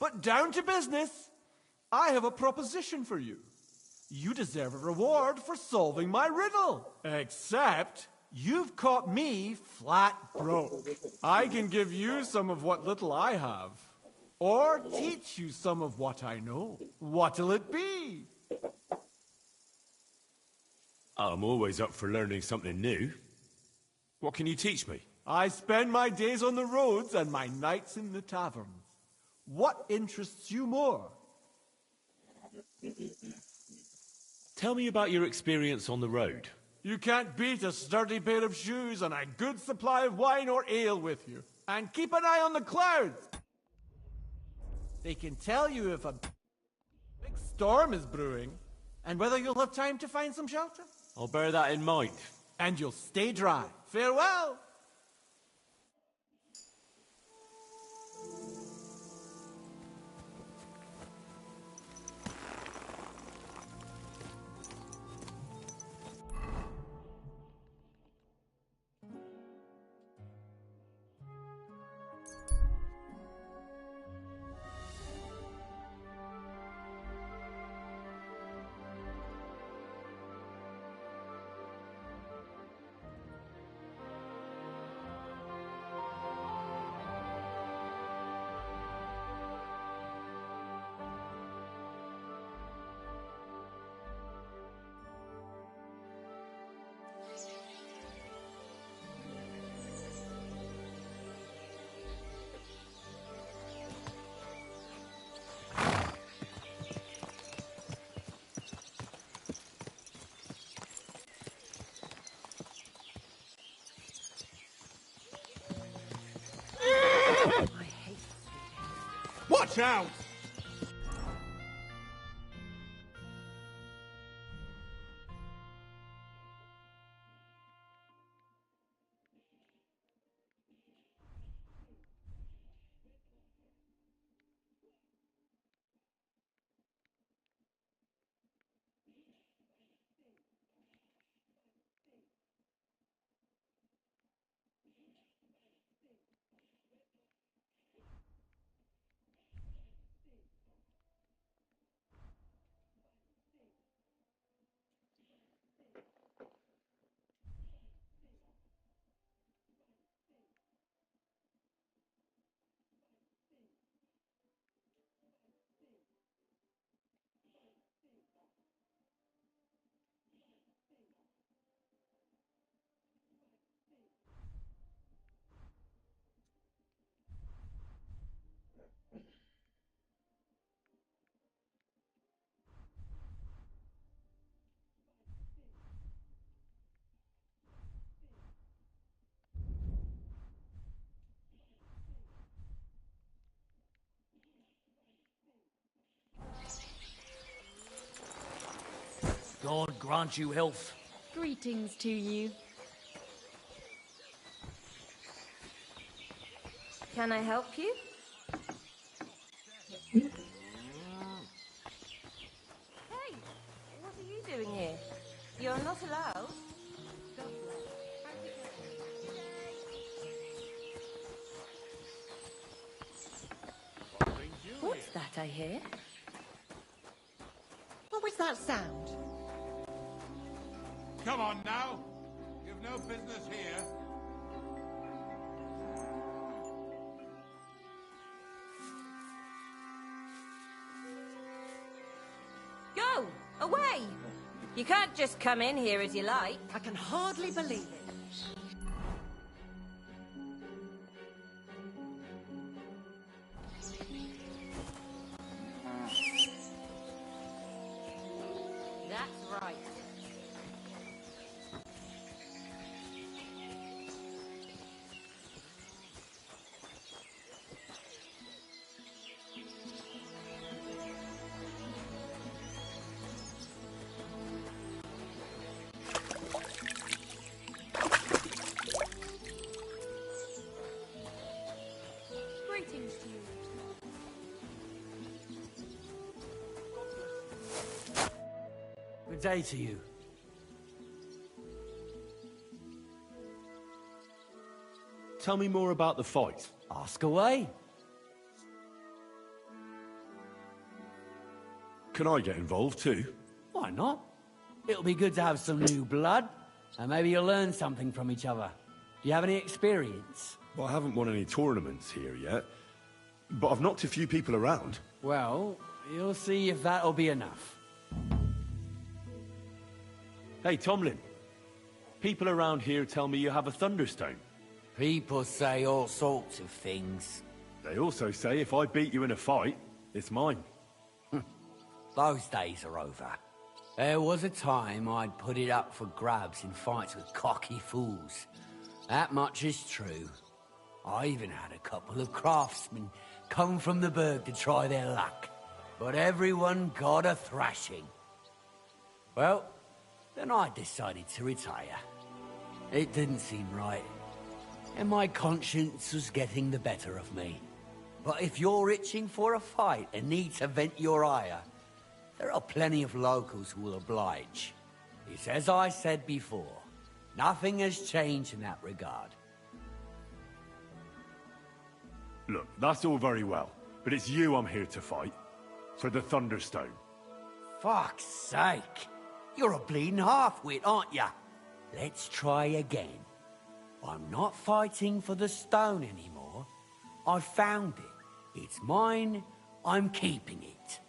But down to business. I have a proposition for you. You deserve a reward for solving my riddle. Except you've caught me flat broke. I can give you some of what little I have. Or teach you some of what I know. What'll it be? I'm always up for learning something new. What can you teach me? I spend my days on the roads and my nights in the taverns. What interests you more? Tell me about your experience on the road. You can't beat a sturdy pair of shoes and a good supply of wine or ale with you. And keep an eye on the clouds. They can tell you if a big storm is brewing and whether you'll have time to find some shelter. I'll bear that in mind. And you'll stay dry. Farewell! Watch out! God grant you health. Greetings to you. Can I help you? Hey, what are you doing here? You're not allowed. What's that, I hear. What was that sound? Come on now. You've no business here. Go! Away! You can't just come in here as you like. I can hardly believe it. That's right. Greetings to you. Good day to you. Tell me more about the fight. Ask away. Can I get involved too? Why not? It'll be good to have some new blood, and maybe you'll learn something from each other. Do you have any experience? Well, I haven't won any tournaments here yet, but I've knocked a few people around. Well, you'll see if that'll be enough. Hey, Tomlin. People around here tell me you have a Thunderstone. People say all sorts of things. They also say if I beat you in a fight, it's mine. Those days are over. There was a time I'd put it up for grabs in fights with cocky fools. That much is true. I even had a couple of craftsmen come from the burg to try their luck. But everyone got a thrashing. Well, then I decided to retire. It didn't seem right, and my conscience was getting the better of me. But if you're itching for a fight and need to vent your ire, there are plenty of locals who will oblige. It's as I said before, nothing has changed in that regard. Look, that's all very well, but it's you I'm here to fight. For the Thunderstone. Fuck's sake! You're a bleeding half-wit, aren't ya? Let's try again. I'm not fighting for the stone anymore. I found it. It's mine. I'm keeping it.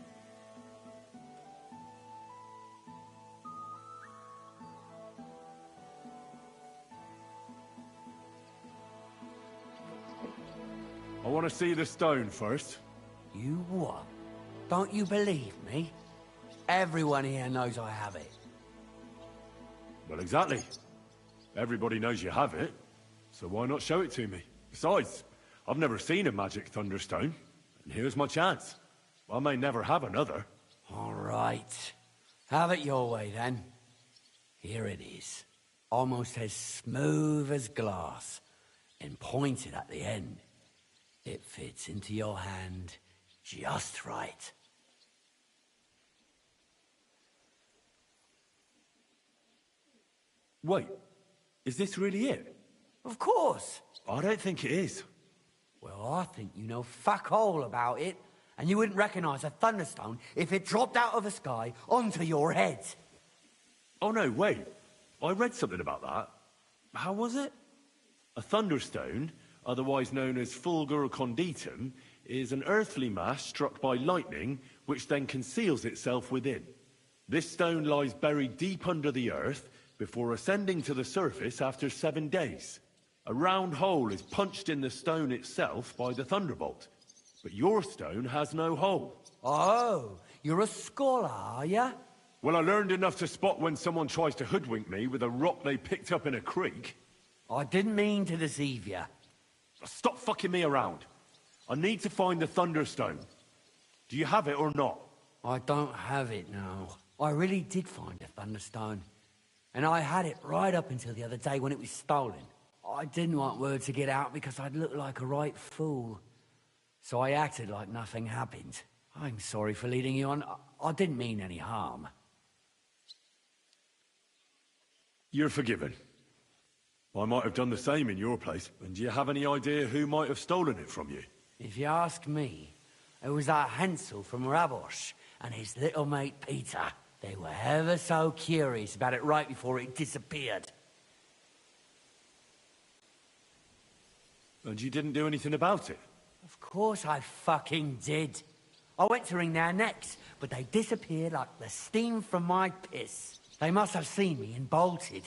I want to see the stone first. You what? Don't you believe me? Everyone here knows I have it. Well, exactly. Everybody knows you have it, so why not show it to me? Besides, I've never seen a magic Thunderstone, and here's my chance. I may never have another. All right. Have it your way, then. Here it is. Almost as smooth as glass, and pointed at the end. It fits into your hand just right. Wait, is this really it? Of course. I don't think it is. Well, I think you know fuck all about it, and you wouldn't recognize a Thunderstone if it dropped out of the sky onto your head. Oh no, wait. I read something about that. How was it? A Thunderstone, otherwise known as Fulgur Conditum, is an earthly mass struck by lightning, which then conceals itself within. This stone lies buried deep under the earth before ascending to the surface after 7 days. A round hole is punched in the stone itself by the thunderbolt. But your stone has no hole. Oh, you're a scholar, are ya? Well, I learned enough to spot when someone tries to hoodwink me with a rock they picked up in a creek. I didn't mean to deceive you. Stop fucking me around. I need to find the Thunderstone. Do you have it or not? I don't have it now. I really did find a Thunderstone. And I had it right up until the other day when it was stolen. I didn't want word to get out because I'd look like a right fool. So I acted like nothing happened. I'm sorry for leading you on. I didn't mean any harm. You're forgiven. I might have done the same in your place. And do you have any idea who might have stolen it from you? If you ask me, It was our Hansel from Rabosh and his little mate Peter. They were ever so curious about it right before it disappeared. And you didn't do anything about it? Of course I fucking did. I went to wring their necks, but they disappeared like the steam from my piss. They must have seen me and bolted,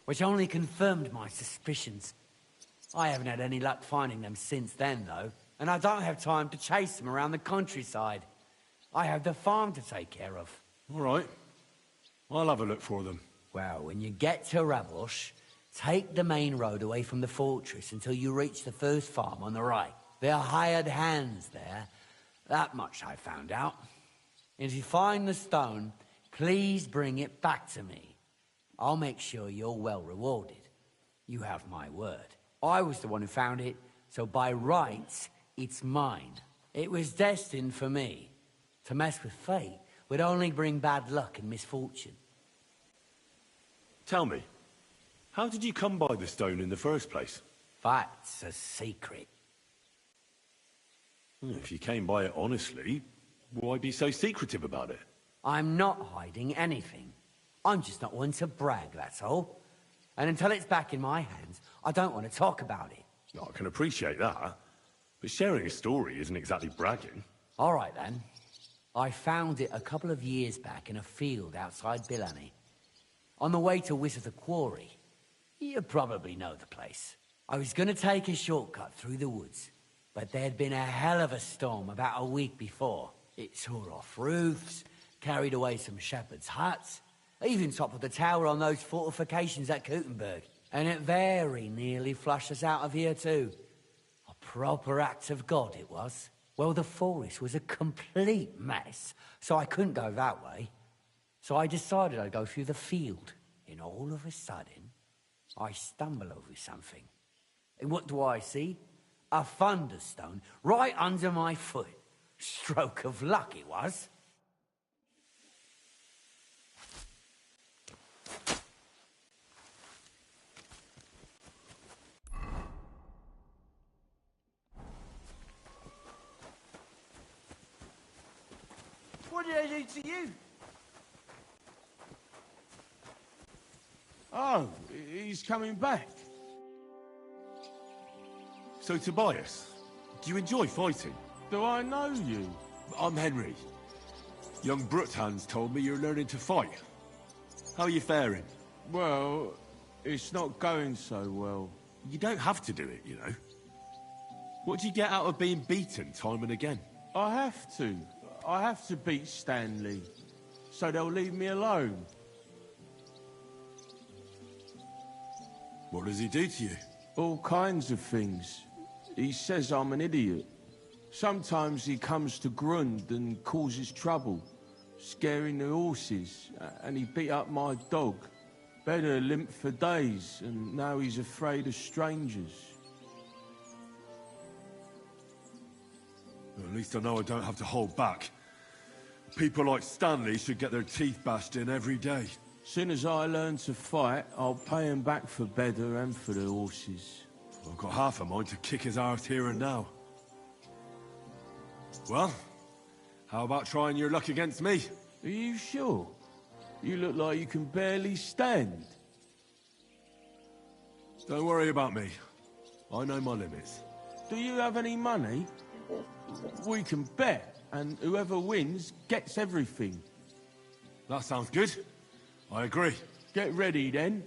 which only confirmed my suspicions. I haven't had any luck finding them since then, though, and I don't have time to chase them around the countryside. I have the farm to take care of. All right. I'll have a look for them. Well, when you get to Rabosh, take the main road away from the fortress until you reach the first farm on the right. There are hired hands there. That much I found out. If you find the stone, please bring it back to me. I'll make sure you're well rewarded. You have my word. I was the one who found it, so by rights, it's mine. It was destined for me. To mess with fate would only bring bad luck and misfortune. Tell me, how did you come by the stone in the first place? That's a secret. If you came by it honestly, why be so secretive about it? I'm not hiding anything. I'm just not one to brag, that's all. And until it's back in my hands, I don't want to talk about it. I can appreciate that, but sharing a story isn't exactly bragging. All right, then. I found it a couple of years back in a field outside Billany. On the way to Wizard the Quarry. You probably know the place. I was going to take a shortcut through the woods, but there'd been a hell of a storm about a week before. It tore off roofs, carried away some shepherds' huts, even toppled the tower on those fortifications at Gutenberg. And it very nearly flushed us out of here too. A proper act of God it was. Well, the forest was a complete mess, so I couldn't go that way. So I decided I'd go through the field. And all of a sudden, I stumble over something. And what do I see? A thunderstone right under my foot. Stroke of luck it was. What did I do to you? Oh, he's coming back. So, Tobias, do you enjoy fighting? Do I know you? I'm Henry. Young Bruthans told me you're learning to fight. How are you faring? Well, it's not going so well. You don't have to do it, you know. What do you get out of being beaten time and again? I have to. I have to beat Stanley, so they'll leave me alone. What does he do to you? All kinds of things. He says I'm an idiot. Sometimes he comes to Grund and causes trouble, scaring the horses, and he beat up my dog. Better limp for days, and now he's afraid of strangers. Well, at least I know I don't have to hold back. People like Stanley should get their teeth bashed in every day. Soon as I learn to fight, I'll pay him back for better and for the horses. I've got half a mind to kick his arse here and now. Well, how about trying your luck against me? Are you sure? You look like you can barely stand. Don't worry about me. I know my limits. Do you have any money? We can bet, and whoever wins gets everything. That sounds good. I agree. Get ready, then.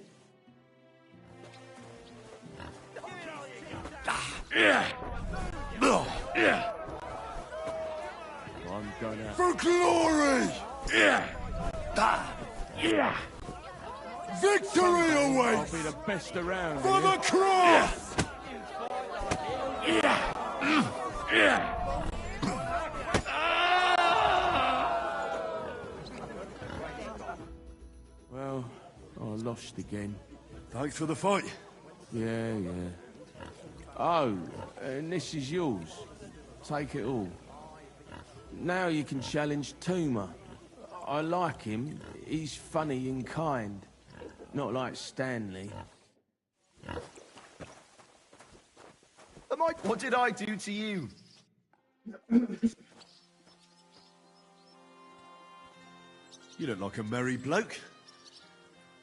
I'm gonna... For glory! Victory awaits! I'll be the best around. For the cross! Well, I lost again. Thanks for the fight. Yeah. Oh, and this is yours. Take it all. Now you can challenge Tuma. I like him. He's funny and kind. Not like Stanley. What did I do to you? You look like a merry bloke.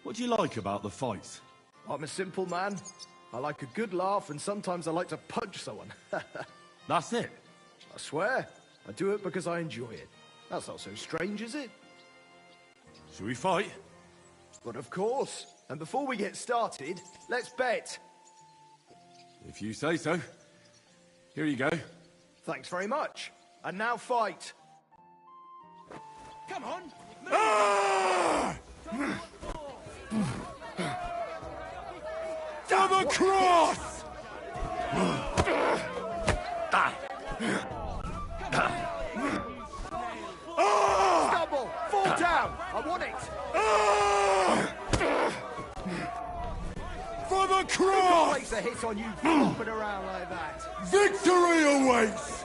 What do you like about the fights? I'm a simple man. I like a good laugh, and sometimes I like to punch someone. That's it? I swear. I do it because I enjoy it. That's not so strange, is it? Shall we fight? But of course. And before we get started, let's bet. If you say so. Here you go. Thanks very much. And now fight. Come on! Double cross! Stumble! Fall down! I want it! For the cross! Place a hit on you flopping around like that. Victory awaits!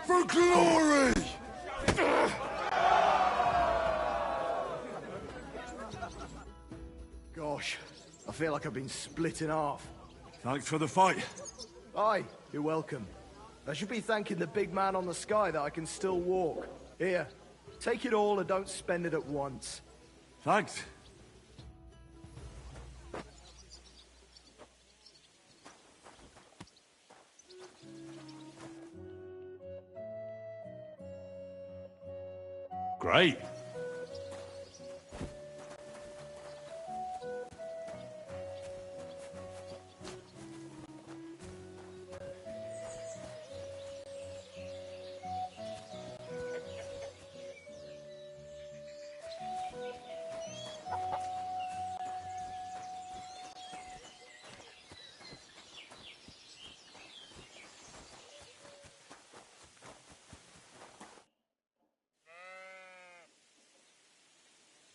For glory! Gosh, I feel like I've been split in half. Thanks for the fight. Aye, you're welcome. I should be thanking the big man on the sky that I can still walk. Here, take it all and don't spend it at once. Thanks. Great.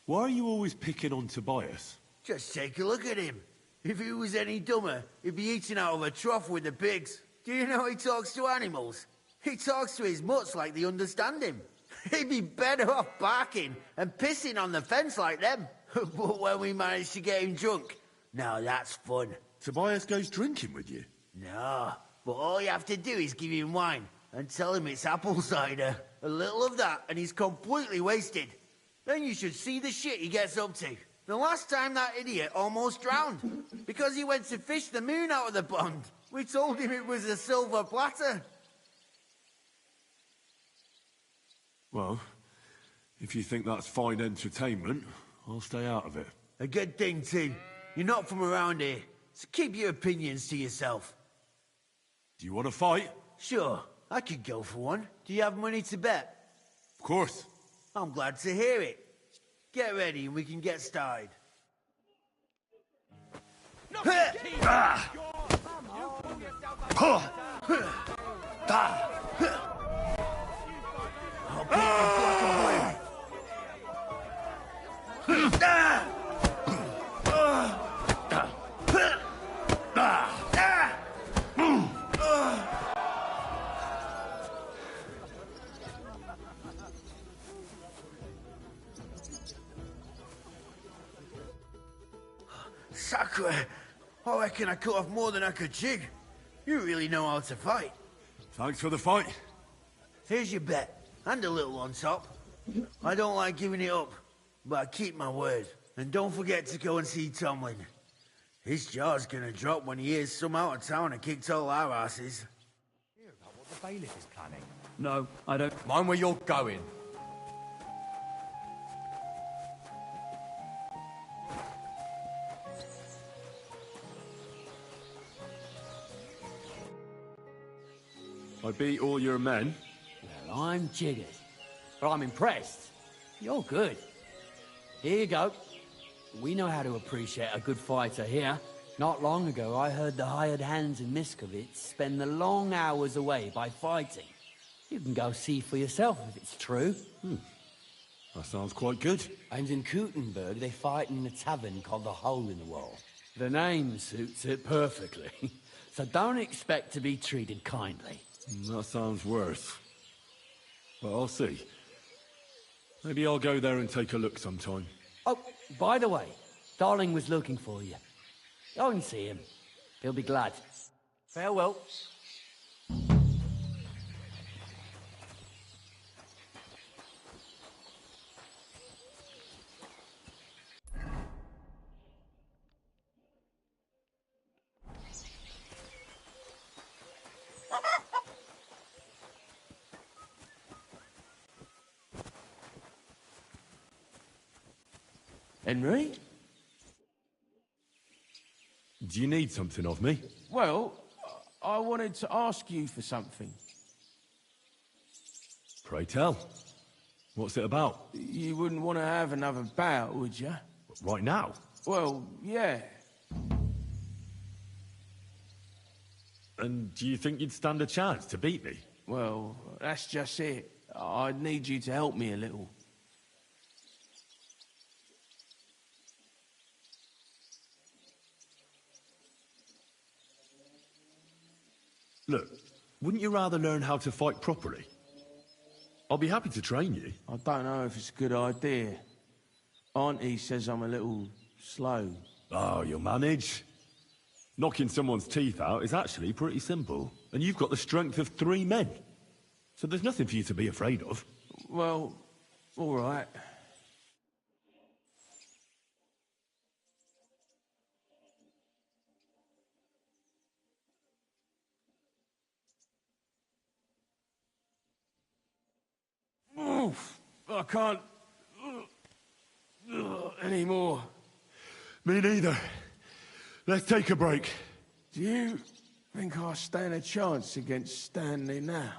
Why are you always picking on Tobias? Just take a look at him. If he was any dumber, he'd be eating out of a trough with the pigs. Do you know he talks to animals? He talks to his mutts like they understand him. He'd be better off barking and pissing on the fence like them. But when we managed to get him drunk, now that's fun. Tobias goes drinking with you? No, but all you have to do is give him wine and tell him it's apple cider. A little of that and he's completely wasted. Then you should see the shit he gets up to. The last time that idiot almost drowned because he went to fish the moon out of the pond. We told him it was a silver platter. Well, if you think that's fine entertainment, I'll stay out of it. A good thing, too. You're not from around here, so keep your opinions to yourself. Do you want to fight? Sure, I could go for one. Do you have money to bet? Of course. I'm glad to hear it. Get ready and we can get started. I'll paint you black and blue. Sacre! I reckon I cut off more than I could chew. You really know how to fight. Thanks for the fight. Here's your bet, and a little on top. I don't like giving it up, but I keep my word. And don't forget to go and see Tomlin. His jaw's gonna drop when he hears some out of town and kicked all our asses. Hear about what the bailiff is planning? No, I don't. Mind where you're going. I beat all your men. Well, I'm jiggered. But I'm impressed. You're good. Here you go. We know how to appreciate a good fighter here. Not long ago, I heard the hired hands in Miskovitz spend the long hours away by fighting. You can go see for yourself if it's true. That sounds quite good. And in Kuttenberg, they fight in a tavern called the Hole in the Wall. The name suits it perfectly. So don't expect to be treated kindly. That sounds worse. But I'll see. Maybe I'll go there and take a look sometime. Oh, by the way, Starling was looking for you. Go and see him. He'll be glad. Farewell. Henry? Do you need something of me? Well, I wanted to ask you for something. Pray tell. What's it about? You wouldn't want to have another bout, would you? Right now? Well, yeah. And do you think you'd stand a chance to beat me? Well, that's just it. I'd need you to help me a little. Look, wouldn't you rather learn how to fight properly? I'll be happy to train you. I don't know if it's a good idea. Auntie says I'm a little slow. Oh, you'll manage. Knocking someone's teeth out is actually pretty simple. And you've got the strength of 3 men. So there's nothing for you to be afraid of. Well, all right. Oof, I can't anymore. Me neither. Let's take a break. Do you think I stand a chance against Stanley now?